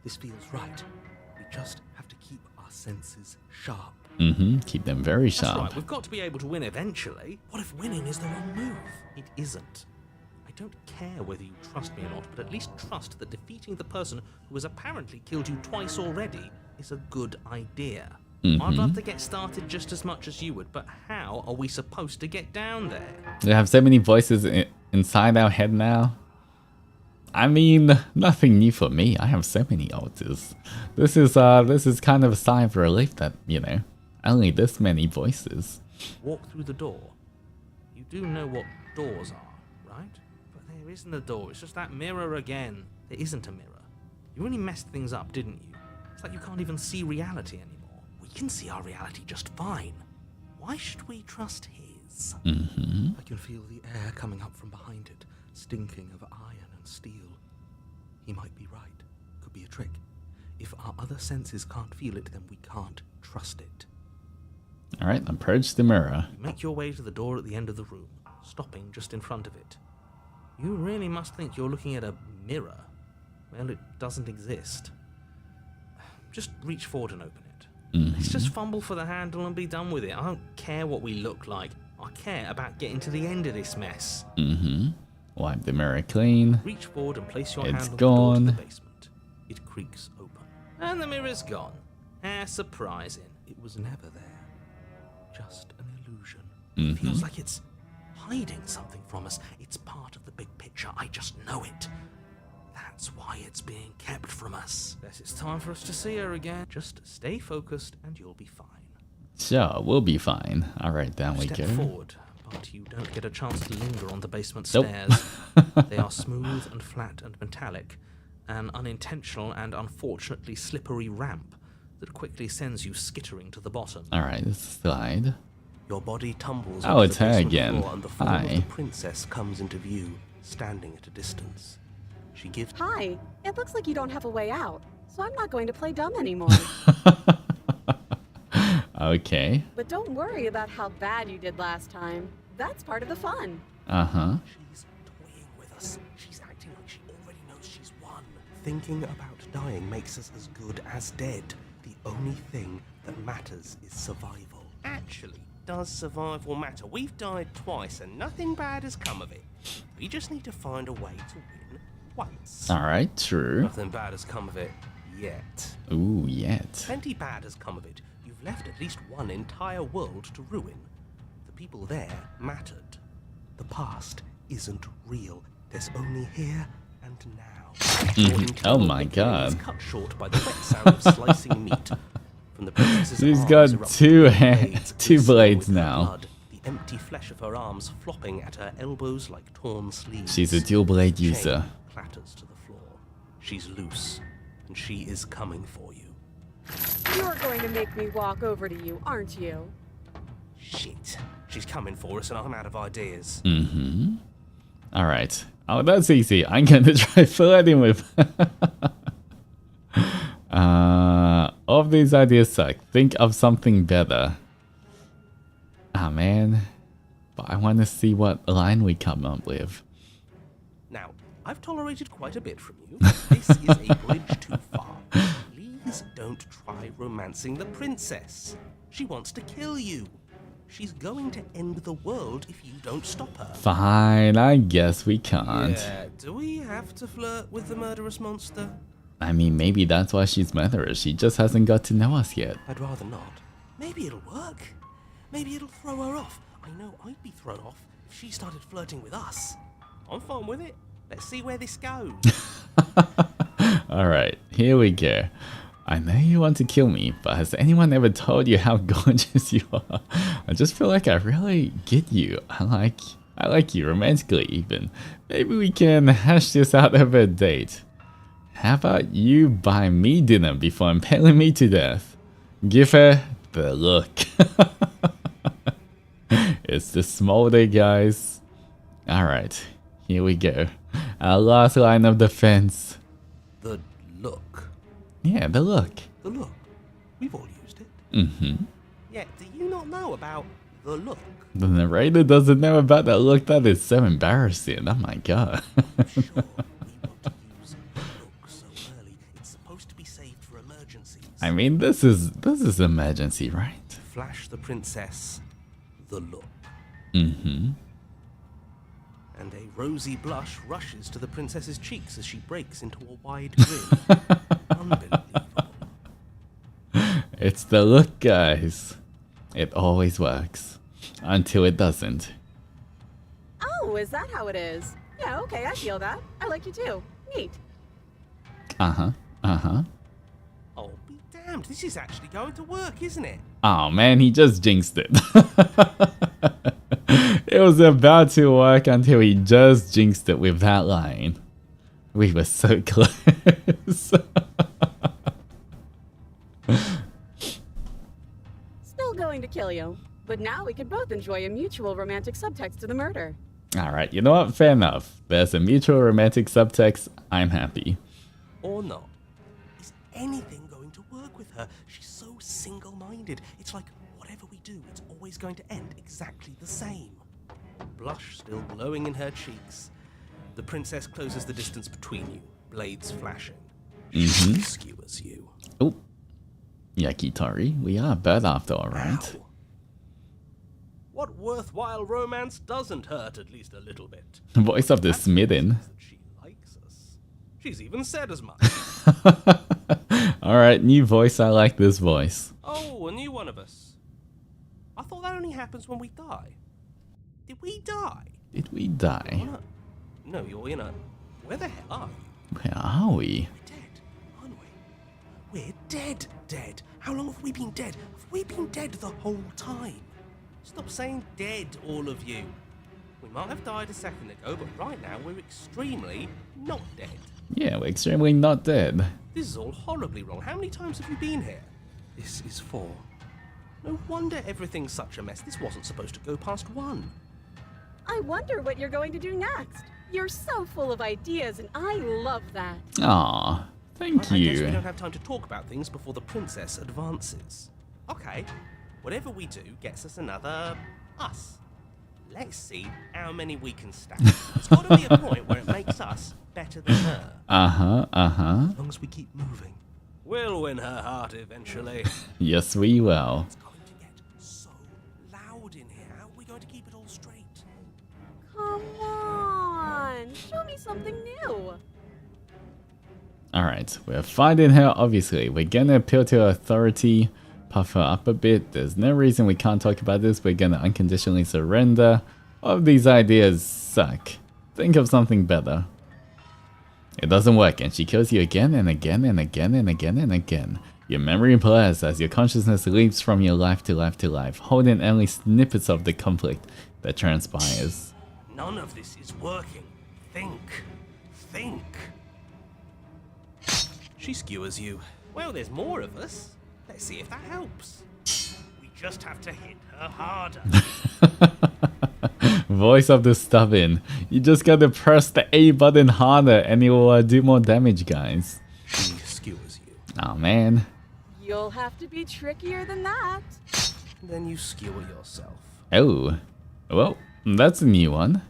This feels right. We just have to keep our senses sharp. Keep them very That's sharp. right, we've got to be able to win eventually. What if winning is the wrong move? It isn't. I don't care whether you trust me or not, but at least trust that defeating the person who has apparently killed you twice already is a good idea. I'd love to get started just as much as you would, but how are we supposed to get down there? They have so many voices inside our head now. I mean, nothing new for me. I have so many Altus. This is kind of a sigh of relief that, you know, only this many voices. Walk through the door. You do know what doors are, right? But there isn't a door, it's just that mirror again. There isn't a mirror. You really messed things up, didn't you? It's like you can't even see reality anymore. We can see our reality just fine. Why should we trust his? I can feel the air coming up from behind it, stinking of iron and steel. He might be right. Could be a trick. If our other senses can't feel it, then we can't trust it. Alright, approach the mirror. You make your way to the door at the end of the room, stopping just in front of it. You really must think you're looking at a mirror. Well, it doesn't exist. Just reach forward and open it. Let's just fumble for the handle and be done with it. I don't care what we look like. I care about getting to the end of this mess. Wipe the mirror clean. Reach forward and place your It's hand on the door to gone. the basement. It creaks open. And the mirror's gone. How surprising. It was never there. Just an illusion. It feels like it's hiding something from us. It's part of the big picture. I just know it. That's why it's being kept from us. Guess it's time for us to see her again. Just stay focused and you'll be fine. Sure, we'll be fine. Alright, down we Step go. forward, but you don't get a chance to linger on the basement Nope. stairs. They are smooth and flat and metallic. An unintentional and unfortunately slippery ramp that quickly sends you skittering to the bottom. Alright, let's slide. Your body tumbles Oh, onto it's the her basement again. floor and the form Hi. of the princess comes into view, standing at a distance. She gives Hi. It looks like you don't have a way out, so I'm not going to play dumb anymore. Okay. But don't worry about how bad you did last time. That's part of the fun. She's toying with us. She's acting like she already knows she's won. Thinking about dying makes us as good as dead. The only thing that matters is survival. Actually, does survival matter? We've died twice and nothing bad has come of it. We just need to find a way to win once. Alright, true. Nothing bad has come of it yet. Ooh, yet. Plenty bad has come of it. You've left at least one entire world to ruin. The people there mattered. The past isn't real. There's only here and now. Oh my Is god. cut short by the wet sound of slicing meat. From the princess's She's arms got erupt two blades two glistening blades with her now. blood, the empty flesh of her arms flopping at her elbows like torn sleeves. She's a dual blade Chain user. clatters to the floor. She's loose, and she is coming for you. You're going to make me walk over to you, aren't you? Shit. She's coming for us and I'm out of ideas. Alright. Oh, that's easy. I'm gonna try flirting with all of these ideas suck. Think of something better. Ah, man. But I want to see what line we come up with. Now, I've tolerated quite a bit from you. This is a bridge too far. Please don't try romancing the princess. She wants to kill you. She's going to end the world if you don't stop her. Fine, I guess we can't. Yeah, do we have to flirt with the murderous monster? I mean, maybe that's why she's murderous. She just hasn't got to know us yet. I'd rather not. Maybe it'll work. Maybe it'll throw her off. I know I'd be thrown off if she started flirting with us. I'm fine with it. Let's see where this goes. Alright, here we go. I know you want to kill me, but has anyone ever told you how gorgeous you are? I just feel like I really get you. I like you romantically even. Maybe we can hash this out over a date. How about you buy me dinner before impaling me to death? Give her the look. It's the smolder, guys. Alright, here we go. Our last line of defense. The look. Yeah, the look. The look. We've all used it. Yeah, do you not know about the look? The narrator doesn't know about that look. That is so embarrassing. Oh my god. Sure, we want to use the look so early. It's supposed to be saved for emergencies. I mean, this is emergency, right? Flash the princess the look. Mm-hmm. And a rosy blush rushes to the princess's cheeks as she breaks into a wide grin. Unbelievable. It's the look, guys. It always works. Until it doesn't. Oh, is that how it is? Yeah, okay, I feel that. I like you too. Neat. Uh-huh. Uh-huh. Oh, be damned. This is actually going to work, isn't it? Oh man, he just jinxed it. It was about to work until he just jinxed it with that line. We were so close. Still going to kill you. But now we can both enjoy a mutual romantic subtext to the murder. Alright, you know what? Fair enough. There's a mutual romantic subtext. I'm happy. Or not. Is anything going to work with her? She's so single-minded. It's like whatever we do, it's always going to end exactly the same. Blush still glowing in her cheeks. The princess closes the distance between you, blades flashing. She skewers you. Oh. Yakitori, we are a bird after all, right? Ow. What worthwhile romance doesn't hurt at least a little bit? Voice of the That's Smitten. that she likes us. She's even said as much. Alright, new voice. I like this voice. Oh, a new one of us. I thought that only happens when we die. Did we die? Did we die? You're not- No, you're in a... Where the hell are you? Where are we? We're dead, aren't we? We're dead, dead. How long have we been dead? Have we been dead the whole time? Stop saying dead, all of you. We might have died a second ago, but right now we're extremely not dead. Yeah, we're extremely not dead. This is all horribly wrong. How many times have you been here? This is 4. No wonder everything's such a mess. This wasn't supposed to go past 1. I wonder what you're going to do next. You're so full of ideas, and I love that. Aw, thank I guess we you. don't have time to talk about things before the princess advances. Okay, whatever we do gets us another us. Let's see how many we can stack. There's got to be a point where it makes us better than her. Uh-huh, uh-huh. As long as we keep moving, we'll win her heart eventually. Yes, we will. It's going to get so loud in here. How are we going to keep it all straight? Come on, show me something new. Alright, we're finding her, obviously. We're gonna appeal to her authority, puff her up a bit. There's no reason we can't talk about this. We're gonna unconditionally surrender. All of these ideas suck. Think of something better. It doesn't work, and she kills you again and again and again and again and again. Your memory blurs as your consciousness leaps from your life to life to life, holding only snippets of the conflict that transpires. None of this is working. Think. Think. She skewers you. Well, there's more of us. Let's see if that helps. We just have to hit her harder. Voice of the stubborn. You just gotta press the A button harder and it will do more damage, guys. She skewers you. Oh man. You'll have to be trickier than that. Then you skewer yourself. Oh. Well, that's a new one.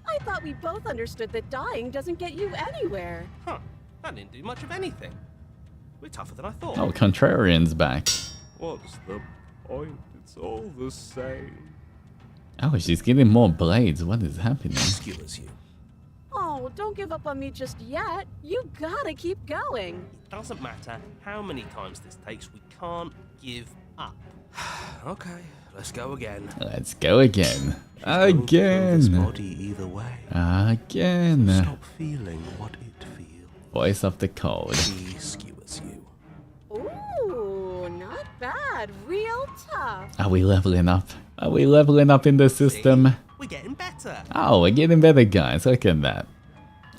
I thought we both understood that dying doesn't get you anywhere. Huh. That didn't do much of anything. We're tougher than I thought. Oh, Contrarian's back. What's the point? It's all the same. Oh, she's getting more blades. What is happening? Skewers you. Oh, don't give up on me just yet. You gotta keep going. It doesn't matter how many times this takes, we can't give up. Okay, let's go again. Let's go again. She's going to kill this Again. body either way. Again. Stop feeling what it feels. Voice of the cold. She skewers you. Ooh, not bad. Real tough. Are we leveling up? Are we leveling up in the system? See? We're getting better. Oh, we're getting better, guys. Look at that.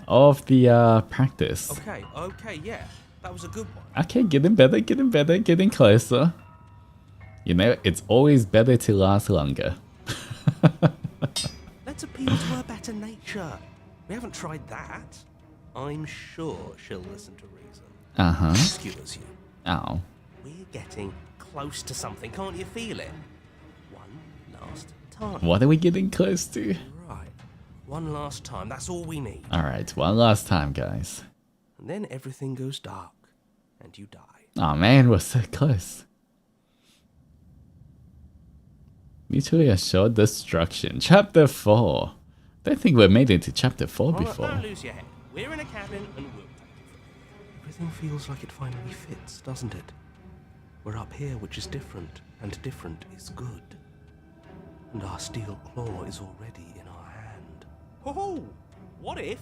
All of the practice. Okay, yeah. That was a good one. Okay, getting better, getting closer. You know, it's always better to last longer. Let's appeal to her better nature. We haven't tried that. I'm sure she'll listen to reason. Uh-huh. Skewers you. Oh. We're getting close to something. Can't you feel it? One last time. What are we getting close to? Right. One last time. That's all we need. Alright, one last time, guys. And then everything goes dark. And you die. Oh man, we're so close. Mutually assured destruction. Chapter 4. Don't think we've made it to chapter 4 before. Don't lose your head. We're in a cabin and we'll take it. Everything feels like it finally fits, doesn't it? We're up here, which is different, and different is good. And our steel claw is already in our hand. Oh, what if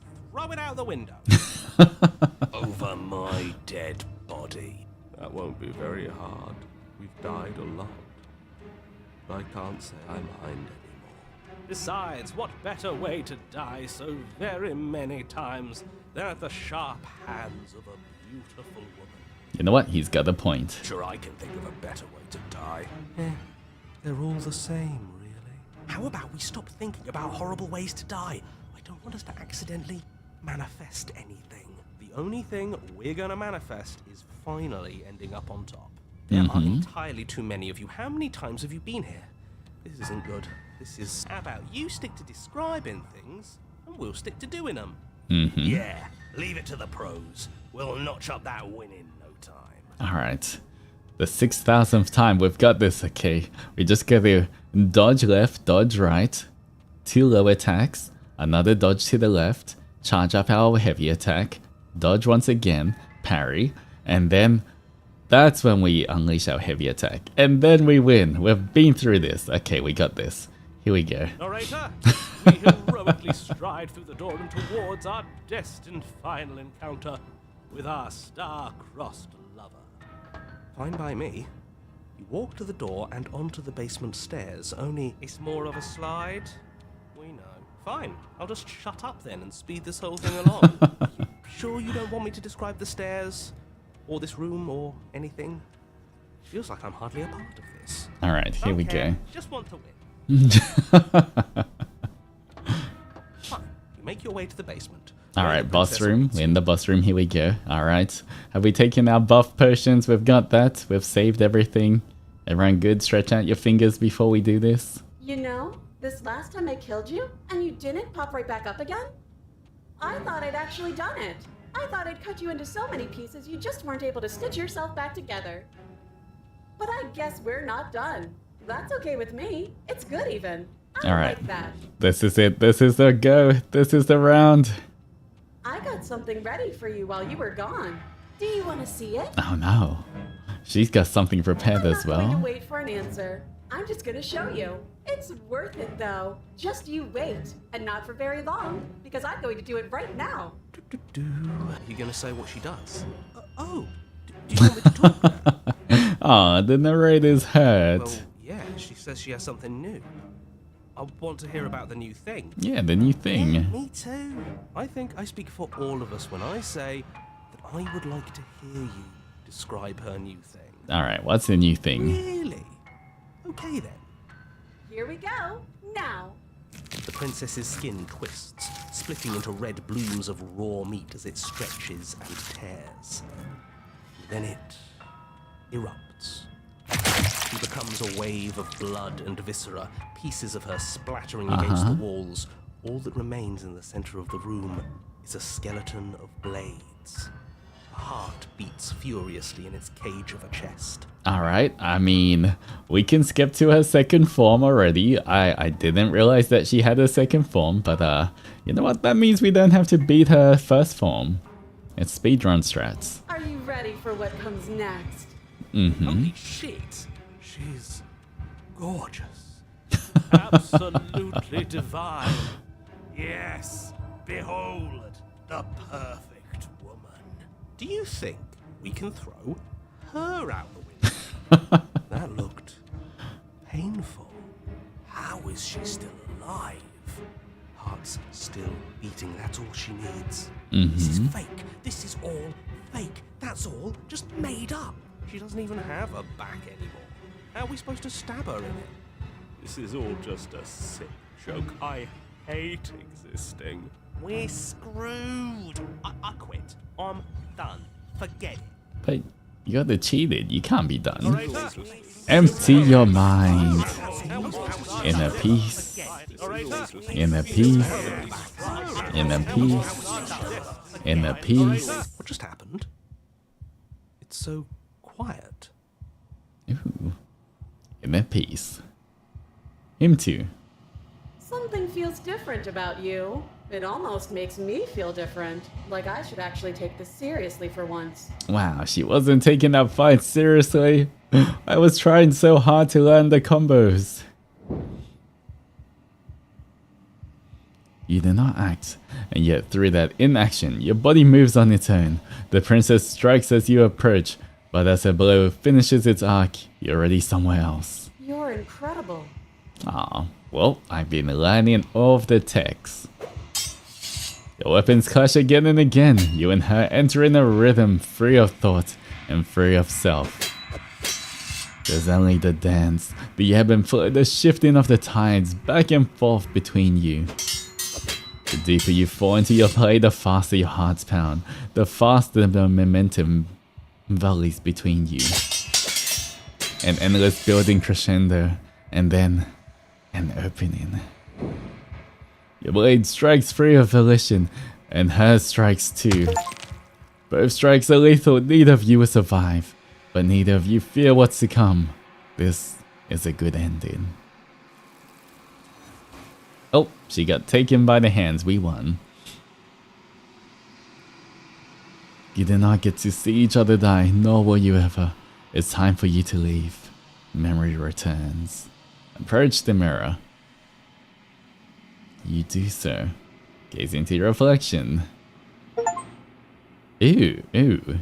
we throw it out the window? Over my dead body. That won't be very hard. We've died a lot. I can't say I mind anymore. Besides, what better way to die so very many times than at the sharp hands of a beautiful woman? You know what? He's got a point. Sure, I can think of a better way to die. Yeah, they're all the same, really. How about we stop thinking about horrible ways to die? I don't want us to accidentally manifest anything. The only thing we're gonna manifest is finally ending up on top. There are entirely too many of you. How many times have you been here? This isn't good. This is... How about you stick to describing things, and we'll stick to doing them? Yeah, leave it to the pros. We'll notch up that win in no time. Alright. The 6,000th time we've got this, okay. We just gotta dodge left, dodge right. 2 low attacks. Another dodge to the left. Charge up our heavy attack. Dodge once again. Parry. And then... that's when we unleash our heavy attack. And then we win. We've been through this. Okay, we got this. Here we go. Narrator, we heroically stride through the door and towards our destined final encounter with our star-crossed lover. Fine by me. You walk to the door and onto the basement stairs, only... It's more of a slide. We know. Fine, I'll just shut up then and speed this whole thing along. You sure you don't want me to describe the stairs? Or this room, or anything? Feels like I'm hardly a part of this. Alright, here we go. Just want to win. Fine. You make your way to the basement. Alright, boss room. We're in the boss room. Here we go. Alright. Have we taken our buff potions? We've got that. We've saved everything. Everyone good? Stretch out your fingers before we do this. You know, this last time I killed you, and you didn't pop right back up again? I thought I'd actually done it. I thought I'd cut you into so many pieces you just weren't able to stitch yourself back together. But I guess we're not done. That's okay with me. It's good even. I Alright. like that. This is it. This is the go. This is the round. I got something ready for you while you were gone. Do you want to see it? Oh no. She's got something prepared I'm as not going to well. wait for an answer. I'm just going to show you. It's worth it though. Just you wait. And not for very long, because I'm going to do it right now. You gonna say what she does? Do you want me to talk now? Aw, the narrator's hurt. Well, yeah, she says she has something new. I want to hear about the new thing. Yeah, the new thing. Me too. I think I speak for all of us when I say that I would like to hear you describe her new thing. Alright, what's the new thing? Really? Okay then. Here we go. Now. The princess's skin twists, splitting into red blooms of raw meat as it stretches and tears. Then it erupts. She becomes a wave of blood and viscera, pieces of her splattering against the walls. All that remains in the center of the room is a skeleton of blades. A heart beats furiously in its cage of a chest. Alright, I mean, we can skip to her second form already. I didn't realize that she had a second form, but you know what? That means we don't have to beat her first form. It's speedrun strats. Are you ready for what comes next? Holy shit! She's gorgeous. Absolutely divine. Yes, behold the perfect woman. Do you think we can throw her out the window? That looked painful. How is she still alive? Heart's still beating, that's all she needs. This is fake. This is all fake. That's all just made up. She doesn't even have a back anymore. How are we supposed to stab her in it? This is all just a sick joke. I hate existing. We're screwed. I quit. I'm done. Forget it. But you're cheated. You can't be done. Narrator? Empty your mind. Inner peace. Inner peace. Inner peace. Inner peace. What just happened? It's so quiet? Ooh. Inner peace. Him too. Something feels different about you. It almost makes me feel different. Like I should actually take this seriously for once. Wow, she wasn't taking that fight seriously. I was trying so hard to learn the combos. You do not act, and yet through that inaction, your body moves on its own. The princess strikes as you approach, but as her blow finishes its arc, you're already somewhere else. You're incredible. Ah, well, I've been learning all of the techs. Your weapons clash again and again. You and her enter in a rhythm free of thought and free of self. There's only the dance, the ebb and flow, the shifting of the tides back and forth between you. The deeper you fall into your play, the faster your hearts pound, the faster the momentum valleys between you. An endless building crescendo, and then an opening. Your blade strikes free of volition, and hers strikes too. Both strikes are lethal, neither of you will survive, but neither of you fear what's to come. This is a good ending. Oh, she got taken by the hands, we won. You did not get to see each other die, nor will you ever. It's time for you to leave. Memory returns. Approach the mirror. You do so. Gaze into your reflection. Ew, ew.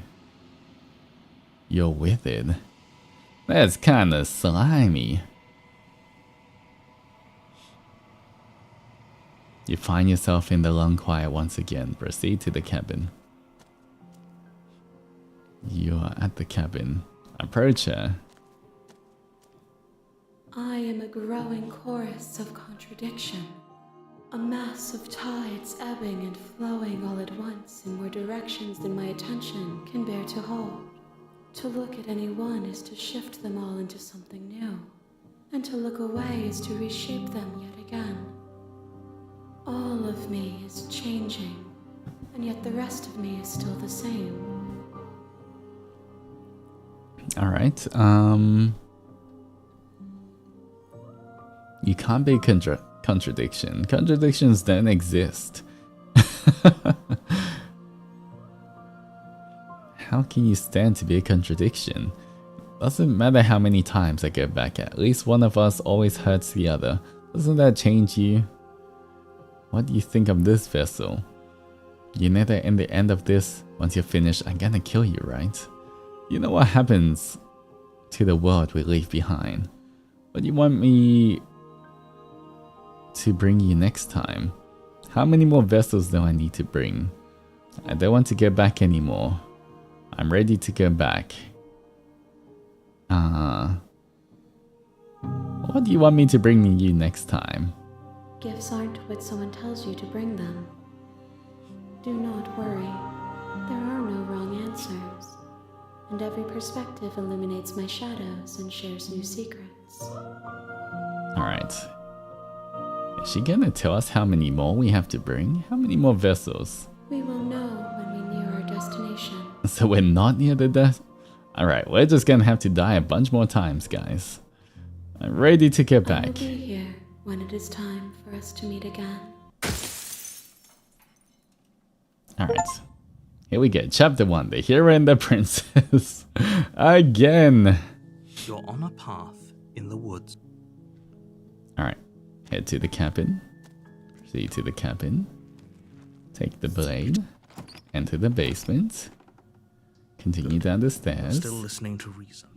You're withered. That's kinda slimy. You find yourself in the lung quiet once again. Proceed to the cabin. You are at the cabin. Approach her. I am a growing chorus of contradiction. A mass of tides ebbing and flowing all at once in more directions than my attention can bear to hold. To look at any one is to shift them all into something new, and to look away is to reshape them yet again. All of me is changing, and yet the rest of me is still the same. Alright, you can't be contradiction. Contradictions don't exist. How can you stand to be a contradiction? Doesn't matter how many times I go back, at least one of us always hurts the other. Doesn't that change you? What do you think of this vessel? You know that in the end of this, once you're finished, I'm gonna kill you, right? You know what happens to the world we leave behind. But you want me to bring you next time? How many more vessels do I need to bring? I don't want to go back anymore. I'm ready to go back. What do you want me to bring you next time? Gifts aren't what someone tells you to bring them. Do not worry. There are no wrong answers. And every perspective illuminates my shadows and shares new secrets. Alright. Is she gonna tell us how many more we have to bring? How many more vessels? We will know when we near our destination. So we're not near the death? Alright, we're just gonna have to die a bunch more times, guys. I'm ready to get I will back. be here when it is time for us to meet again. Alright. Here we go. Chapter 1. The Hero and the Princess. Again. You're on a path in the woods. Alright. Head to the cabin. Proceed to the cabin. Take the blade. Enter the basement. Continue down the stairs. Still listening to reason.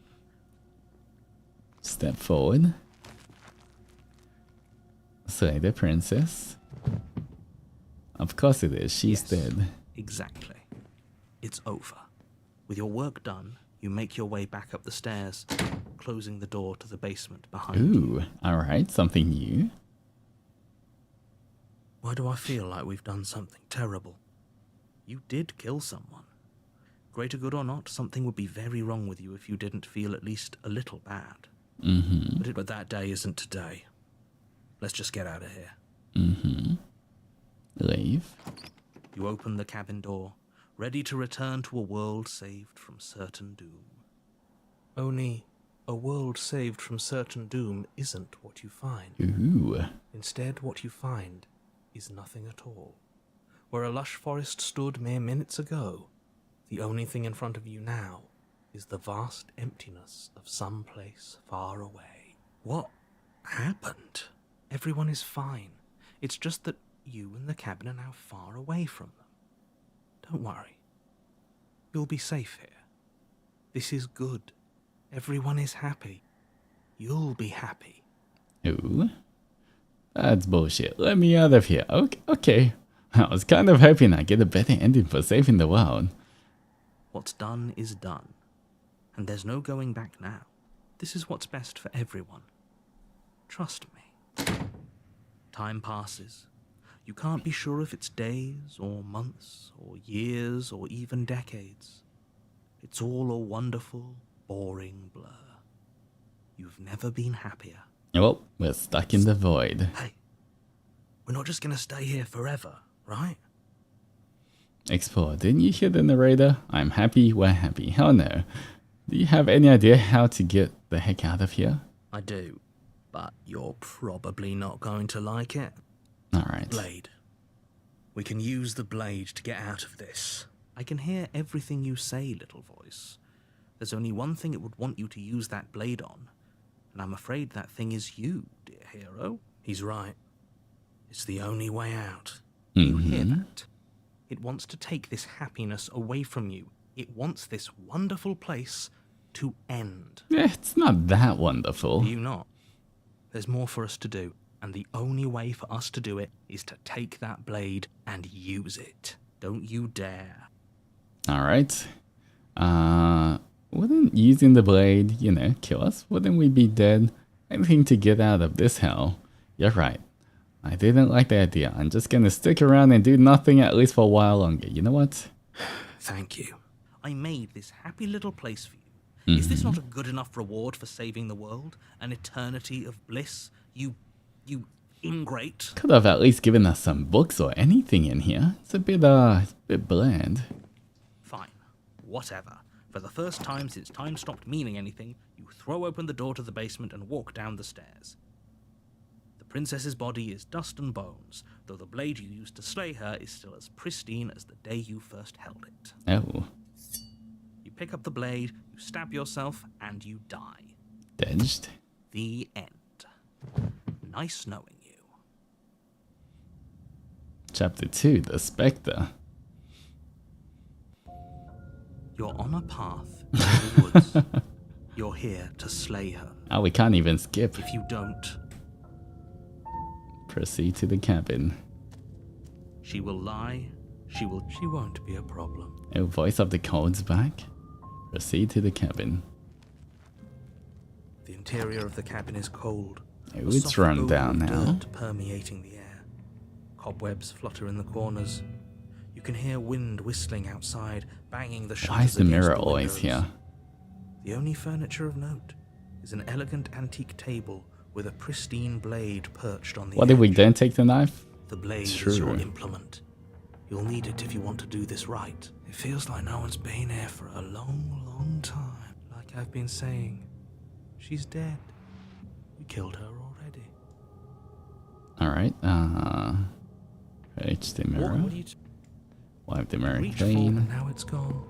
Step forward. Slay the princess. Of course it is. She's dead. Exactly. It's over. With your work done, you make your way back up the stairs, closing the door to the basement behind you. Ooh. Alright. Something new. Why do I feel like we've done something terrible? You did kill someone. Greater good or not, something would be very wrong with you if you didn't feel at least a little bad. Mm-hmm. But that day isn't today. Let's just get out of here. Mm-hmm. Leave. You open the cabin door, ready to return to a world saved from certain doom. Only a world saved from certain doom isn't what you find. Ooh. Instead, what you find is nothing at all. Where a lush forest stood mere minutes ago, the only thing in front of you now is the vast emptiness of some place far away. What happened? Everyone is fine. It's just that you and the cabin are now far away from them. Don't worry. You'll be safe here. This is good. Everyone is happy. You'll be happy. Ooh. That's bullshit. Let me out of here. Okay. I was kind of hoping I'd get a better ending for saving the world. What's done is done. And there's no going back now. This is what's best for everyone. Trust me. Time passes. You can't be sure if it's days or months or years or even decades. It's all a wonderful, boring blur. You've never been happier. Well, we're stuck in the void. Hey, we're not just gonna stay here forever, right? Explore, didn't you hear the narrator? I'm happy, we're happy. Hell no. Do you have any idea how to get the heck out of here? I do, but you're probably not going to like it. Alright. Blade. We can use the blade to get out of this. I can hear everything you say, little voice. There's only one thing it would want you to use that blade on, and I'm afraid that thing is you, dear hero. He's right. It's the only way out. You hear that? It wants to take this happiness away from you. It wants this wonderful place to end. It's not that wonderful. Do you not? There's more for us to do, and the only way for us to do it is to take that blade and use it. Don't you dare. Alright. Wouldn't using the blade, kill us? Wouldn't we be dead? Anything to get out of this hell. You're right. I didn't like the idea. I'm just gonna stick around and do nothing at least for a while longer. You know what? Thank you. I made this happy little place for you. Is this not a good enough reward for saving the world? An eternity of bliss? You ingrate. Could have at least given us some books or anything in here. It's a bit bland. Fine. Whatever. For the first time since time stopped meaning anything, you throw open the door to the basement and walk down the stairs. The princess's body is dust and bones, though the blade you used to slay her is still as pristine as the day you first held it. Oh. You pick up the blade, you stab yourself, and you die. Dodged. The end. Nice knowing you. Chapter 2, The Spectre. You're on a path in the woods. You're here to slay her. Oh, we can't even skip. If you don't, Proceed to the cabin. she will lie. She won't be a problem. Oh, voice of the cold's back. Proceed to the cabin. The interior of the cabin is cold. Oh, A it's soft run odor down of now. dirt permeating the air. Cobwebs flutter in the corners. You can hear wind whistling outside, banging the shutters. Why is the against mirror the always windows. here? The only furniture of note is an elegant antique table with a pristine blade perched on the What if we edge. don't take the knife? The blade is True. your implement. You'll need it if you want to do this right. It feels like no one's been here for a long, long time. Like I've been saying, she's dead. We killed her already. Alright, Reach the mirror. What do you Wipe the mirror reach for clean. and now it's gone?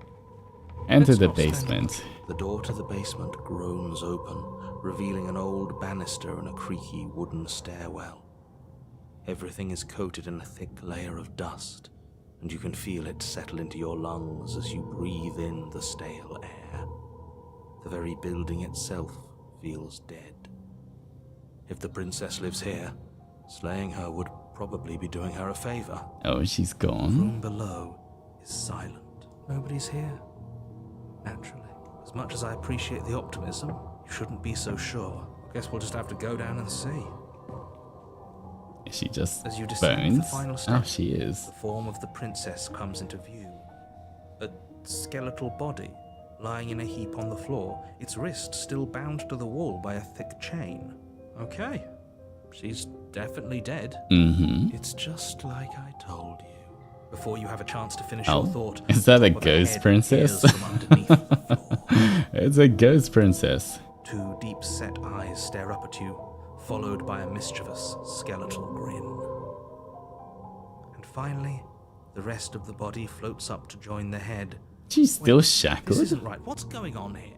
Enter Let's the not stand basement. The door to the basement groans open, revealing an old banister and a creaky wooden stairwell. Everything is coated in a thick layer of dust, and you can feel it settle into your lungs as you breathe in the stale air. The very building itself feels dead. If the princess lives here, slaying her would probably be doing her a favor. Oh, she's The gone. room below is silent. Nobody's here. Naturally. As much as I appreciate the optimism, you shouldn't be so sure. I guess we'll just have to go down and see. Is she just As you descend the bones? final Oh, step, she is. the form of the princess comes into view. A skeletal body lying in a heap on the floor, its wrist still bound to the wall by a thick chain. Okay, she's definitely dead. Mm-hmm. It's just like I told you. Before you have a chance to finish Oh, your thought, is that a top of the ghost head princess? appears from underneath the floor. It's a ghost princess. Two deep-set eyes stare up at you, followed by a mischievous, skeletal grin. And finally, the rest of the body floats up to join the head. She's still This shackled. isn't right. What's going on here?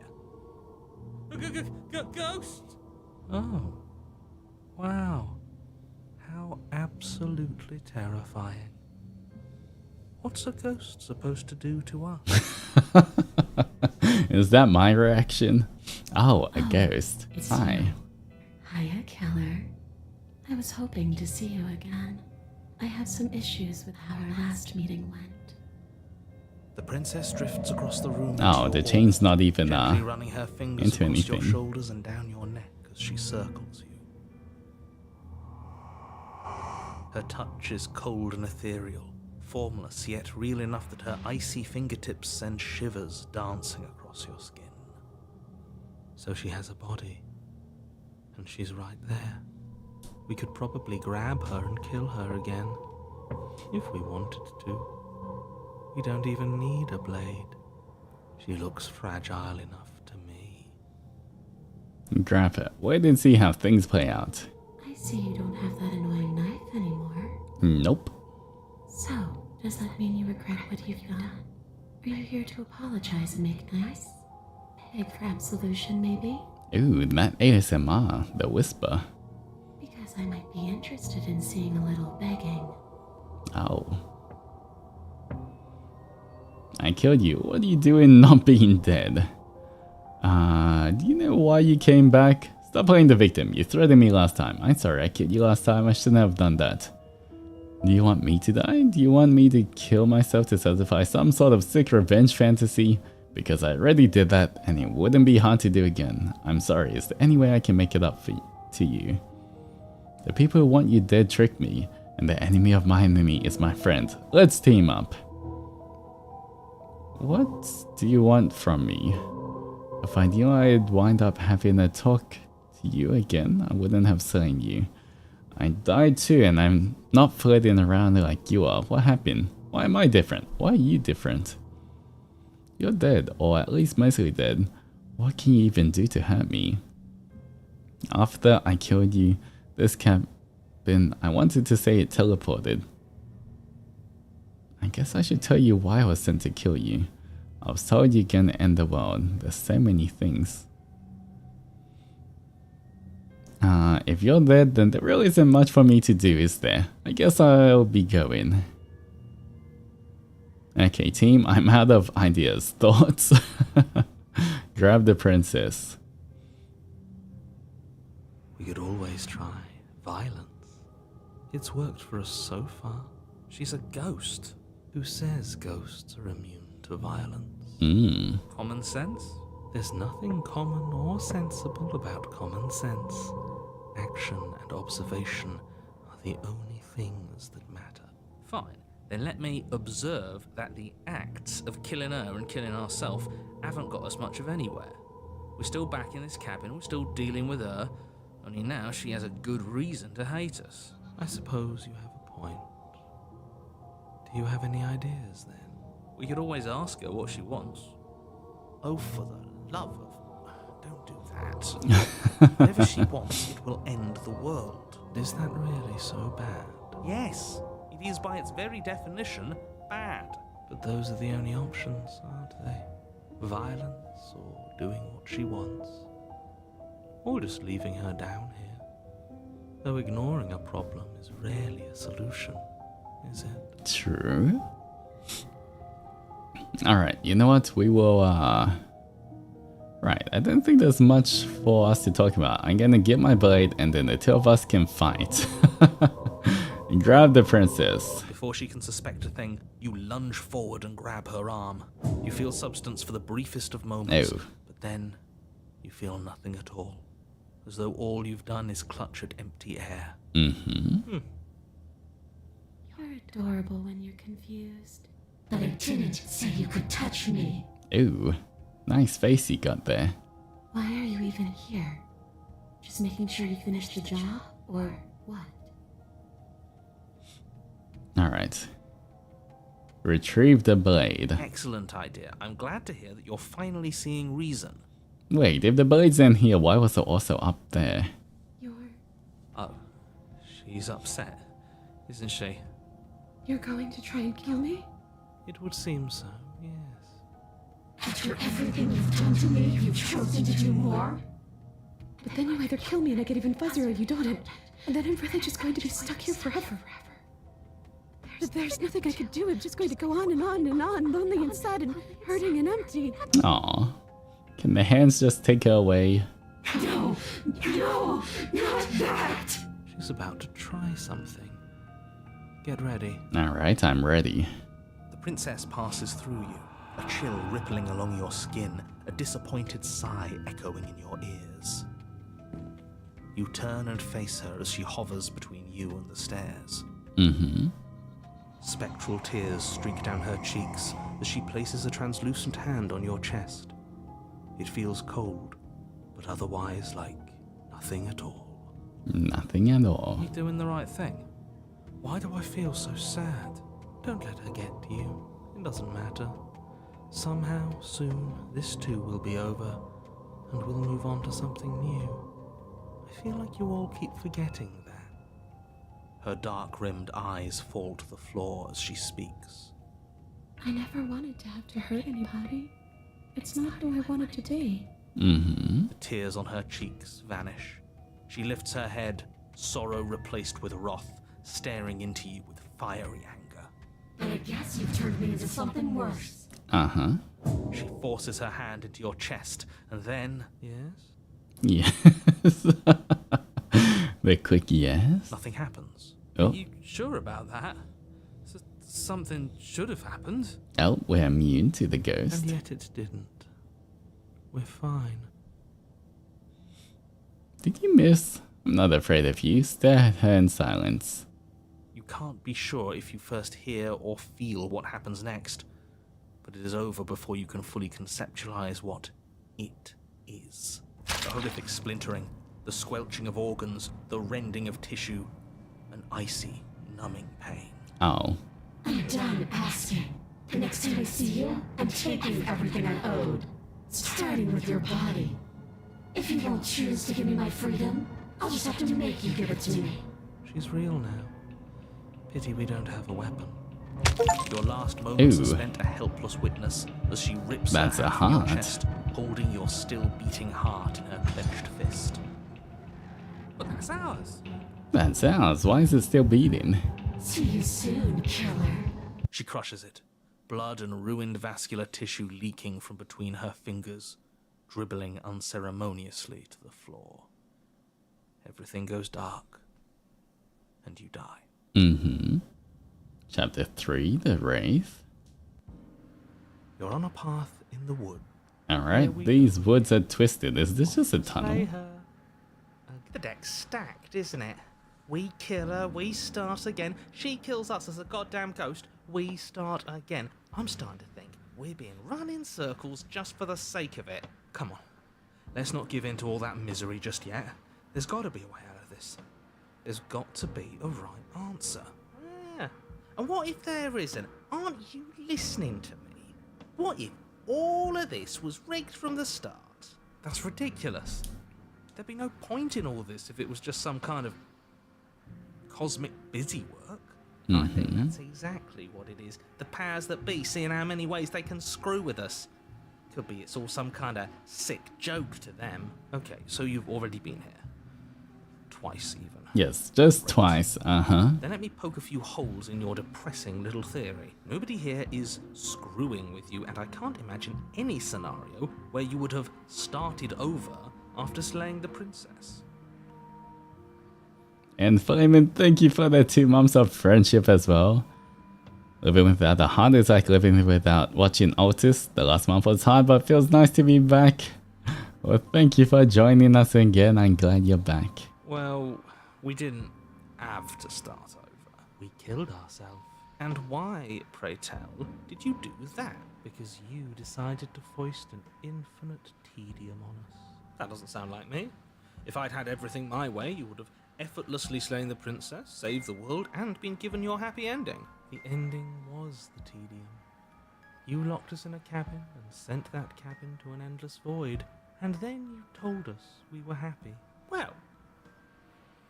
Ghost! Oh. Wow. How absolutely terrifying. What's a ghost supposed to do to us? Is that my reaction? Oh, a ghost. It's Hi. you. Hiya, Keller. I was hoping to see you again. I have some issues with how our last meeting went. The princess drifts across the room. into Oh, your the wall, chain's not even gently running her fingers into across your anything. shoulders and down your neck as she circles you. Her touch is cold and ethereal, formless yet real enough that her icy fingertips send shivers dancing across your skin. So she has a body, and she's right there. We could probably grab her and kill her again, if we wanted to. We don't even need a blade. She looks fragile enough to me. Grab it. Wait and see how things play out. I see you don't have that annoying knife anymore. Nope. So, does that mean you regret what you've done? Are you here to apologize and make nice? Beg for absolution, maybe? Ooh, that ASMR. The whisper. Because I might be interested in seeing a little begging. Oh. I killed you. What are you doing not being dead? Do you know why you came back? Stop playing the victim. You threatened me last time. I'm sorry I killed you last time. I shouldn't have done that. Do you want me to die? Do you want me to kill myself to satisfy some sort of sick revenge fantasy? Because I already did that and it wouldn't be hard to do again. I'm sorry. Is there any way I can make it up to you? The people who want you dead tricked me, and the enemy of my enemy is my friend. Let's team up. What do you want from me? If I knew I'd wind up having a talk to you again, I wouldn't have slain you. I died too, and I'm not floating around like you are. What happened? Why am I different? Why are you different? You're dead, or at least mostly dead. What can you even do to hurt me? After I killed you, this cabin, I wanted to say it teleported. I guess I should tell you why I was sent to kill you. I was told you're gonna end the world. There's so many things. If you're dead, then there really isn't much for me to do, is there? I guess I'll be going. Okay, team, I'm out of ideas. Thoughts? Grab the princess. We could always try violence. It's worked for us so far. She's a ghost. Who says ghosts are immune to violence? Common sense? There's nothing common or sensible about common sense. Action and observation are the only things that matter. Fine. Then let me observe that the acts of killing her and killing ourselves haven't got us much of anywhere. We're still back in this cabin, we're still dealing with her, only now she has a good reason to hate us. I suppose you have a point. Do you have any ideas then? We could always ask her what she wants. Oh, for the love of... Don't do that. Whatever she wants, it will end the world. Is that really so bad? Yes. It is by its very definition bad. But those are the only options, aren't they? Violence or doing what she wants. Or just leaving her down here. Though ignoring a problem is rarely a solution, is it? True. Alright, you know what? We will, Right, I don't think there's much for us to talk about. I'm gonna get my blade and then the two of us can fight. Grab the princess. Before she can suspect a thing, you lunge forward and grab her arm. You feel substance for the briefest of moments, but then you feel nothing at all. As though all you've done is clutch at empty air. You're adorable when you're confused. But I didn't say you could touch me. Ooh, nice face you got there. Why are you even here? Just making sure you finished the job, or what? Alright. Retrieve the blade. Excellent idea. I'm glad to hear that you're finally seeing reason. Wait, if the blade's in here, why was it also up there? Oh, she's upset, isn't she? You're going to try and kill me? It would seem so, yes. After everything you've done to me, you've chosen to do more? But then you either kill me and I get even fuzzier or you don't, and then I'm really just going to be stuck here forever. There's nothing I could do. I'm just going to go on and on and on, lonely and sad and hurting and empty. Aw. Can the hands just take her away? No, not that! She's about to try something. Get ready. Alright, I'm ready. The princess passes through you, a chill rippling along your skin, a disappointed sigh echoing in your ears. You turn and face her as she hovers between you and the stairs. Mm-hmm. Spectral tears streak down her cheeks as she places a translucent hand on your chest. It feels cold, but otherwise like nothing at all. Nothing at all. Are you doing the right thing? Why do I feel so sad? Don't let her get to you. It doesn't matter. Somehow, soon, this too will be over, and we'll move on to something new. I feel like you all keep forgetting that. Her dark-rimmed eyes fall to the floor as she speaks. I never wanted to have to hurt anybody. It's not who I wanted to be. Mm-hmm. The tears on her cheeks vanish. She lifts her head, sorrow replaced with wrath, staring into you with fiery anger. But I guess you've turned me into something worse. Uh-huh. She forces her hand into your chest, and then... Yes? Yes. The quick yes. Nothing happens. Oh. Are you sure about that? Something should have happened. Oh, we're immune to the ghost. And yet it didn't. We're fine. Did you miss? I'm not afraid of you. Stare at her in silence. You can't be sure if you first hear or feel what happens next, but it is over before you can fully conceptualize what it is. The horrific splintering, the squelching of organs, the rending of tissue, an icy, numbing pain. Oh. I'm done asking. The next time I see you, I'm taking everything I owed. Starting with your body. If you won't choose to give me my freedom, I'll just have to make you give it to me. She's real now. Pity we don't have a weapon. Your last moments are spent a helpless witness as she rips That's her a hand from your heart. chest, holding your still beating heart in her clenched fist. But that's ours. That's ours. Why is it still beating? See you soon, killer. She crushes it, blood and ruined vascular tissue leaking from between her fingers, dribbling unceremoniously to the floor. Everything goes dark, and you die. Mm-hmm. Chapter 3, The Wraith. You're on a path in the wood. Alright, these woods are twisted. Is this just a tunnel? The deck's stacked, isn't it? We kill her, we start again. She kills us as a goddamn ghost, we start again. I'm starting to think we're being run in circles just for the sake of it. Come on, let's not give in to all that misery just yet. There's got to be a way out of this. There's got to be a right answer. Yeah. And what if there isn't? Aren't you listening to me? What if all of this was rigged from the start? That's ridiculous. There'd be no point in all this if it was just some kind of cosmic busy work. I think that's exactly what it is. The powers that be, seeing how many ways they can screw with us. Could be it's all some kind of sick joke to them. Okay, so you've already been here. Twice even. Yes, just twice. Uh-huh. Then let me poke a few holes in your depressing little theory. Nobody here is screwing with you, and I can't imagine any scenario where you would have started over after slaying the princess. And Flamin, thank you for the 2 months of friendship as well. Living without the heart is like living without watching Altus. The last month was hard, but feels nice to be back. Well, thank you for joining us again. I'm glad you're back. Well, we didn't have to start over. We killed ourselves. And why, pray tell, did you do that? Because you decided to foist an infinite tedium on us. That doesn't sound like me. If I'd had everything my way, you would have effortlessly slain the princess, saved the world, and been given your happy ending. The ending was the tedium. You locked us in a cabin and sent that cabin to an endless void, and then you told us we were happy. Well,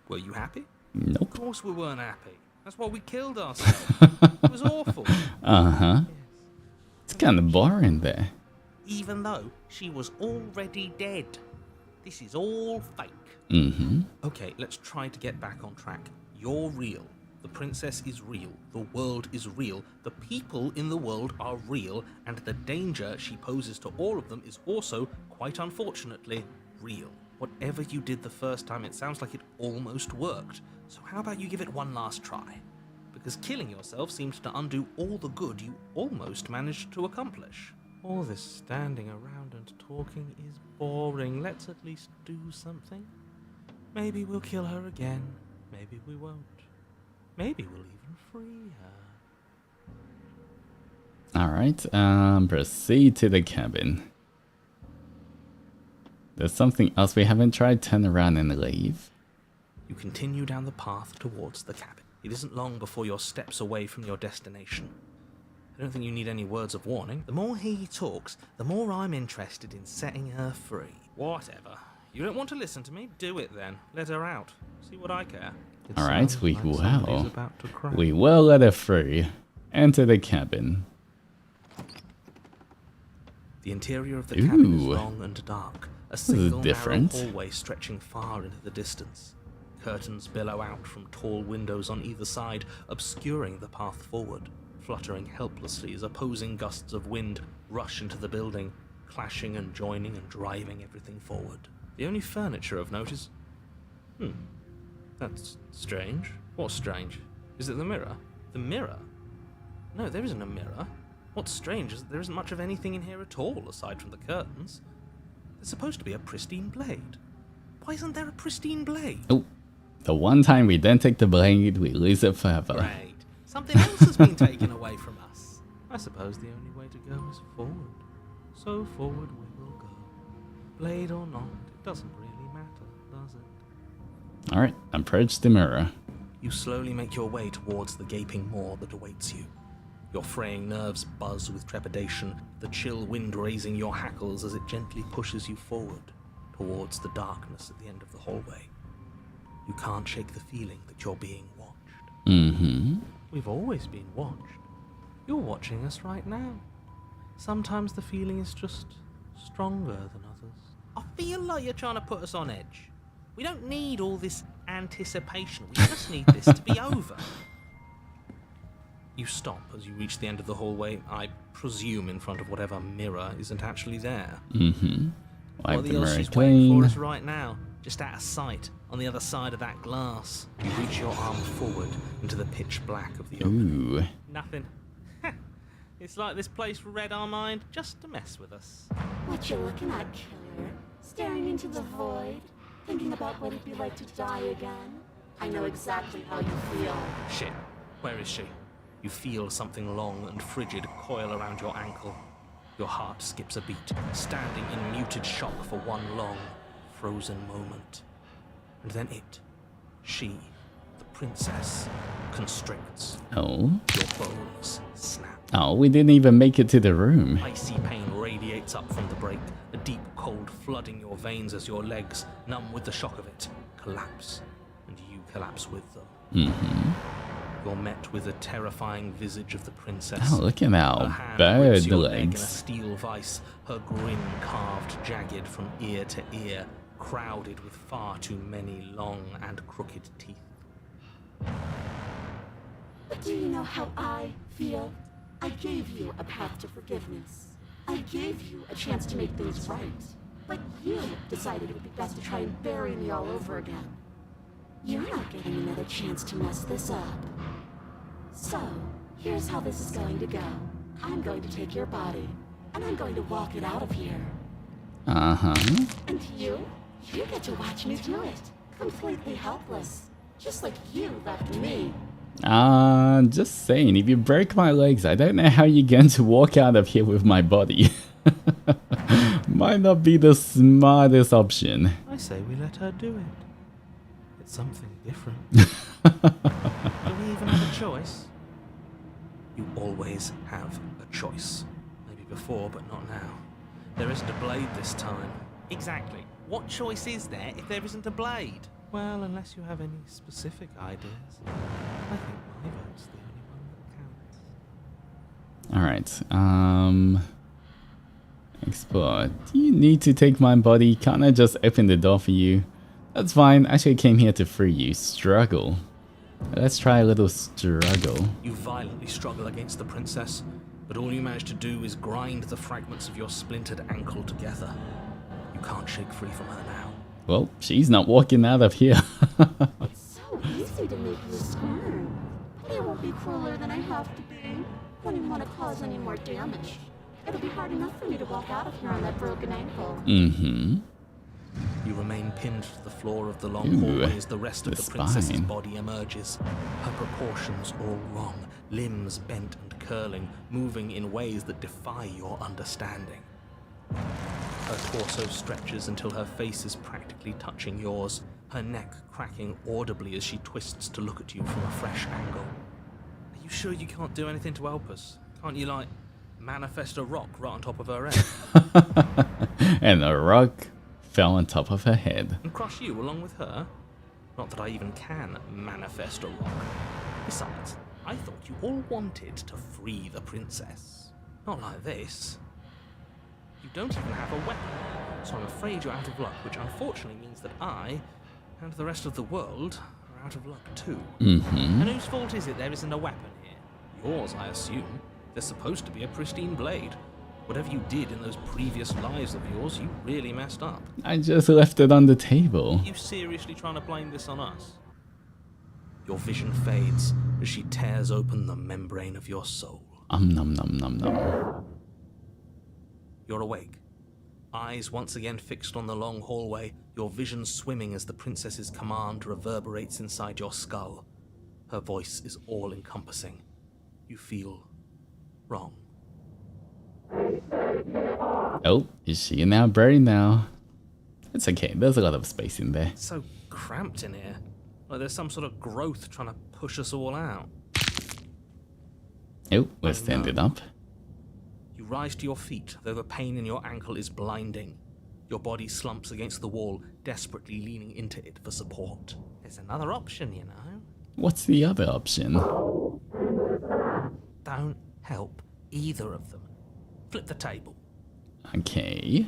were you happy? Nope. Of course we weren't happy. That's why we killed ourselves. It was awful. Uh-huh. Yes. It's kind of boring there. Even though she was already dead. This is all fake. Mm-hmm. Okay, let's try to get back on track. You're real. The princess is real. The world is real. The people in the world are real. And the danger she poses to all of them is also, quite unfortunately, real. Whatever you did the first time, it sounds like it almost worked. So how about you give it one last try? Because killing yourself seems to undo all the good you almost managed to accomplish. All this standing around and talking is boring. Let's at least do something. Maybe we'll kill her again. Maybe we won't. Maybe we'll even free her. Alright, proceed to the cabin. There's something else we haven't tried. Turn around and leave. You continue down the path towards the cabin. It isn't long before you're steps away from your destination. I don't think you need any words of warning. The more he talks, the more I'm interested in setting her free. Whatever. You don't want to listen to me? Do it then. Let her out. See what I care. Alright, sounds we like will. somebody's about to cry. We will let her free. Enter the cabin. The interior of the cabin is Ooh. long and dark. A is single narrow different. hallway stretching far into the distance. Curtains billow out from tall windows on either side, obscuring the path forward. Fluttering helplessly as opposing gusts of wind rush into the building, clashing and joining and driving everything forward. The only furniture of note is... That's strange. What's strange? Is it the mirror? The mirror? No, there isn't a mirror. What's strange is that there isn't much of anything in here at all, aside from the curtains. There's supposed to be a pristine blade. Why isn't there a pristine blade? Oh, the one time we don't take the blade, we lose it forever. Great. Something else has been taken away from us. I suppose the only way to go is forward. So forward we will go. Blade or not, it doesn't really matter, does it? Alright, approach the mirror. You slowly make your way towards the gaping maw that awaits you. Your fraying nerves buzz with trepidation, the chill wind raising your hackles as it gently pushes you forward, towards the darkness at the end of the hallway. You can't shake the feeling that you're being watched. Mm-hmm. We've always been watched. You're watching us right now. Sometimes the feeling is just stronger than others. I feel like you're trying to put us on edge. We don't need all this anticipation. We just need this to be over. You stop as you reach the end of the hallway, I presume in front of whatever mirror isn't actually there. Mm-hmm. Wipe What the the else mirror is waiting for clean. us right now, just out of sight, on the other side of that glass. You reach your arm forward into the pitch black of the opening. Ooh. Nothing. It's like this place read our mind just to mess with us. What you looking at, killer? Staring into the void? Thinking about what it'd be like to die again? I know exactly how you feel. Shit. Where is she? You feel something long and frigid coil around your ankle. Your heart skips a beat, standing in muted shock for one long, frozen moment. And then she, the princess, constricts. Oh. Your bones snap. Oh, we didn't even make it to the room. Icy pain radiates up from the break, a deep cold flooding your veins as your legs, numb with the shock of it, collapse, and you collapse with them. Mm-hmm. You're met with a terrifying visage of the princess. Oh, look at Her our hand bird grips your leg in a legs. steel vice, her grin carved jagged from ear to ear, crowded with far too many long and crooked teeth. But do you know how I feel? I gave you a path to forgiveness. I gave you a chance to make things right. But you decided it would be best to try and bury me all over again. You're not getting another chance to mess this up. So, here's how this is going to go. I'm going to take your body, and I'm going to walk it out of here. Uh-huh. And you get to watch me do it. Completely helpless. Just like you left me. Just saying, if you break my legs, I don't know how you're going to walk out of here with my body. Might not be the smartest option. I say we let her do it. It's something different. Do we even have a choice? You always have a choice. Maybe before, but not now. There isn't a blade this time. Exactly. What choice is there if there isn't a blade? Well, unless you have any specific ideas. I think my vote's the only one that counts. Alright, explore. Do you need to take my body? Can't I just open the door for you? That's fine, actually came here to free you. Struggle. Let's try a little struggle. You violently struggle against the princess, but all you manage to do is grind the fragments of your splintered ankle together. You can't shake free from her now. Well, she's not walking out of here. It's so easy to make you squirm. But I won't be crueler than I have to be. Don't even want to cause any more damage. It'll be hard enough for me to walk out of here on that broken ankle. Mm-hmm. You remain pinned to the floor of the long hallway as the rest of the princess's spine. body emerges. Her proportions all wrong, limbs bent and curling, moving in ways that defy your understanding. Her torso stretches until her face is practically touching yours, her neck cracking audibly as she twists to look at you from a fresh angle. Are you sure you can't do anything to help us? Can't you, like, manifest a rock right on top of her head? And a rock fell on top of her head. And crush you along with her? Not that I even can manifest a rock. Besides, I thought you all wanted to free the princess. Not like this. You don't even have a weapon, so I'm afraid you're out of luck, which unfortunately means that I, and the rest of the world, are out of luck too. Mm-hmm. And whose fault is it there isn't a weapon here? Yours, I assume. There's supposed to be a pristine blade. Whatever you did in those previous lives of yours, you really messed up. I just left it on the table. Are you seriously trying to blame this on us? Your vision fades as she tears open the membrane of your soul. Nom nom nom nom. You're awake. Eyes once again fixed on the long hallway, your vision swimming as the princess's command reverberates inside your skull. Her voice is all-encompassing. You feel wrong. Oh, is she in our brain now? It's okay, there's a lot of space in there. It's so cramped in here. Like there's some sort of growth trying to push us all out. Oh, we're standing up. You rise to your feet, though the pain in your ankle is blinding. Your body slumps against the wall, desperately leaning into it for support. There's another option, you know. What's the other option? Don't help either of them. Flip the table. Okay.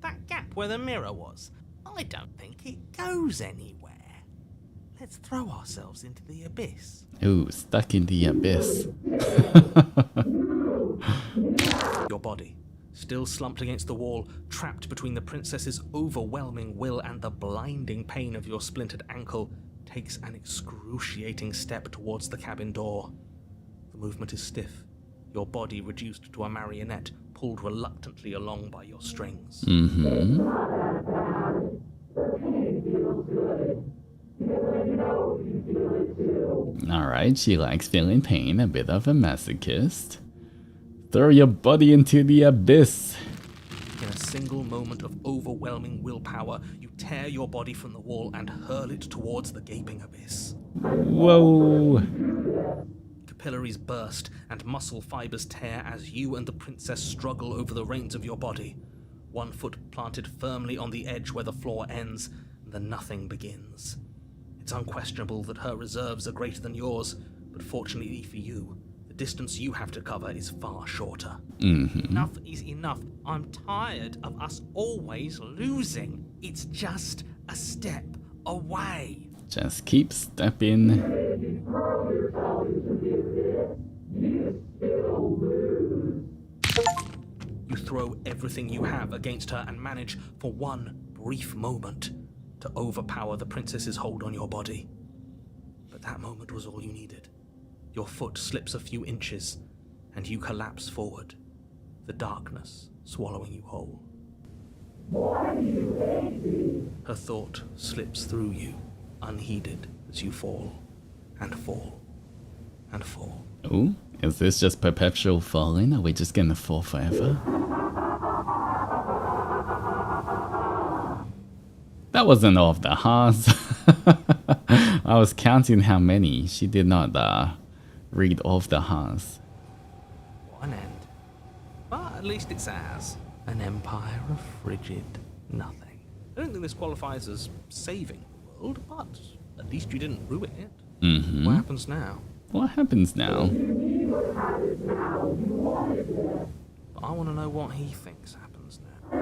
That gap where the mirror was, I don't think it goes anywhere. Let's throw ourselves into the abyss. Ooh, stuck in the abyss. Your body, still slumped against the wall, trapped between the princess's overwhelming will and the blinding pain of your splintered ankle, takes an excruciating step towards the cabin door. The movement is stiff, your body reduced to a marionette, pulled reluctantly along by your strings. Mm-hmm. Alright, she likes feeling pain, a bit of a masochist. Throw your body into the abyss. In a single moment of overwhelming willpower, you tear your body from the wall and hurl it towards the gaping abyss. Whoa. Capillaries burst and muscle fibers tear as you and the princess struggle over the reins of your body. One foot planted firmly on the edge where the floor ends, and the nothing begins. It's unquestionable that her reserves are greater than yours, but fortunately for you, the distance you have to cover is far shorter. Mm-hmm. Enough is enough. I'm tired of us always losing. It's just a step away. Just keep stepping. You throw everything you have against her and manage, for one brief moment, to overpower the princess's hold on your body. But that moment was all you needed. Your foot slips a few inches, and you collapse forward, the darkness swallowing you whole. Her thought slips through you, unheeded, as you fall, and fall, and fall. Ooh, is this just perpetual falling? Are we just gonna fall forever? That wasn't all of the hearts. I was counting how many. She did not read all of the hearts. One end. But at least it's ours. An empire of frigid nothing. I don't think this qualifies as saving the world, but at least you didn't ruin it. Mm-hmm. What happens now? What happens now? But I want to know what he thinks happens now.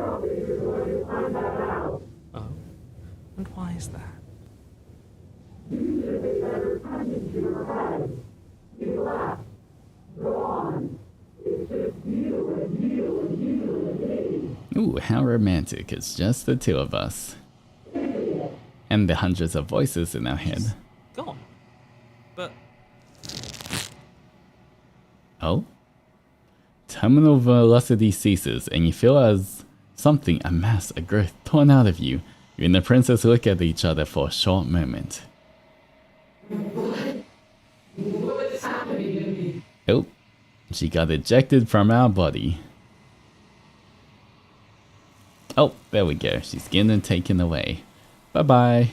Oh? And why is that? Ooh, how romantic. It's just the two of us. And the hundreds of voices in our head. Gone. But Oh? Terminal velocity ceases, and you feel as something, a mass, a growth torn out of you. You and the princess look at each other for a short moment. What is happening to me? Oh, she got ejected from our body. Oh, there we go. She's getting taken away. Bye-bye.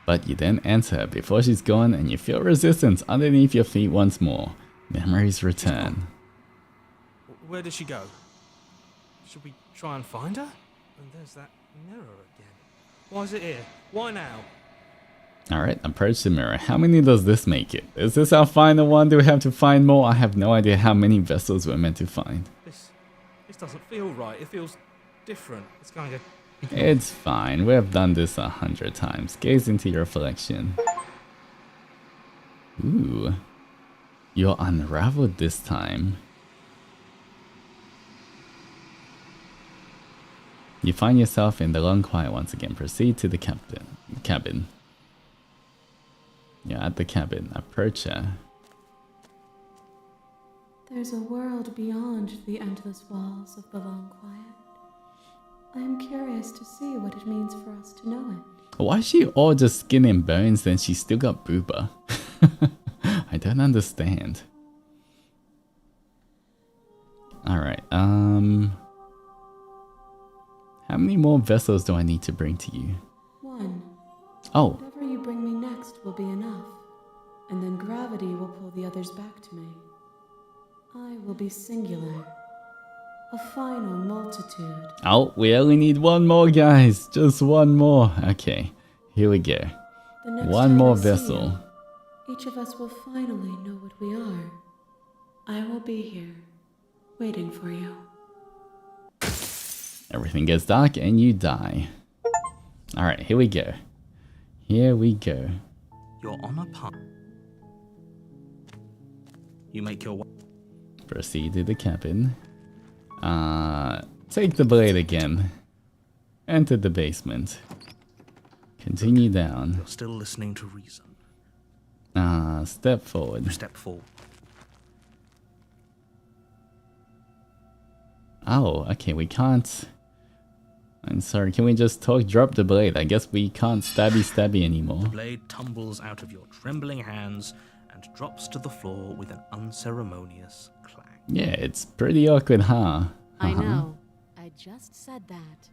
But you then enter her before she's gone, and you feel resistance underneath your feet once more. Memories return. where did she go? Should we try and find her? And there's that mirror again. Why is it here? Why now? Alright, approach the mirror. How many does this make it? Is this our final one? Do we have to find more? I have no idea how many vessels we're meant to find. This doesn't feel right. It feels different. It's kind of... It's fine. We have done this 100 times. Gaze into your reflection. Ooh. You're unraveled this time. You find yourself in the long quiet once again. Proceed to the cabin. You're at the cabin. Approach her. There's a world beyond the endless walls of the long quiet. I am curious to see what it means for us to know it. Why is she all just skin and bones then she's still got booba? I don't understand. Alright, how many more vessels do I need to bring to you? One. Oh, Whatever you bring me next will be enough, and then gravity will pull the others back to me. I will be singular. A final multitude. oh, we only need one more, guys. Just one more. Okay, here we go. The next One time more I see vessel. you, each of us will finally know what we are. I will be here, waiting for you. Everything gets dark and you die. Alright, here we go. Here we go. You're on a path. You make your way. Proceed to the cabin. Take the blade again. Enter the basement. Continue down. You're still listening to reason. Step forward. Step forward. Oh, okay, we can't. I'm sorry, can we just talk? Drop the blade. I guess we can't stabby anymore. The blade tumbles out of your trembling hands and drops to the floor with an unceremonious clang. Yeah, it's pretty awkward, huh? I know. I just said that.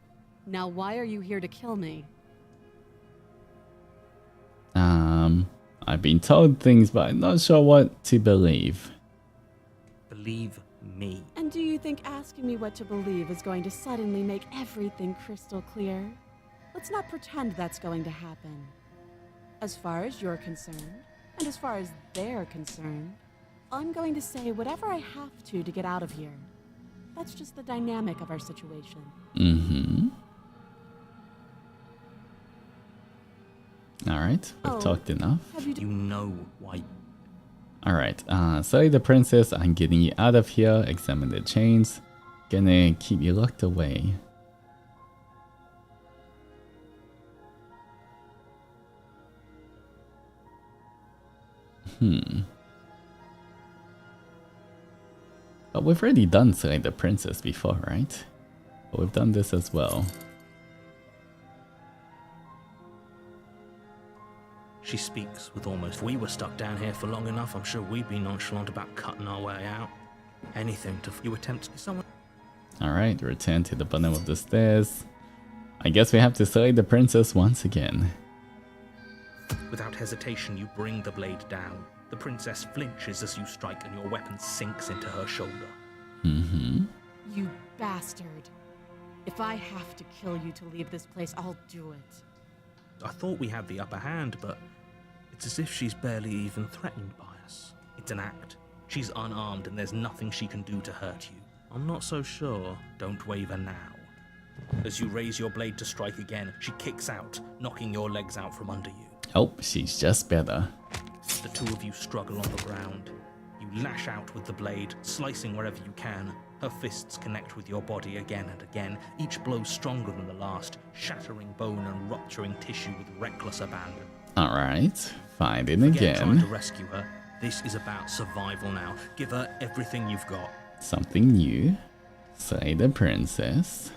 Now why are you here to kill me? I've been told things, but I'm not sure what to believe. Believe me. And do you think asking me what to believe is going to suddenly make everything crystal clear? Let's not pretend that's going to happen. As far as you're concerned, and as far as they're concerned, I'm going to say whatever I have to get out of here. That's just the dynamic of our situation. Mm-hmm. Alright, we've talked enough. You know why. Alright, sorry the princess, I'm getting you out of here. Examine the chains. Gonna keep you locked away. But we've already done Slay the Princess before, right? But we've done this as well. She speaks with almost... If we were stuck down here for long enough, I'm sure we'd be nonchalant about cutting our way out. Anything to... You attempt someone... Alright, return to the bottom of the stairs. I guess we have to slay the princess once again. Without hesitation, you bring the blade down. The princess flinches as you strike, and your weapon sinks into her shoulder. Mm-hmm. You bastard. If I have to kill you to leave this place, I'll do it. I thought we had the upper hand, but it's as if she's barely even threatened by us. It's an act. She's unarmed, and there's nothing she can do to hurt you. I'm not so sure. Don't waver now. As you raise your blade to strike again, she kicks out, knocking your legs out from under you. Oh, she's just better. The two of you struggle on the ground. You lash out with the blade, slicing wherever you can. Her fists connect with your body again and again, each blow stronger than the last, shattering bone and rupturing tissue with reckless abandon. Alright, fighting Forget trying to again. rescue her. This is about survival now. Give her everything you've got. Something new. Slay the princess.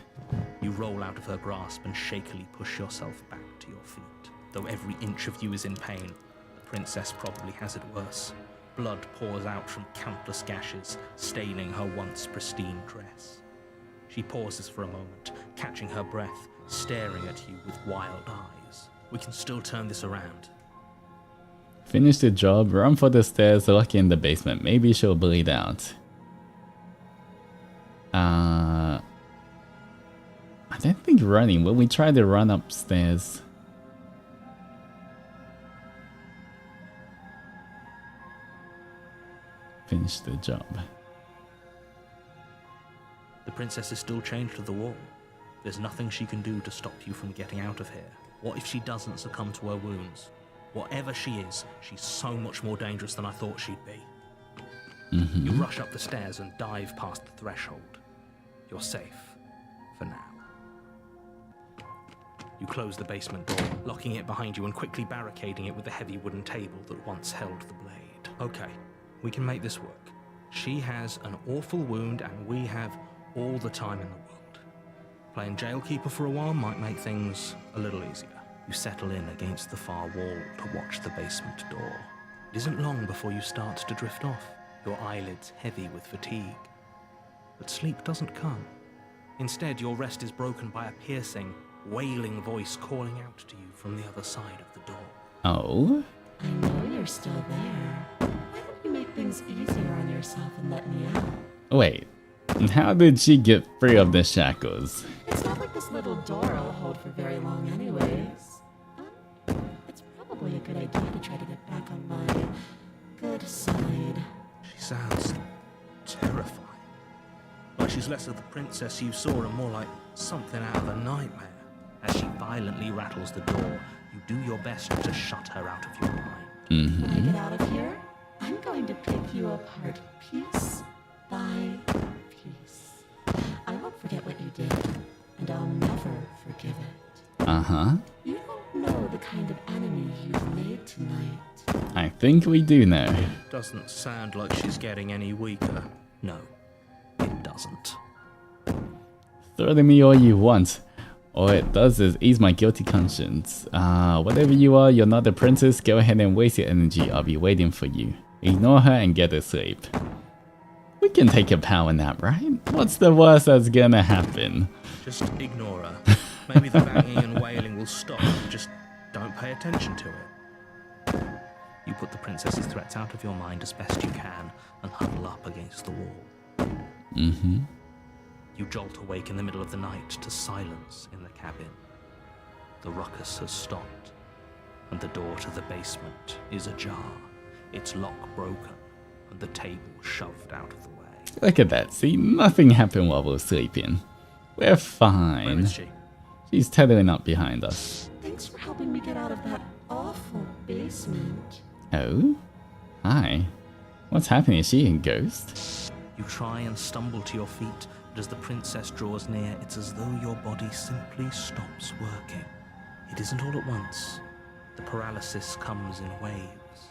You roll out of her grasp and shakily push yourself back to your feet. Though every inch of you is in pain, the princess probably has it worse. Blood pours out from countless gashes, staining her once pristine dress. She pauses for a moment, catching her breath, staring at you with wild eyes. We can still turn this around. Finish the job, run for the stairs, lock in the basement. Maybe she'll bleed out. I don't think running. Will we try to run upstairs? Finish the job. The princess is still chained to the wall. There's nothing she can do to stop you from getting out of here. What if she doesn't succumb to her wounds? Whatever she is, she's so much more dangerous than I thought she'd be. Mm-hmm. You rush up the stairs and dive past the threshold. You're safe. For now. You close the basement door, locking it behind you and quickly barricading it with the heavy wooden table that once held the blade. Okay, we can make this work. She has an awful wound and we have all the time in the world. Playing jailkeeper for a while might make things a little easier. You settle in against the far wall to watch the basement door. It isn't long before you start to drift off, your eyelids heavy with fatigue. But sleep doesn't come. Instead, your rest is broken by a piercing, wailing voice calling out to you from the other side of the door. Oh? I know you're still there. Why don't you make things easier on yourself and let me out? Wait. How did she get free of the shackles? It's not like this little door will hold for very long anyways. It's probably a good idea to try to get back on my good side. She sounds terrifying. Like she's less of the princess you saw and more like something out of a nightmare. As she violently rattles the door, you do your best to shut her out of your mind. Mm-hmm. When I get out of here, I'm going to pick you apart piece by piece. I won't forget what you did, and I'll never forgive it. Uh-huh. You don't know the kind of enemy you've made tonight. I think we do know. Doesn't sound like she's getting any weaker. No, it doesn't. Throw to me all you want. All it does is ease my guilty conscience. Whatever you are, you're not the princess. Go ahead and waste your energy. I'll be waiting for you. Ignore her and get to sleep. We can take a power nap, right? What's the worst that's gonna happen? Just ignore her. Maybe the banging and wailing will stop. Just don't pay attention to it. You put the princess's threats out of your mind as best you can and huddle up against the wall. Mm-hmm. You jolt awake in the middle of the night to silence in the cabin. The ruckus has stopped, and the door to the basement is ajar, its lock broken, and the table shoved out of the way. Look at that. See, nothing happened while we were sleeping. We're Where fine. is she? She's tethering up behind us. Thanks for helping me get out of that awful basement. Oh? Hi. What's happening? Is she a ghost? You try and stumble to your feet, but as the princess draws near, it's as though your body simply stops working. It isn't all at once. The paralysis comes in waves.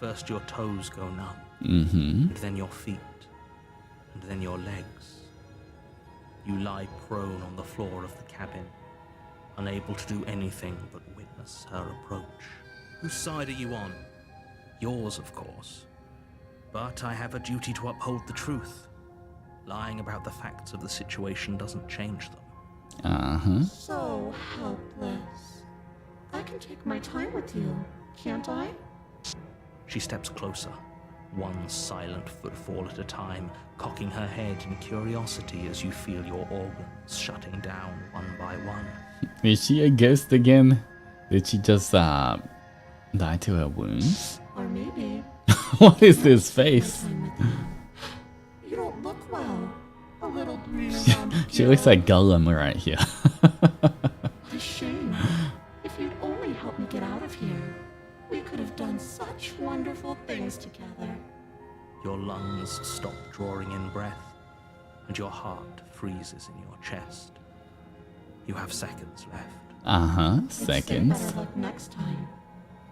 First your toes go numb, Mm-hmm. and then your feet, and then your legs. You lie prone on the floor of the cabin, unable to do anything but witness her approach. Whose side are you on? Yours, of course. But I have a duty to uphold the truth. Lying about the facts of the situation doesn't change them. Uh-huh. So helpless. I can take my time with you, can't I? She steps closer, one silent footfall at a time, cocking her head in curiosity as you feel your organs shutting down one by one. Is she a ghost again? Did she just die to her wounds? Or maybe What is this face? time with you. You don't look well. A little green around the She looks gill. like Gollum right here. What a shame. If you'd only helped me get out of here, we could have done such wonderful things together. Your lungs stop drawing in breath, and your heart freezes in your chest. You have seconds left. Uh-huh, Let's say seconds. better luck next time.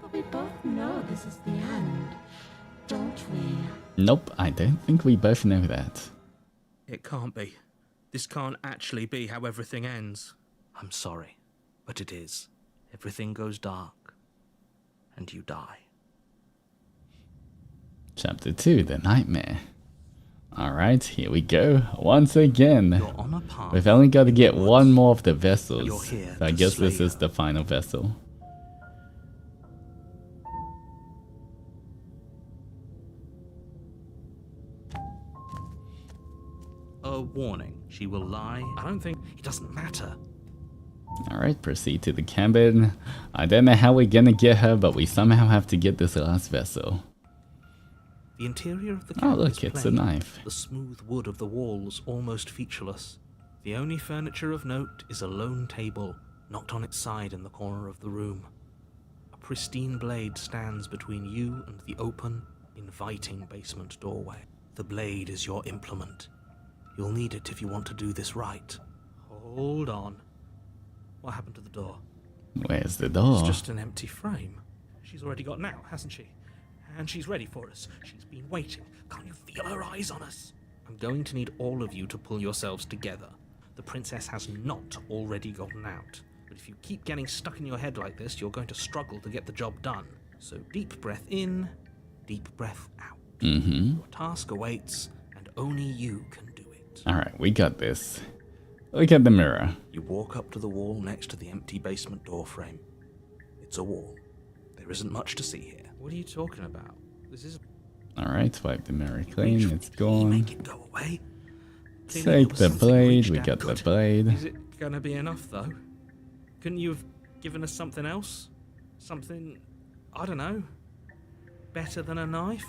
But we both know this is the end, don't we? Nope, I don't think we both know that. It can't be. This can't actually be how everything ends. I'm sorry, but it is. Everything goes dark, and you die. Chapter 2, The Nightmare. Alright, here we go. Once again. You're on a path. We've only got to get in the one woods. more of the vessels. You're here So I to guess slay this is her. the final vessel. A warning. She will lie. I don't think it doesn't matter. Alright, proceed to the cabin. I don't know how we're gonna get her, but we somehow have to get this last vessel. The interior of the Oh cabin look, is it's a plain. knife. The smooth wood of the walls almost featureless. The only furniture of note is a lone table, knocked on its side in the corner of the room. A pristine blade stands between you and the open, inviting basement doorway. The blade is your implement. You'll need it if you want to do this right. Hold on. What happened to the door? Where's the door? It's just an empty frame. She's already got now, hasn't she? And she's ready for us. She's been waiting. Can't you feel her eyes on us? I'm going to need all of you to pull yourselves together. The princess has not already gotten out. But if you keep getting stuck in your head like this, you're going to struggle to get the job done. So deep breath in, deep breath out. Mm-hmm. Your task awaits, and only you can do it. Alright, we got this. Look at the mirror. You walk up to the wall next to the empty basement door frame. It's a wall. There isn't much to see here. What are you talking about? This is... Alright, wipe the mirror Reach clean, for it's the key, gone. Make it go away. Clearly there Take was the something blade, reached we out. got the Good. blade. Is it gonna be enough though? Couldn't you have given us something else? Something, I don't know, better than a knife?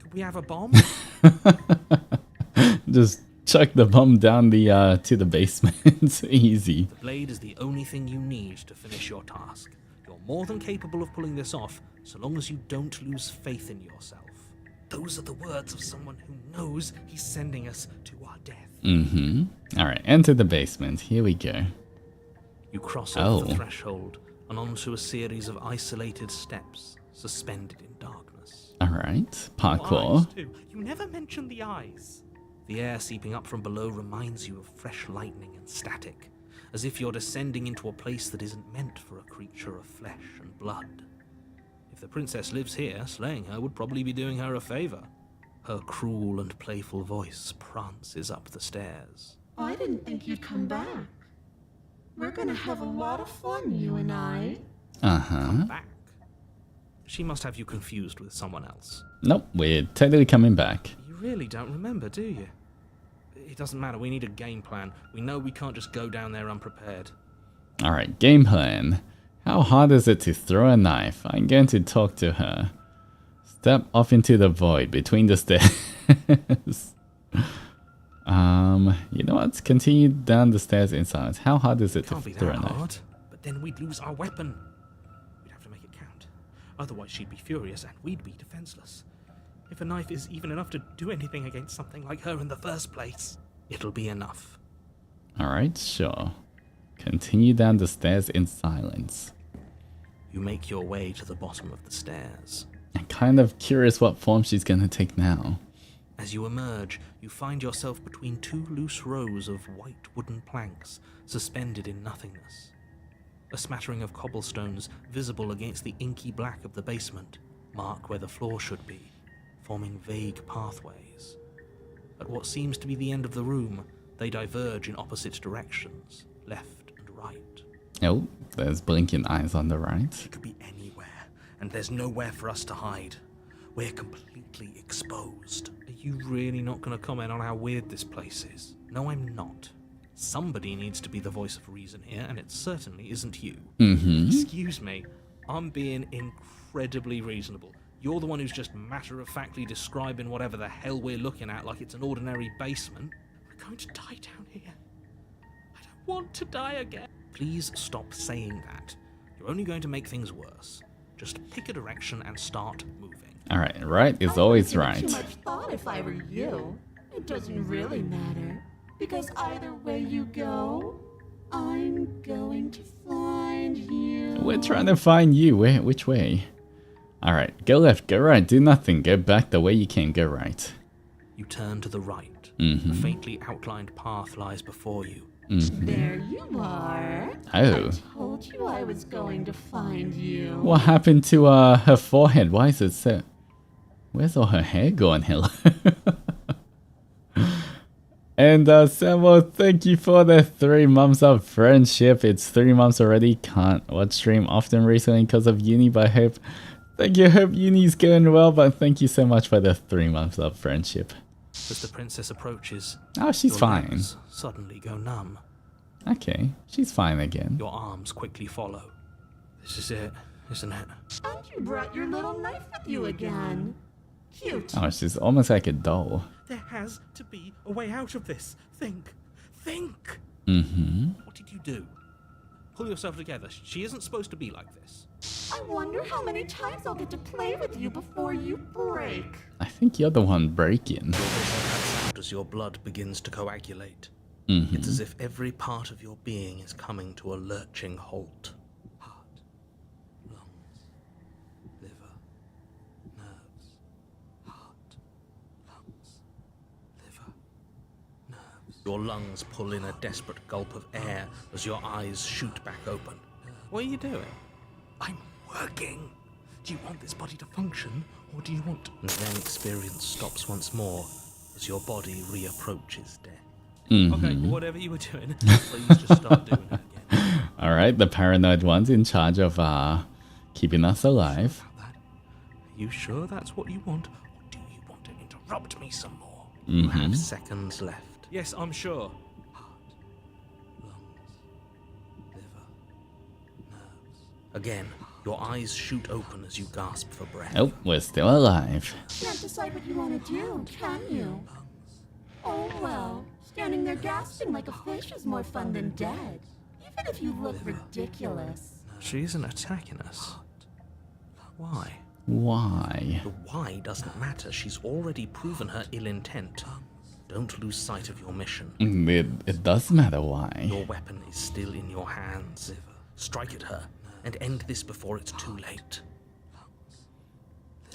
Could we have a bomb? Just chuck the bomb down the to the basement. It's easy. The blade is the only thing you need to finish your task. You're more than capable of pulling this off, so long as you don't lose faith in yourself. Those are the words of someone who knows he's sending us to our death. Mm-hmm. Alright, enter the basement. Here we go. You cross over the Oh. threshold and onto a series of isolated steps, suspended in darkness. Alright, Eyes, parkour. too. You never mention the eyes. The air seeping up from below reminds you of fresh lightning and static, as if you're descending into a place that isn't meant for a creature of flesh and blood. If the princess lives here, slaying her would probably be doing her a favor. Her cruel and playful voice prances up the stairs. I didn't think you'd come back. We're gonna have a lot of fun, you and I. Uh-huh. Back. She must have you confused with someone else. Nope, we're totally coming back. You really don't remember, do you? It doesn't matter, we need a game plan. We know we can't just go down there unprepared. Alright, game plan. How hard is it to throw a knife? I'm going to talk to her. Step off into the void between the stairs. You know what? Continue down the stairs in silence. How hard is it to Can't be throw a that knife? hard, but then we'd lose our weapon. We'd have to make it count. Otherwise she'd be furious and we'd be defenseless. If a knife is even enough to do anything against something like her in the first place, it'll be enough. Alright, sure. Continue down the stairs in silence. You make your way to the bottom of the stairs. I'm kind of curious what form she's gonna take now. As you emerge, you find yourself between two loose rows of white wooden planks suspended in nothingness. A smattering of cobblestones visible against the inky black of the basement mark where the floor should be, forming vague pathways. At what seems to be the end of the room, they diverge in opposite directions, left and right. Oh, there's blinking eyes on the right. It could be anywhere, and there's nowhere for us to hide. We're completely exposed. Are you really not going to comment on how weird this place is? No, I'm not. Somebody needs to be the voice of reason here, and it certainly isn't you. Excuse me, I'm being incredibly reasonable. You're the one who's just matter-of-factly describing whatever the hell we're looking at like it's an ordinary basement. We're going to die down here. I don't want to die again. Please stop saying that. You're only going to make things worse. Just pick a direction and start moving. Alright, right is always I right. wouldn't give it too much thought if I were you. It doesn't really matter. Because either way you go, I'm going to find you. We're trying to find you. Which way? Alright, go left, go right, do nothing. Go back the way you came, go right. You turn to the right. A faintly outlined path lies before you. There you are. Oh. I told you I was going to find you. What happened to her forehead? Why is it so... Where's all her hair going, Hello? And Samuel, thank you for the 3 months of friendship. It's 3 months already. Can't watch stream often recently because of uni, but thank you. Hope uni's going well, but thank you so much for the 3 months of friendship. As the princess approaches, Oh, she's your fine. legs suddenly go numb. Okay, she's fine again. Your arms quickly follow. This is it, isn't it? And you brought your little knife with you again. Cute. Oh, she's almost like a doll. There has to be a way out of this. Think. What did you do? Pull yourself together. She isn't supposed to be like this. I wonder how many times I'll get to play with you before you break. I think you're the one breaking. As your blood begins to coagulate, it's as if every part of your being is coming to a lurching halt. Heart, lungs, liver, nerves. Heart, lungs, liver, nerves. Your lungs pull in a desperate gulp of air as your eyes shoot back open. What are you doing? I'm working. Do you want this body to function, or do you want... And then experience stops once more as your body reapproaches death. Okay, whatever you were doing, please just start doing it again. Alright, the paranoid one's in charge of keeping us alive. Are you sure that's what you want, or do you want to interrupt me some more? Mm-hmm. You have seconds left. Yes, I'm sure. Heart, lungs, liver, nerves. Again, your eyes shoot open as you gasp for breath. Oh, we're still alive. Can't decide what you want to do, can you? Oh well, standing there gasping like a fish is more fun than dead. Even if you look ridiculous. She isn't attacking us. Why? Why? The why doesn't matter. She's already proven her ill intent. Don't lose sight of your mission. It does matter why. Your weapon is still in your hands. Strike at her and end this before it's too late.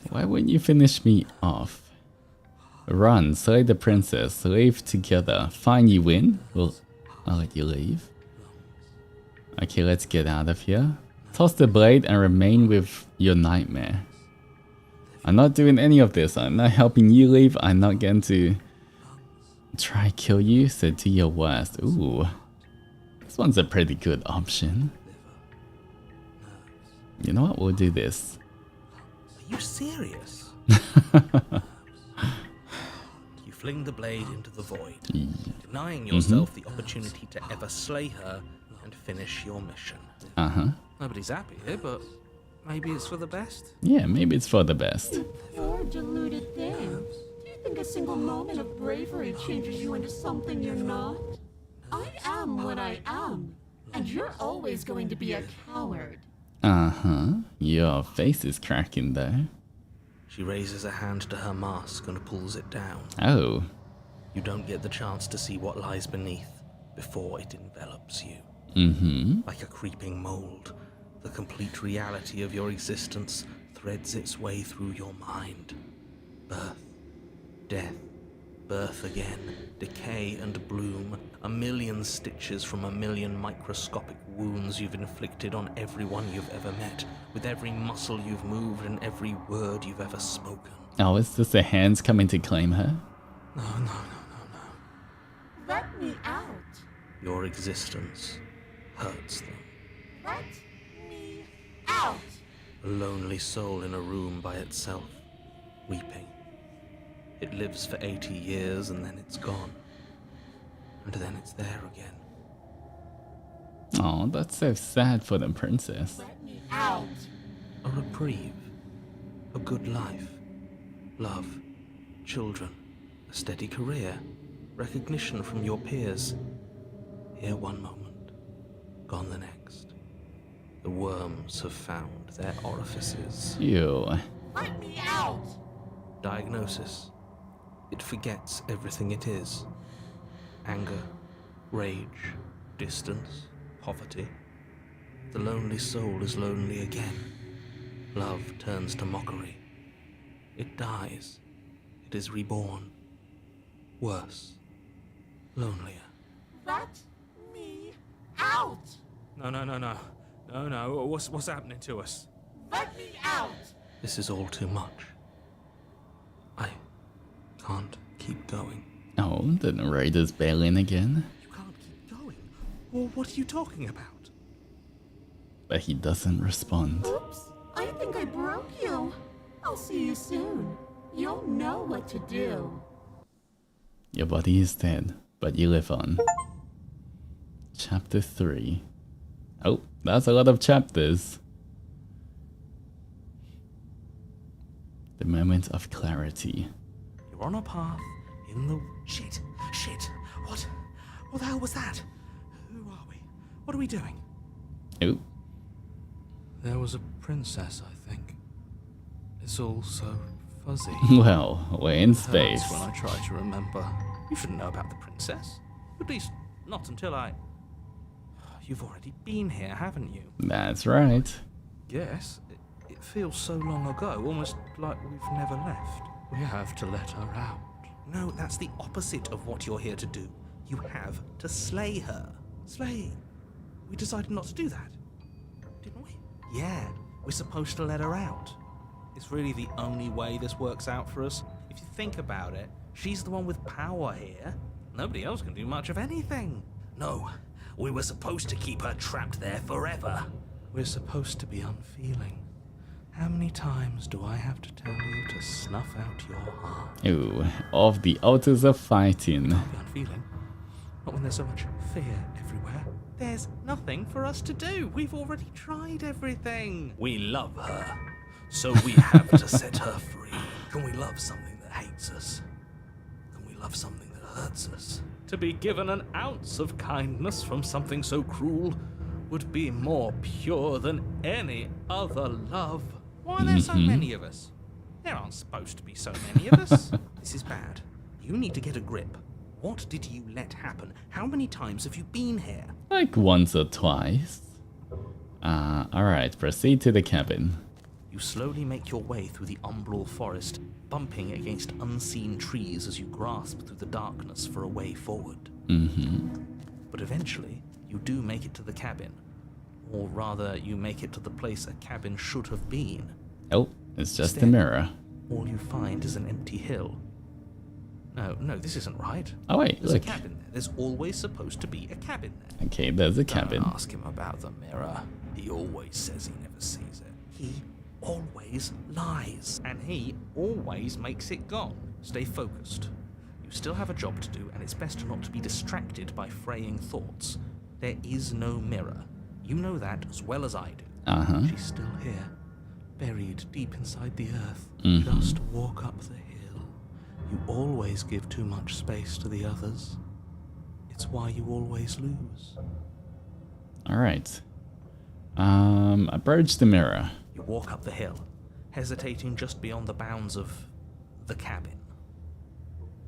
Why wouldn't you finish me off? Run, slay the princess, leave together. Fine, you win. Well, I'll let you leave. Okay, let's get out of here. Toss the blade and remain with your nightmare. I'm not doing any of this. I'm not helping you leave. I'm not going to try kill you, so do your worst. Ooh. This one's a pretty good option. You know what? We'll do this. Are you serious? You fling the blade into the void, denying yourself the opportunity to ever slay her and finish your mission. Nobody's happy here, but maybe it's for the best. Yeah, maybe it's for the best. You poor deluded thing. Do you think a single moment of bravery changes you into something you're not? I am what I am, and you're always going to be a coward. Your face is cracking though. She raises a hand to her mask and pulls it down. Oh. You don't get the chance to see what lies beneath before it envelops you. Like a creeping mold, the complete reality of your existence threads its way through your mind. Birth, death, birth again, decay and bloom, a million stitches from a million microscopic wounds you've inflicted on everyone you've ever met, with every muscle you've moved and every word you've ever spoken. Oh, is this the hands coming to claim her? No. Your existence hurts them. Let me out! A lonely soul in a room by itself, weeping. It lives for 80 years and then it's gone. And then it's there again. Oh, that's so sad for the princess. Let me out! A reprieve. A good life. Love. Children. A steady career. Recognition from your peers. Here one moment. Gone the next. The worms have found their orifices. Ew. Let me out! Diagnosis. It forgets everything it is. Anger. Rage. Distance. Poverty. The lonely soul is lonely again. Love turns to mockery. It dies. It is reborn. Worse. Lonelier. Let me out! No. What's happening to us? Let me out! This is all too much. I can't keep going. Oh, the narrator's bailing again. You can't keep going? Well, what are you talking about? But he doesn't respond. Oops, I think I broke you. I'll see you soon. You'll know what to do. Your body is dead, but you live on. Chapter 3. Oh, that's a lot of chapters. The moment of clarity. You're on a path in the... Shit! What the hell was that? Who are we? What are we doing? Oh, There was a princess, I think. It's all so fuzzy. well, we're in space. Hurts when I try to remember. You shouldn't know about the princess. At least, not until I... You've already been here, haven't you? That's right. Yes. It feels so long ago, almost like we've never left. We have to let her out. No, that's the opposite of what you're here to do. You have to slay her. Slay? We decided not to do that, didn't we? Yeah, we're supposed to let her out. It's really the only way this works out for us. If you think about it, she's the one with power here. Nobody else can do much of anything. No, we were supposed to keep her trapped there forever. We're supposed to be unfeeling. How many times do I have to tell you to snuff out your heart? Ooh, of the Altus of fighting. Be unfeeling. Not when there's so much fear everywhere. There's nothing for us to do. We've already tried everything. We love her, so we have to set her free. Can we love something that hates us? Can we love something that hurts us? To be given an ounce of kindness from something so cruel would be more pure than any other love. Why are there so many of us? There aren't supposed to be so many of us. This is bad. You need to get a grip. What did you let happen? How many times have you been here? Like once or twice. Alright, proceed to the cabin. You slowly make your way through the umbral forest, bumping against unseen trees as you grasp through the darkness for a way forward. But eventually, you do make it to the cabin. Or rather, you make it to the place a cabin should have been. Oh, it's just a Instead, mirror. All you find is an empty hill. No, this isn't right. Oh wait, There's look. a cabin there. There's always supposed to be a cabin there. Okay, there's a cabin. Don't ask him about the mirror. He always says he never sees it. He always lies. And he always makes it gone. Stay focused. You still have a job to do, and it's best not to be distracted by fraying thoughts. There is no mirror. You know that as well as I do. She's still here, buried deep inside the earth. Just walk up the hill. You always give too much space to the others. It's why you always lose. Alright. Approach the mirror. You walk up the hill, hesitating just beyond the bounds of the cabin.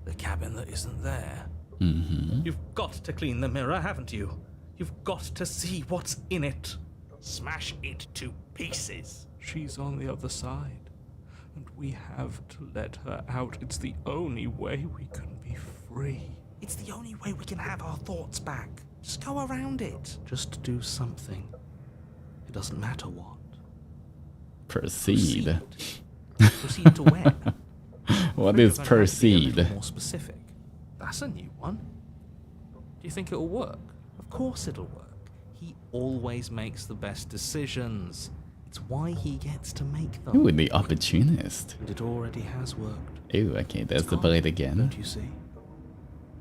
The cabin that isn't there. You've got to clean the mirror, haven't you? You've got to see what's in it. Smash it to pieces. She's on the other side, and we have to let her out. It's the only way we can be free. It's the only way we can have our thoughts back. Just go around it. Just do something. It doesn't matter what. Proceed. Proceed to where? What Maybe is I'm going to have to be a little proceed? more specific. That's a new one. Do you think it'll work? course it'll work. He always makes the best decisions. It's why he gets to make them. Ooh, the opportunist. And it already has worked. Ooh, okay, there's It's the gone, blade again. Don't you see?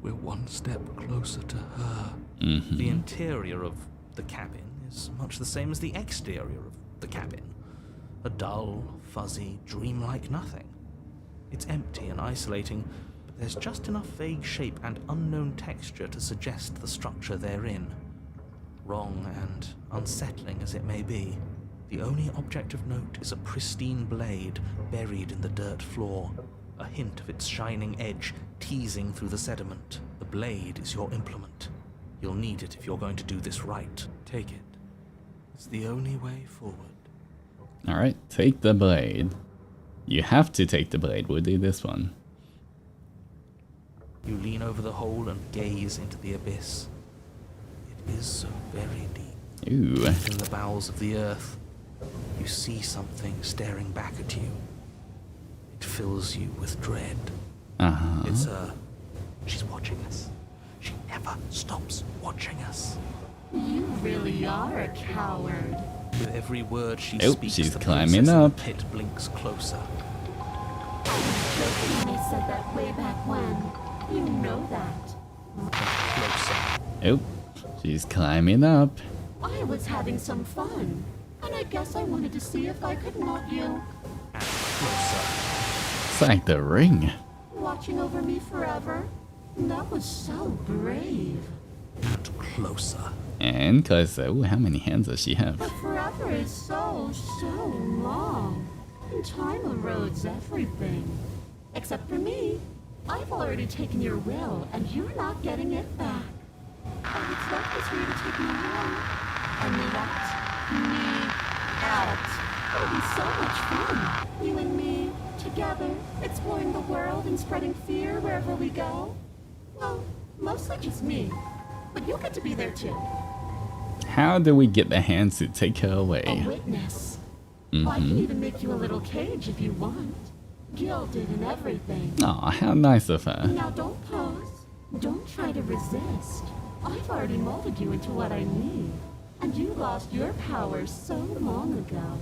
We're one step closer to her. Mm-hmm. The interior of the cabin is much the same as the exterior of the cabin. A dull, fuzzy, dreamlike nothing. It's empty and isolating, but there's just enough vague shape and unknown texture to suggest the structure therein. Wrong and unsettling as it may be, the only object of note is a pristine blade buried in the dirt floor, a hint of its shining edge teasing through the sediment. The blade is your implement. You'll need it if you're going to do this right. Take it. It's the only way forward. Alright, take the blade. You have to take the blade, we'll do this one. You lean over the hole and gaze into the abyss. It is so very deep. Ooh. In the bowels of the earth, you see something staring back at you. It fills you with dread. Uh-huh. It's her. She's watching us. She never stops watching us. You really are a coward. With every word she Oh, speaks, she's the climbing princess in the up. pit blinks closer. Joking when I said that way back when. You know that. And closer. Oh, she's climbing up. I was having some fun. And I guess I wanted to see if I could knock you. And closer. It's like the ring. Watching over me forever. That was so brave. And closer. And closer. Ooh, how many hands does she have? But forever is so long. And time erodes everything. Except for me. I've already taken your will, and you're not getting it back. All that's left is for you to take me home. And let me out. It'll be so much fun. You and me, together, exploring the world and spreading fear wherever we go. Well, mostly just me. But you get to be there too. How do we get the hands to take her A away? witness. I can even make you a little cage if you want. Gilded and everything. Aw, how nice of her. Now don't pose. Don't try to resist. I've already molded you into what I need. And you lost your power so long ago.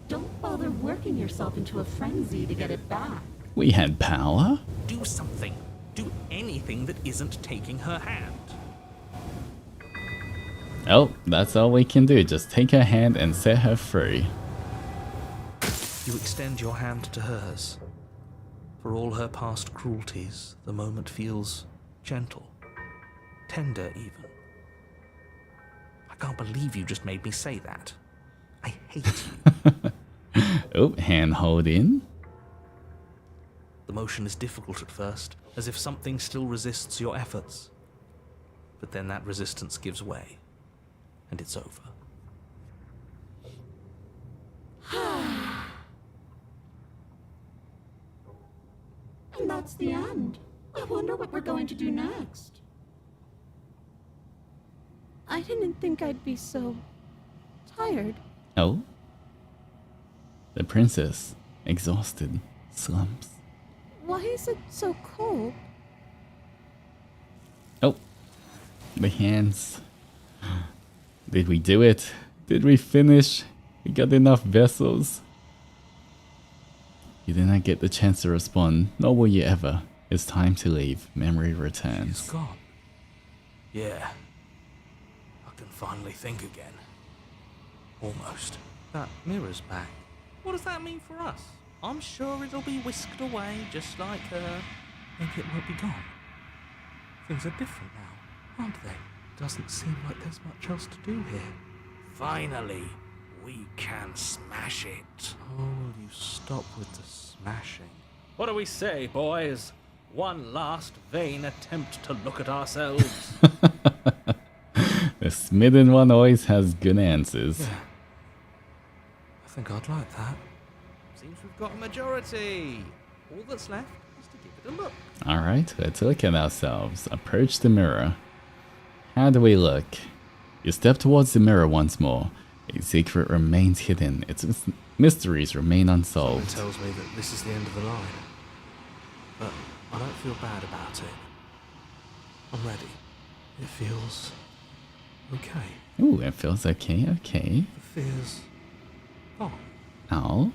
Don't bother working yourself into a frenzy to get it back. We had power? Do something. Do anything that isn't taking her hand. Oh, that's all we can do. Just take her hand and set her free. You extend your hand to hers. For all her past cruelties, the moment feels gentle, tender even. I can't believe you just made me say that. I hate you. Oh, hand hold in. The motion is difficult at first, as if something still resists your efforts. But then that resistance gives way, and it's over. And that's the end. I wonder what we're going to do next. I didn't think I'd be so tired. Oh? The princess, exhausted, slumps. Why is it so cold? Oh, the hands. Did we do it? Did we finish? We got enough vessels. You did not get the chance to respond, nor will you ever. It's time to leave. Memory returns. She's gone. Yeah. I can finally think again. Almost. That mirror's back. What does that mean for us? I'm sure it'll be whisked away just like her. Think it won't be gone. Things are different now, aren't they? Doesn't seem like there's much else to do here. Finally, we can smash it. Oh, will you stop with the smashing? What do we say, boys? One last vain attempt to look at ourselves. The smitten one always has good answers. Yeah. I think I'd like that. Seems we've got a majority. All that's left is to give it a look. Alright, let's look at ourselves. Approach the mirror. How do we look? You step towards the mirror once more. A secret remains hidden. Its mysteries remain unsolved. Someone tells me that this is the end of the line. But I don't feel bad about it. I'm ready. It feels okay. Ooh, it feels okay, okay. The fear's gone. Oh,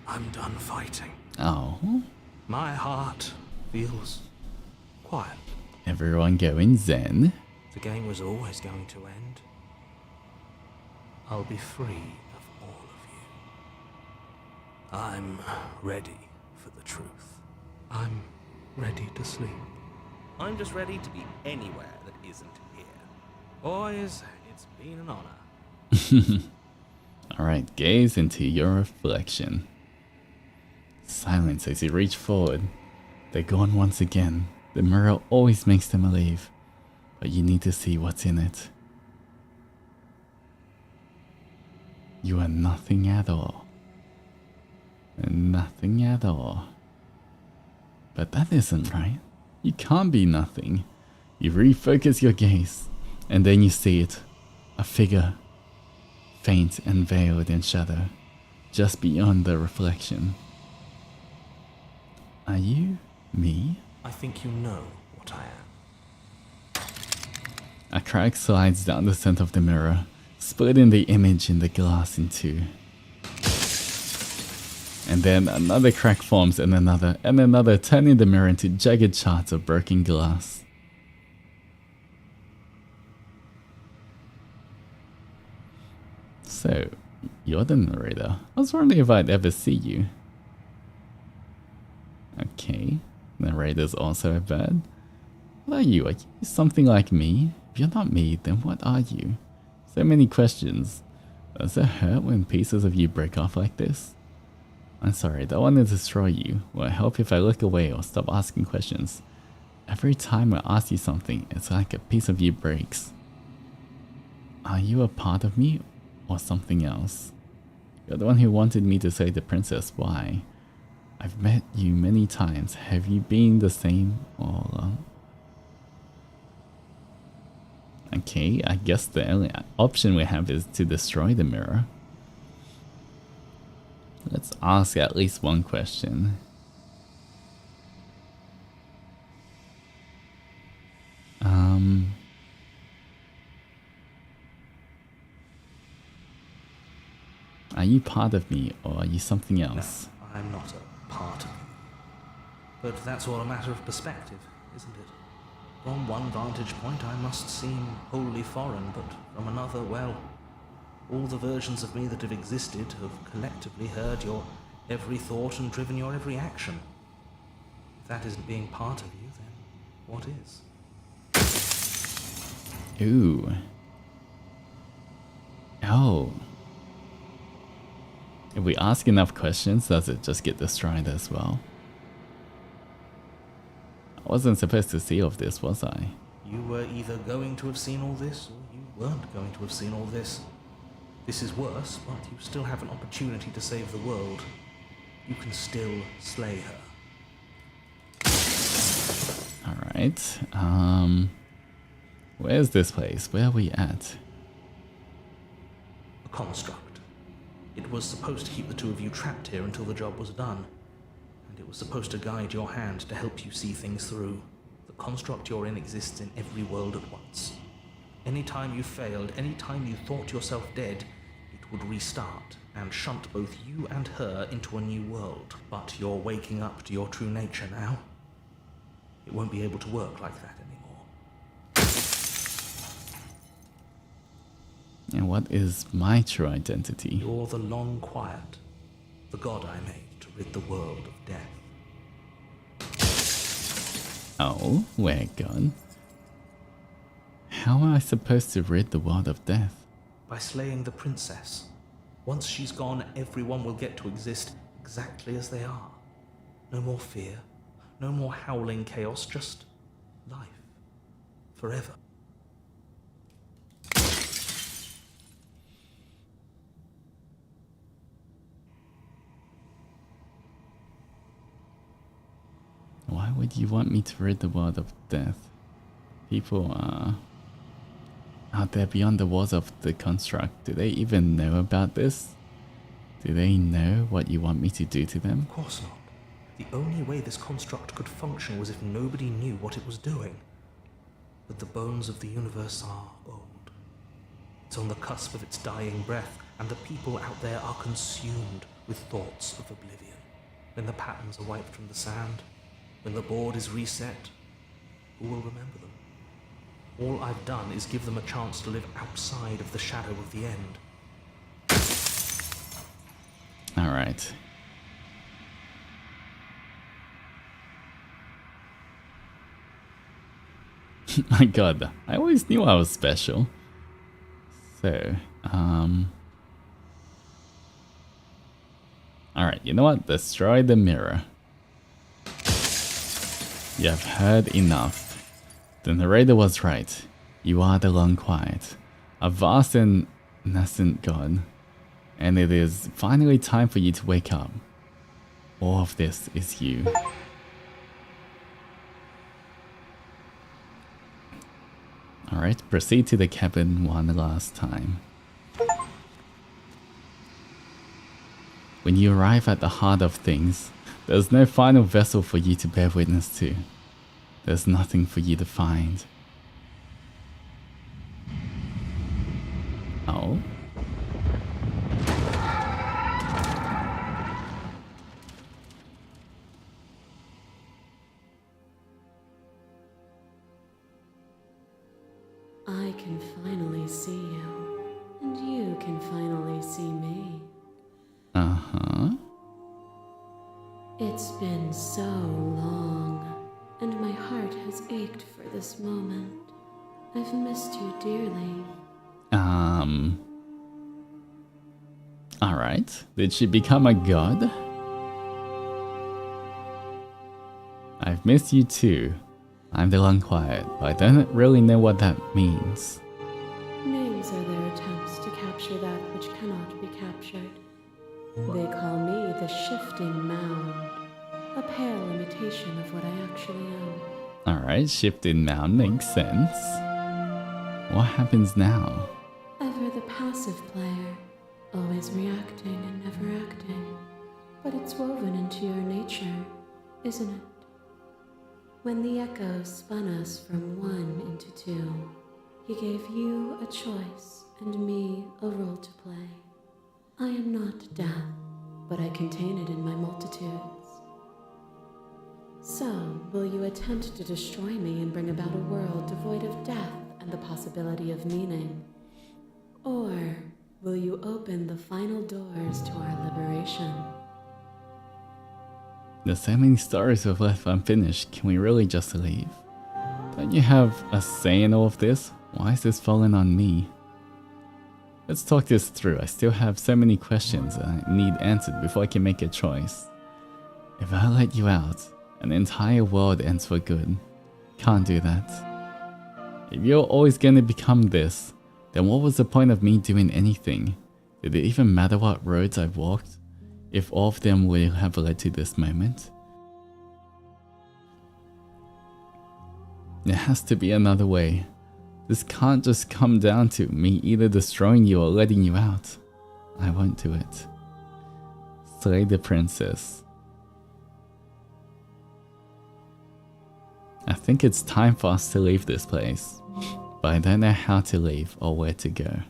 I'm done fighting. oh. My heart feels quiet. Everyone going zen. The game was always going to end. I'll be free of all of you. I'm ready for the truth. I'm ready to sleep. I'm just ready to be anywhere that isn't here. Boys, it's been an honor. Alright, gaze into your reflection. Silence as you reach forward. They're gone once again. The mirror always makes them leave, but you need to see what's in it. You are nothing at all. Nothing at all. But that isn't right. You can't be nothing. You refocus your gaze, and then you see it. A figure, faint and veiled in shadow, just beyond the reflection. Are you me? I think you know what I am. A crack slides down the center of the mirror, splitting the image in the glass in two. And then another crack forms and another, turning the mirror into jagged shards of broken glass. So, you're the narrator. I was wondering if I'd ever see you. Okay, narrator's also a bird. What are you? Are you something like me? If you're not me, then what are you? So many questions. Does it hurt when pieces of you break off like this? I'm sorry, I don't want to destroy you. Will it help if I look away or stop asking questions? Every time I ask you something, it's like a piece of you breaks. Are you a part of me or something else? You're the one who wanted me to save the princess. Why? I've met you many times. Have you been the same all along? Okay, I guess the only option we have is to destroy the mirror. Let's ask at least one question. Are you part of me or are you something else? No, I'm not a part of you. But that's all a matter of perspective, isn't it? From one vantage point I must seem wholly foreign, but from another, well, all the versions of me that have existed have collectively heard your every thought and driven your every action. If that isn't being part of you, then what is? Ooh. Oh. If we ask enough questions, does it just get destroyed as well? I wasn't supposed to see all of this, was I? You were either going to have seen all this, or you weren't going to have seen all this. This is worse, but you still have an opportunity to save the world. You can still slay her. Alright. Where's this place? Where are we at? A construct. It was supposed to keep the two of you trapped here until the job was done. And it was supposed to guide your hand to help you see things through. The construct you're in exists in every world at once. Anytime you failed, anytime you thought yourself dead, it would restart and shunt both you and her into a new world. But you're waking up to your true nature now. It won't be able to work like that anymore. And what is my true identity? You're the long quiet, the god I made to rid the world of death. Oh, we're gone. How am I supposed to rid the world of death? By slaying the princess. Once she's gone, everyone will get to exist exactly as they are. No more fear, no more howling chaos, just life. Forever. Why would you want me to rid the world of death? People are out there beyond the walls of the construct. Do they even know about this? Do they know what you want me to do to them? Of course not. The only way this construct could function was if nobody knew what it was doing. But the bones of the universe are old. It's on the cusp of its dying breath, and the people out there are consumed with thoughts of oblivion. When the patterns are wiped from the sand, when the board is reset, who will remember them? All I've done is give them a chance to live outside of the shadow of the end. Alright. My god, I always knew I was special. So, alright, you know what? Destroy the mirror. You have heard enough. The narrator was right. You are the Long Quiet, a vast and nascent god. And it is finally time for you to wake up. All of this is you. Alright, proceed to the cabin one last time. When you arrive at the heart of things, there's no final vessel for you to bear witness to. There's nothing for you to find. Oh? I can finally see you, and you can finally see me. Uh-huh. It's been so long, and my heart has ached for this moment. I've missed you dearly. Alright. Did she become a god? I've missed you too. I'm the Long Quiet, but I don't really know what that means. Names are their attempts to capture that which cannot be captured. They call me the Shifting Mound, a pale imitation of what I actually am. Alright, shifting mound makes sense. What happens now? Ever the passive player, always reacting and never acting. But it's woven into your nature, isn't it? When the echo spun us from one into two, he gave you a choice and me a role to play. I am not death, but I contain it in my multitudes. So, will you attempt to destroy me and bring about a world devoid of death and the possibility of meaning? Or will you open the final doors to our liberation? There's so many stories we've left unfinished, can we really just leave? Don't you have a say in all of this? Why is this falling on me? Let's talk this through. I still have so many questions that I need answered before I can make a choice. If I let you out, an entire world ends for good. Can't do that. If you're always going to become this, then what was the point of me doing anything? Did it even matter what roads I walked, if all of them would have led to this moment? There has to be another way. This can't just come down to me either destroying you or letting you out. I won't do it. Slay the princess. I think it's time for us to leave this place, but I don't know how to leave or where to go.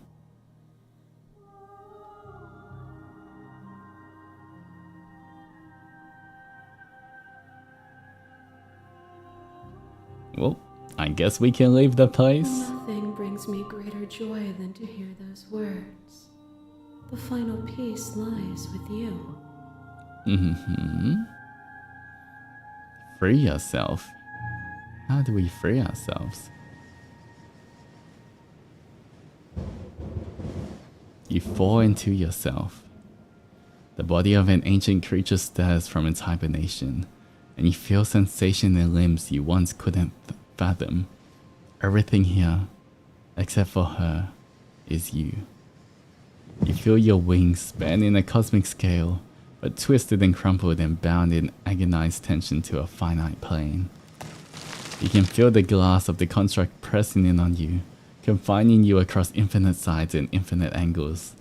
Well, I guess we can leave the place. Nothing brings me greater joy than to hear those words. The final piece lies with you. Free yourself. How do we free ourselves? You fall into yourself. The body of an ancient creature stirs from its hibernation, and you feel sensation in limbs you once couldn't fathom. Everything here, except for her, is you. You feel your wings span in a cosmic scale, but twisted and crumpled and bound in agonized tension to a finite plane. You can feel the glass of the construct pressing in on you, confining you across infinite sides and infinite angles.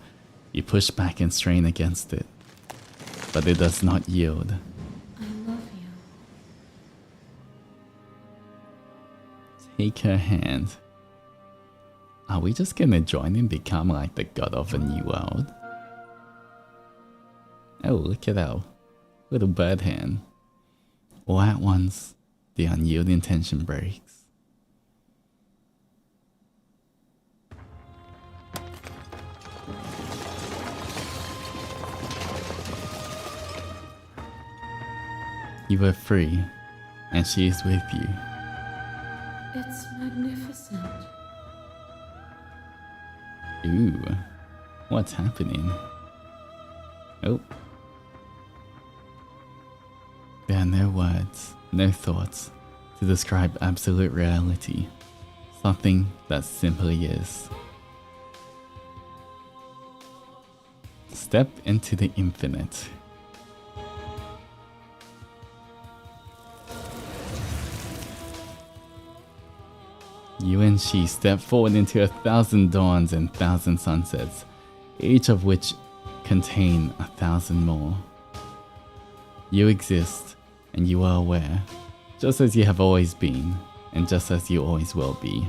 You push back and strain against it, but it does not yield. I love you. Take her hand. Are we just gonna join and become like the god of a new world? Oh, look at that little bird hand. All at once, the unyielding tension breaks. You are free, and she is with you. It's magnificent. Ooh, what's happening? Oh. There are no words, no thoughts to describe absolute reality. Something that simply is. Step into the infinite. You and she step forward into 1,000 dawns and 1,000 sunsets, each of which contain 1,000 more. You exist, and you are aware, just as you have always been, and just as you always will be.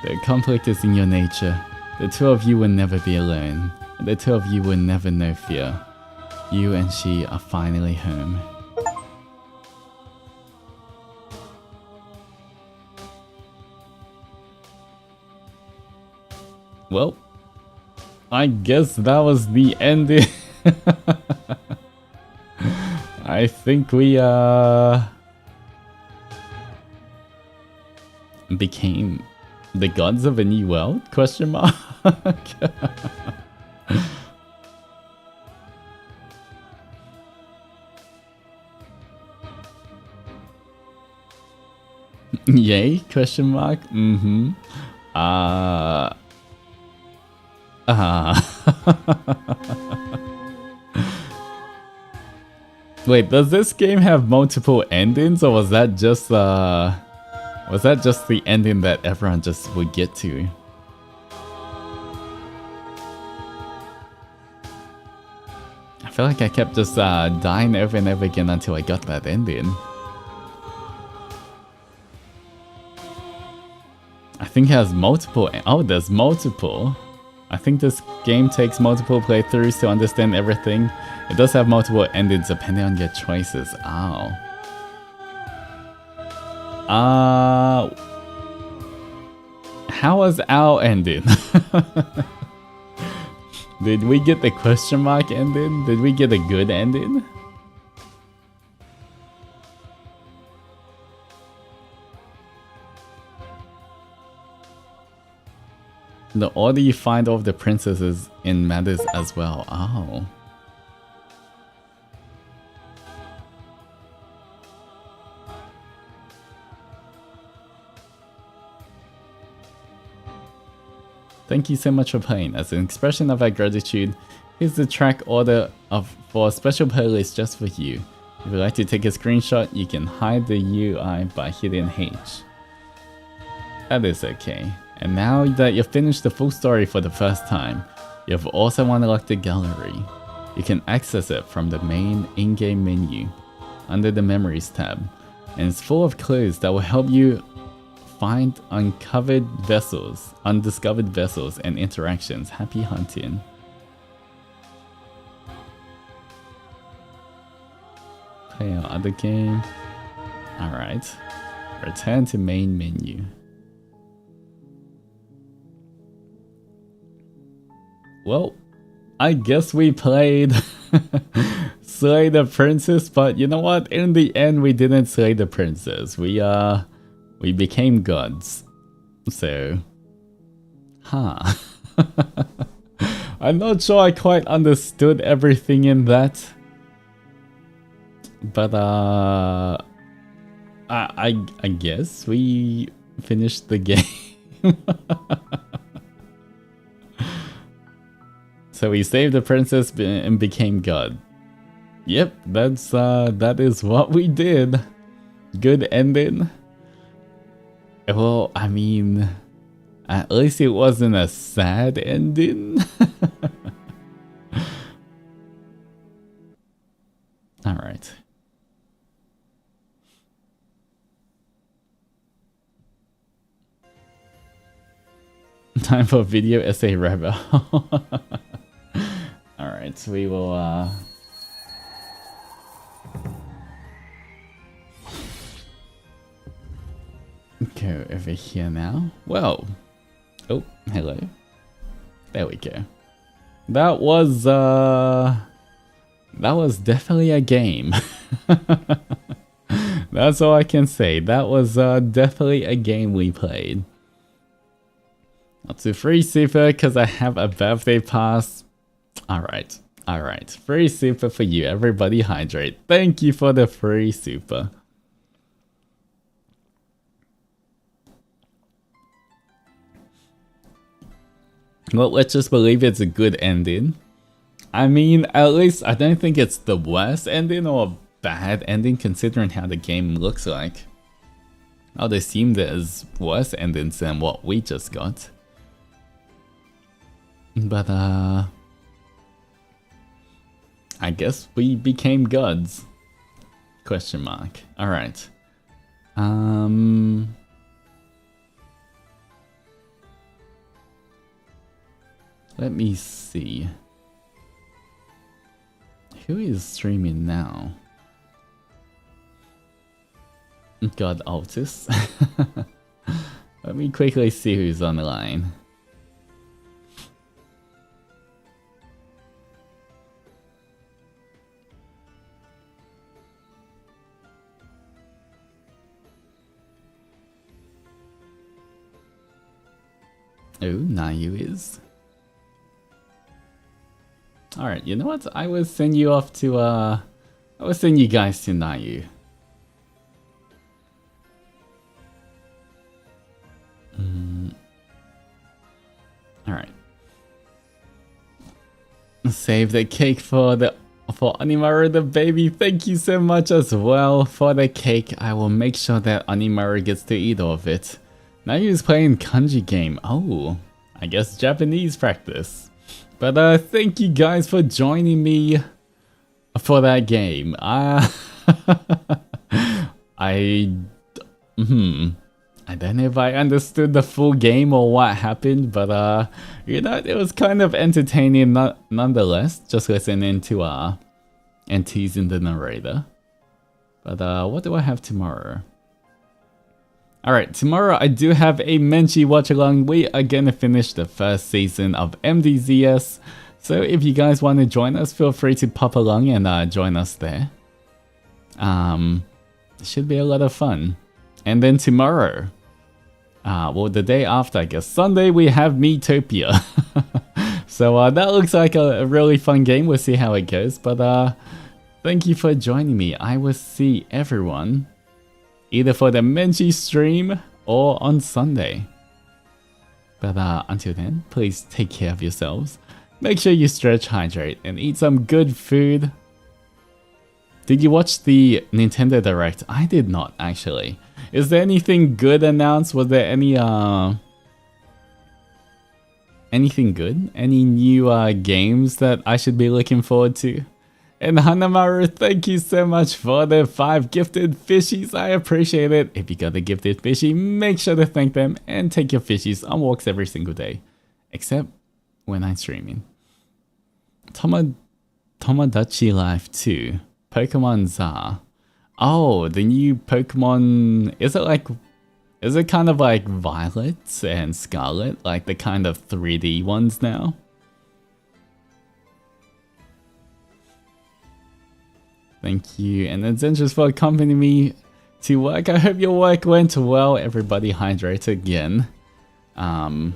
The conflict is in your nature. The two of you will never be alone, and the two of you will never know fear. You and she are finally home. Well, I guess that was the ending. I think we became the gods of a new world? Question mark. Yay? Question mark. Mm-hmm. Wait, does this game have multiple endings, or was that just the ending that everyone just would get to? I feel like I kept just dying over and over again until I got that ending. I think it has multiple. Oh, there's multiple. I think this game takes multiple playthroughs to understand everything. It does have multiple endings depending on your choices. Ow. How was our ending? Did we get the question mark ending? Did we get a good ending? The order you find all of the princesses in matters as well. Oh. Thank you so much for playing. As an expression of our gratitude, here's the track order for a special playlist just for you. If you'd like to take a screenshot, you can hide the UI by hitting H. That is okay. And now that you've finished the full story for the first time, you've also unlocked the gallery. You can access it from the main in-game menu under the Memories tab, and it's full of clues that will help you find undiscovered vessels, and interactions. Happy hunting. Play our other game. Alright. Return to main menu. Well, I guess we played Slay the Princess, but you know what? In the end, we didn't slay the princess. We became gods. So, I'm not sure I quite understood everything in that. But, I guess we finished the game. So we saved the princess and became god. Yep, that is what we did. Good ending. Well, I mean, at least it wasn't a sad ending. Alright. time for video essay rebel. Alright, we will go over here now. Whoa. Oh, hello. There we go. That was definitely a game. That's all I can say. That was definitely a game we played. That's a free super because I have a birthday pass. Alright, alright. Free super for you. Everybody hydrate. Thank you for the free super. Well, let's just believe it's a good ending. I mean, at least I don't think it's the worst ending or bad ending considering how the game looks like. I would assume there's worse endings than what we just got. But I guess we became gods. Question mark. Alright. Let me see. Who is streaming now? God, Altus. Let me quickly see who's on the line. Oh, Nayu is. Alright, you know what? I will send you off to I will send you guys to Nayu. Alright. Save the cake for Onimaru the baby. Thank you so much as well for the cake. I will make sure that Onimaru gets to eat all of it. Nayu's playing kanji game. Oh, I guess Japanese practice. But thank you guys for joining me for that game. I don't know if I understood the full game or what happened, but you know, it was kind of entertaining nonetheless, just listening to and teasing the narrator. But what do I have tomorrow? Alright, tomorrow I do have a Menchi watch along. We are gonna finish the first season of MDZS. So if you guys want to join us, feel free to pop along and join us there. It should be a lot of fun. And then tomorrow, well, the day after, I guess, Sunday, we have Miitopia. So that looks like a really fun game. We'll see how it goes. But thank you for joining me. I will see everyone either for the Menchi stream or on Sunday. But until then, please take care of yourselves. Make sure you stretch, hydrate, and eat some good food. Did you watch the Nintendo Direct? I did not, actually. Is there anything good announced? Was there any anything good? Any new games that I should be looking forward to? And Hanamaru, thank you so much for the 5 gifted fishies. I appreciate it. If you got a gifted fishy, make sure to thank them and take your fishies on walks every single day. Except when I'm streaming. Tomodachi Life 2. Pokemon Za. Oh, the new Pokemon... Is it kind of like Violet and Scarlet? Like the kind of 3D ones now? Thank you, and Adzenture for accompanying me to work. I hope your work went well. Everybody hydrate again. Oh,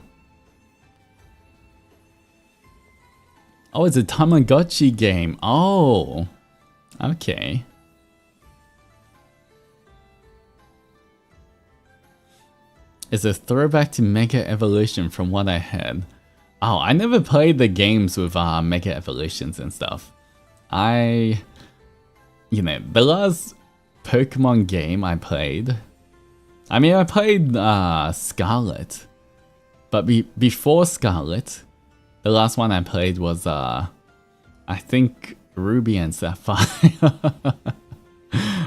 it's a Tamagotchi game. Oh, okay. It's a throwback to Mega Evolution from what I heard. Oh, I never played the games with Mega Evolutions and stuff. You know, the last Pokemon game I played... I mean, I played Scarlet. But before Scarlet, the last one I played was, I think, Ruby and Sapphire.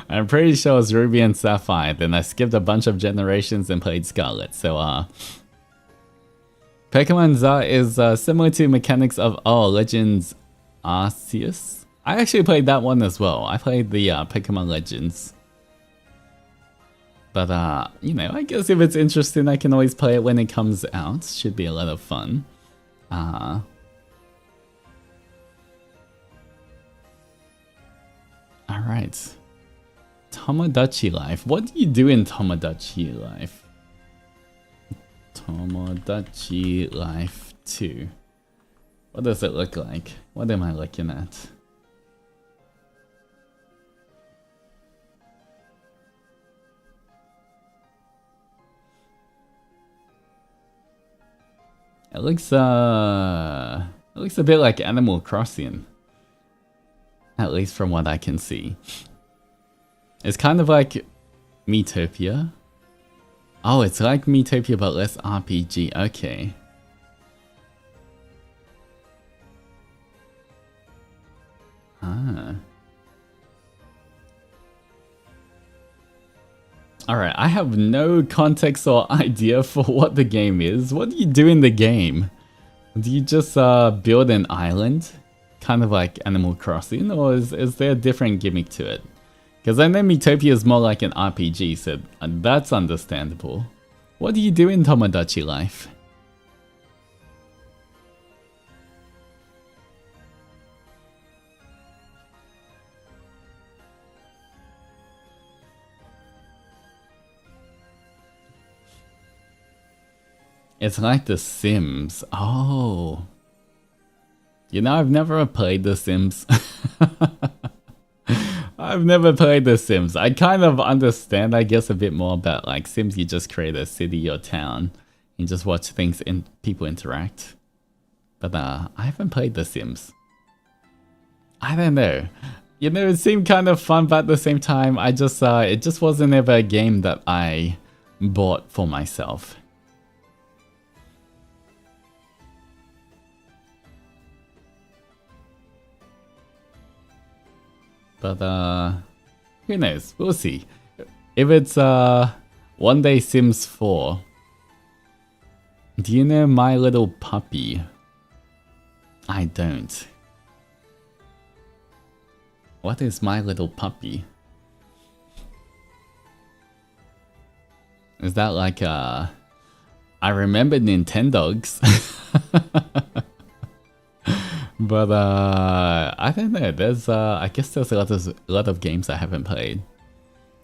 I'm pretty sure it was Ruby and Sapphire. Then I skipped a bunch of generations and played Scarlet. So, Pokemon Za is similar to mechanics of Legends Arceus. I actually played that one as well. I played the Pokemon Legends. But, you know, I guess if it's interesting, I can always play it when it comes out. Should be a lot of fun. Alright. Tomodachi Life. What do you do in Tomodachi Life? Tomodachi Life 2. What does it look like? What am I looking at? It looks a bit like Animal Crossing. At least from what I can see. It's kind of like Miitopia. Oh, it's like Miitopia but less RPG. Okay. Alright, I have no context or idea for what the game is. What do you do in the game? Do you just build an island? Kind of like Animal Crossing? Or is there a different gimmick to it? Because I know Miitopia is more like an RPG, so that's understandable. What do you do in Tomodachi Life? It's like The Sims. Oh. You know, I've never played The Sims. I've never played The Sims. I kind of understand, I guess, a bit more about like Sims. You just create a city or town. You just watch things and people interact. But I haven't played The Sims. I don't know. You know, it seemed kind of fun, but at the same time, I just it just wasn't ever a game that I bought for myself. But who knows? We'll see. If it's One Day Sims 4. Do you know My Little Puppy? I don't. What is My Little Puppy? Is that like I remember Nintendogs. But I don't know. There's I guess there's a lot of games I haven't played.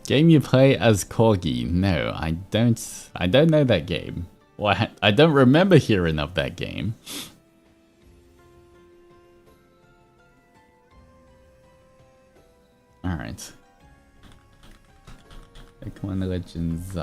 Game you play as Corgi? No, I don't know that game. Well, I don't remember hearing of that game. All right. Pokemon Legends.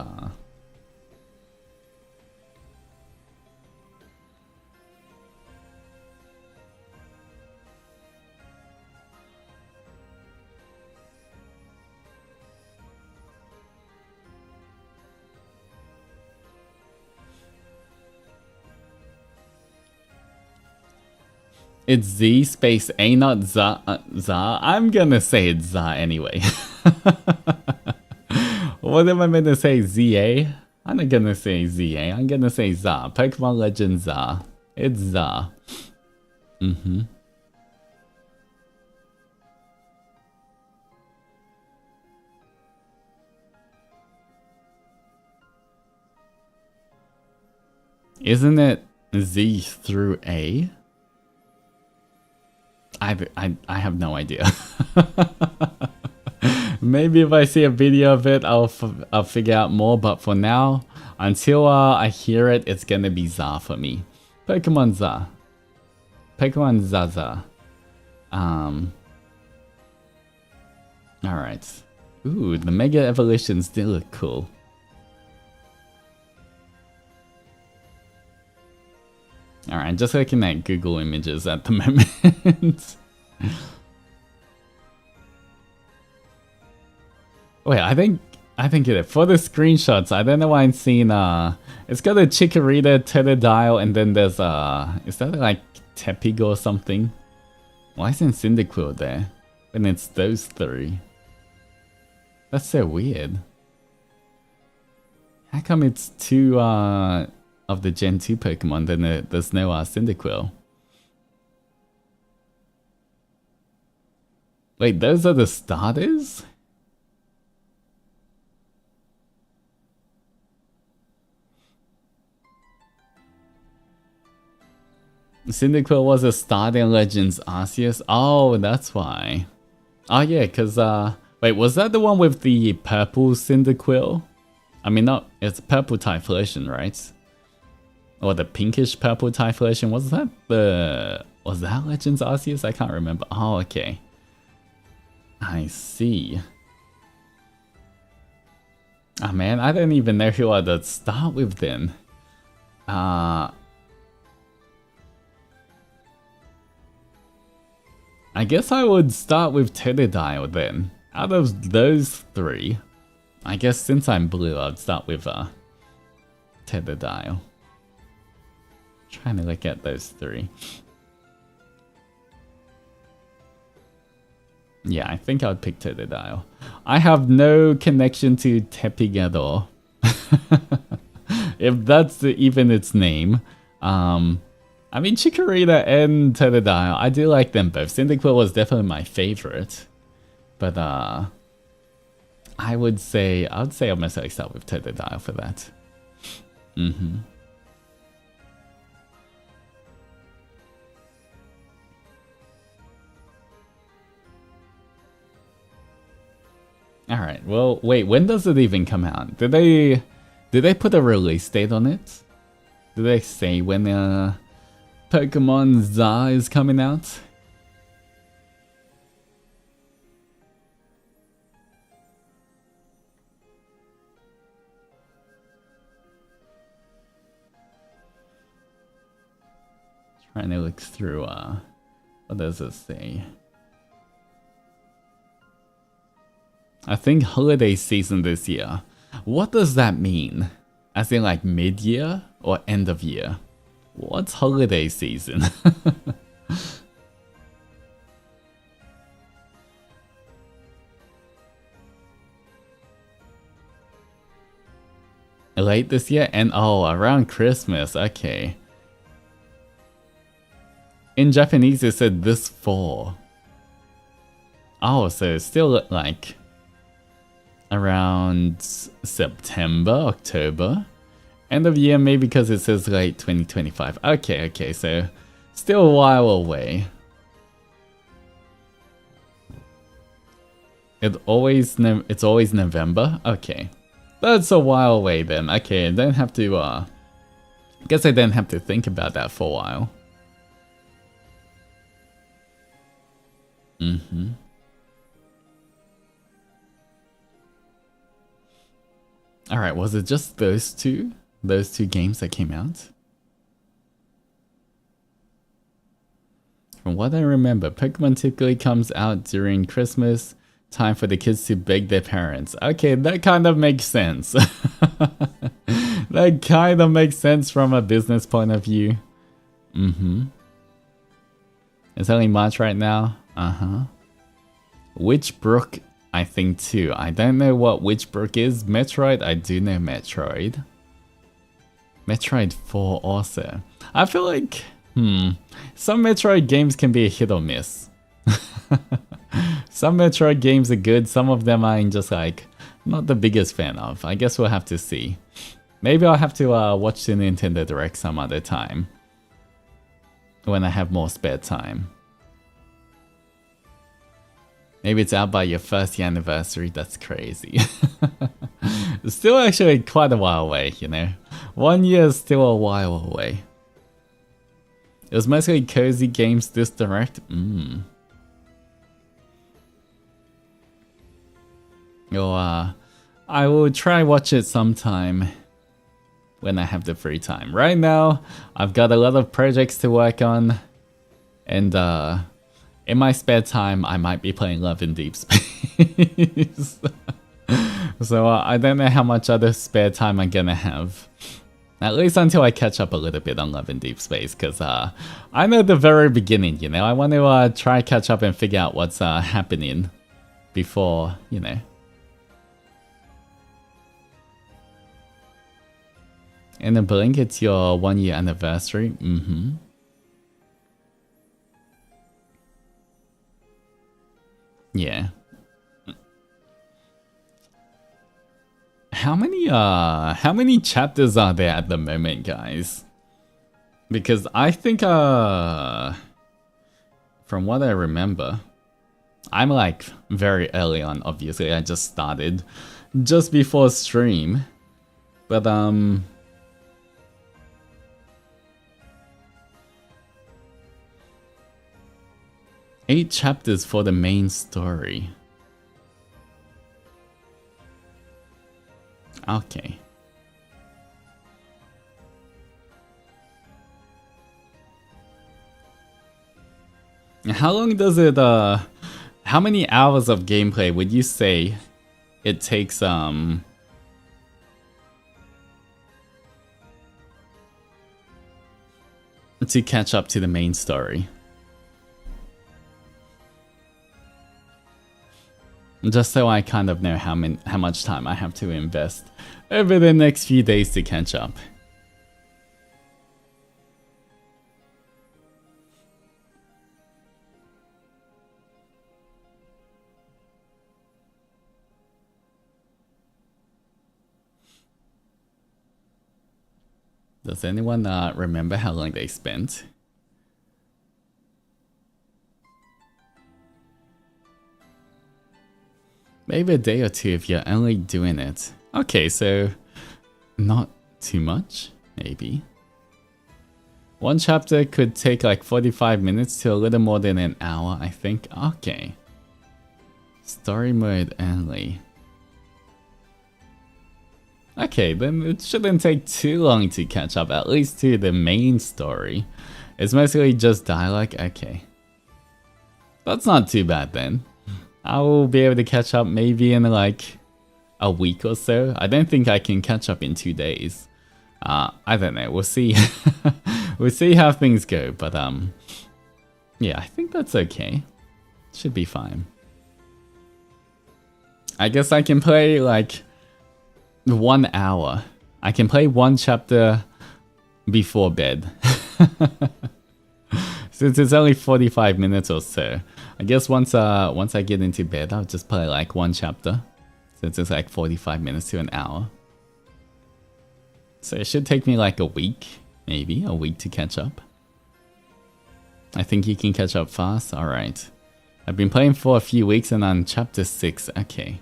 It's Z space A, not Za. I'm gonna say it's Za anyway. What am I meant to say? ZA? I'm not gonna say ZA. I'm gonna say Za. Pokemon Legends Za. It's Za. Isn't it Z through A? I have no idea. Maybe if I see a video of it, I'll figure out more. But for now, until I hear it, it's gonna be Za for me. Pokemon Za. Pokemon Zaza. Alright. Ooh, the Mega Evolutions do look cool. Alright, just looking at Google Images at the moment. Wait, I think it for the screenshots, I don't know why I'm seeing it's got a Chikorita, Totodile, and then there's is that like Tepig or something? Why isn't Cyndaquil there? When it's those three. That's so weird. How come it's two of the Gen 2 Pokemon, then there's no Cyndaquil. Wait, those are the starters? Cyndaquil was a starter in Legends Arceus? Oh, that's why. Oh yeah, because, wait, was that the one with the purple Cyndaquil? I mean, not, it's purple Typhlosion, right? Or the pinkish purple Typhlosion, was that Legends Arceus? I can't remember. Oh, okay. I see. Ah, man, I don't even know who I'd start with then. I guess I would start with Totodile then. Out of those three, I guess since I'm blue, I'd start with Totodile. Trying to look at those three. Yeah, I think I would pick Totodile. I have no connection to Tepig at all. If that's even its name. I mean, Chikorita and Totodile, I do like them both. Cyndaquil was definitely my favorite. But, I would say I'll most likely start with Totodile for that. Alright, well, wait, when does it even come out? Did they put a release date on it? Did they say when, Pokemon ZA is coming out? Trying to look through, what does it say? I think holiday season this year. What does that mean? As in like mid-year or end of year? What's holiday season? Late this year? And oh, around Christmas, okay. In Japanese it said this fall. Oh, so it's still like around September, October. End of year, maybe because it says late 2025. Okay, so still a while away. It's always November? Okay. That's a while away then. Okay, I don't have to, I guess I didn't have to think about that for a while. Alright, was it just those two? Those two games that came out? From what I remember, Pokemon typically comes out during Christmas, time for the kids to beg their parents. Okay, that kind of makes sense. That kind of makes sense from a business point of view. It's only March right now. Witchbrook, I think too. I don't know what Witchbrook is. Metroid, I do know Metroid. Metroid 4 also. I feel like, some Metroid games can be a hit or miss. Some Metroid games are good, some of them I'm just like, not the biggest fan of. I guess we'll have to see. Maybe I'll have to watch the Nintendo Direct some other time. When I have more spare time. Maybe it's out by your first anniversary, that's crazy. It's still actually quite a while away, you know. 1 year is still a while away. It was mostly cozy games this direct. Well, I will try watch it sometime when I have the free time. Right now, I've got a lot of projects to work on, and in my spare time, I might be playing Love in Deep Space. So I don't know how much other spare time I'm gonna have. At least until I catch up a little bit on Love in Deep Space, because I'm at the very beginning, you know. I want to try catch up and figure out what's happening before, you know. In a blink, it's your 1-year anniversary. Mm-hmm. Yeah. How many chapters are there at the moment, guys? Because I think from what I remember, I'm like very early on, obviously. I just started just before stream. But 8 chapters for the main story. Okay. How long does it, how many hours of gameplay would you say it takes, to catch up to the main story? Just so I kind of know how much time I have to invest over the next few days to catch up. Does anyone remember how long they spent? Maybe a day or two if you're only doing it. Okay, so not too much, maybe. One chapter could take like 45 minutes to a little more than an hour, I think. Okay. Story mode only. Okay, then it shouldn't take too long to catch up, at least to the main story. It's mostly just dialogue. Okay. That's not too bad then. I will be able to catch up maybe in like a week or so. I don't think I can catch up in 2 days. I don't know. We'll see. We'll see how things go. But yeah, I think that's okay. Should be fine. I guess I can play like 1 hour. I can play 1 chapter before bed. Since it's only 45 minutes or so. I guess once I get into bed, I'll just play like 1 chapter. Since it's like 45 minutes to an hour. So it should take me like a week, maybe a week to catch up. I think you can catch up fast. Alright. I've been playing for a few weeks and on chapter 6. Okay.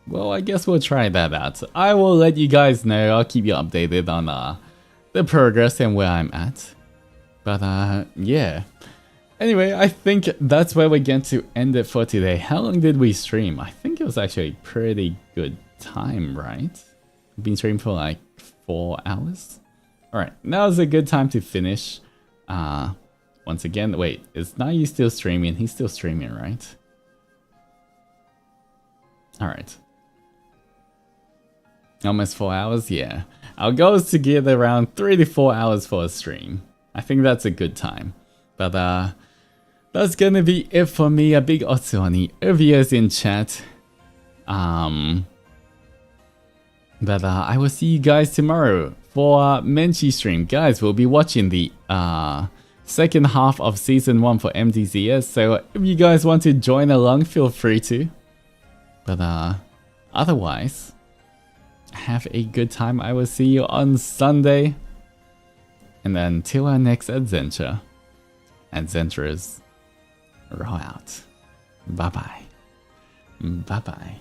Well, I guess we'll try that out. I will let you guys know. I'll keep you updated on the progress and where I'm at. But yeah. Anyway, I think that's where we're going to end it for today. How long did we stream? I think it was actually a pretty good time, right? We've been streaming for like 4 hours. Alright, now's a good time to finish. Once again, wait, is Nayu still streaming? He's still streaming, right? Alright. Almost 4 hours? Yeah. Our goal is to get around 3 to 4 hours for a stream. I think that's a good time. But that's gonna be it for me. A big Otsuoni OVS in chat. But I will see you guys tomorrow for Menchi stream. Guys, we'll be watching the second half of season 1 for MDZS. So if you guys want to join along, feel free to. But otherwise, have a good time. I will see you on Sunday. And then till our next Adzenture. Adzenturers roll out. Bye bye. Bye bye.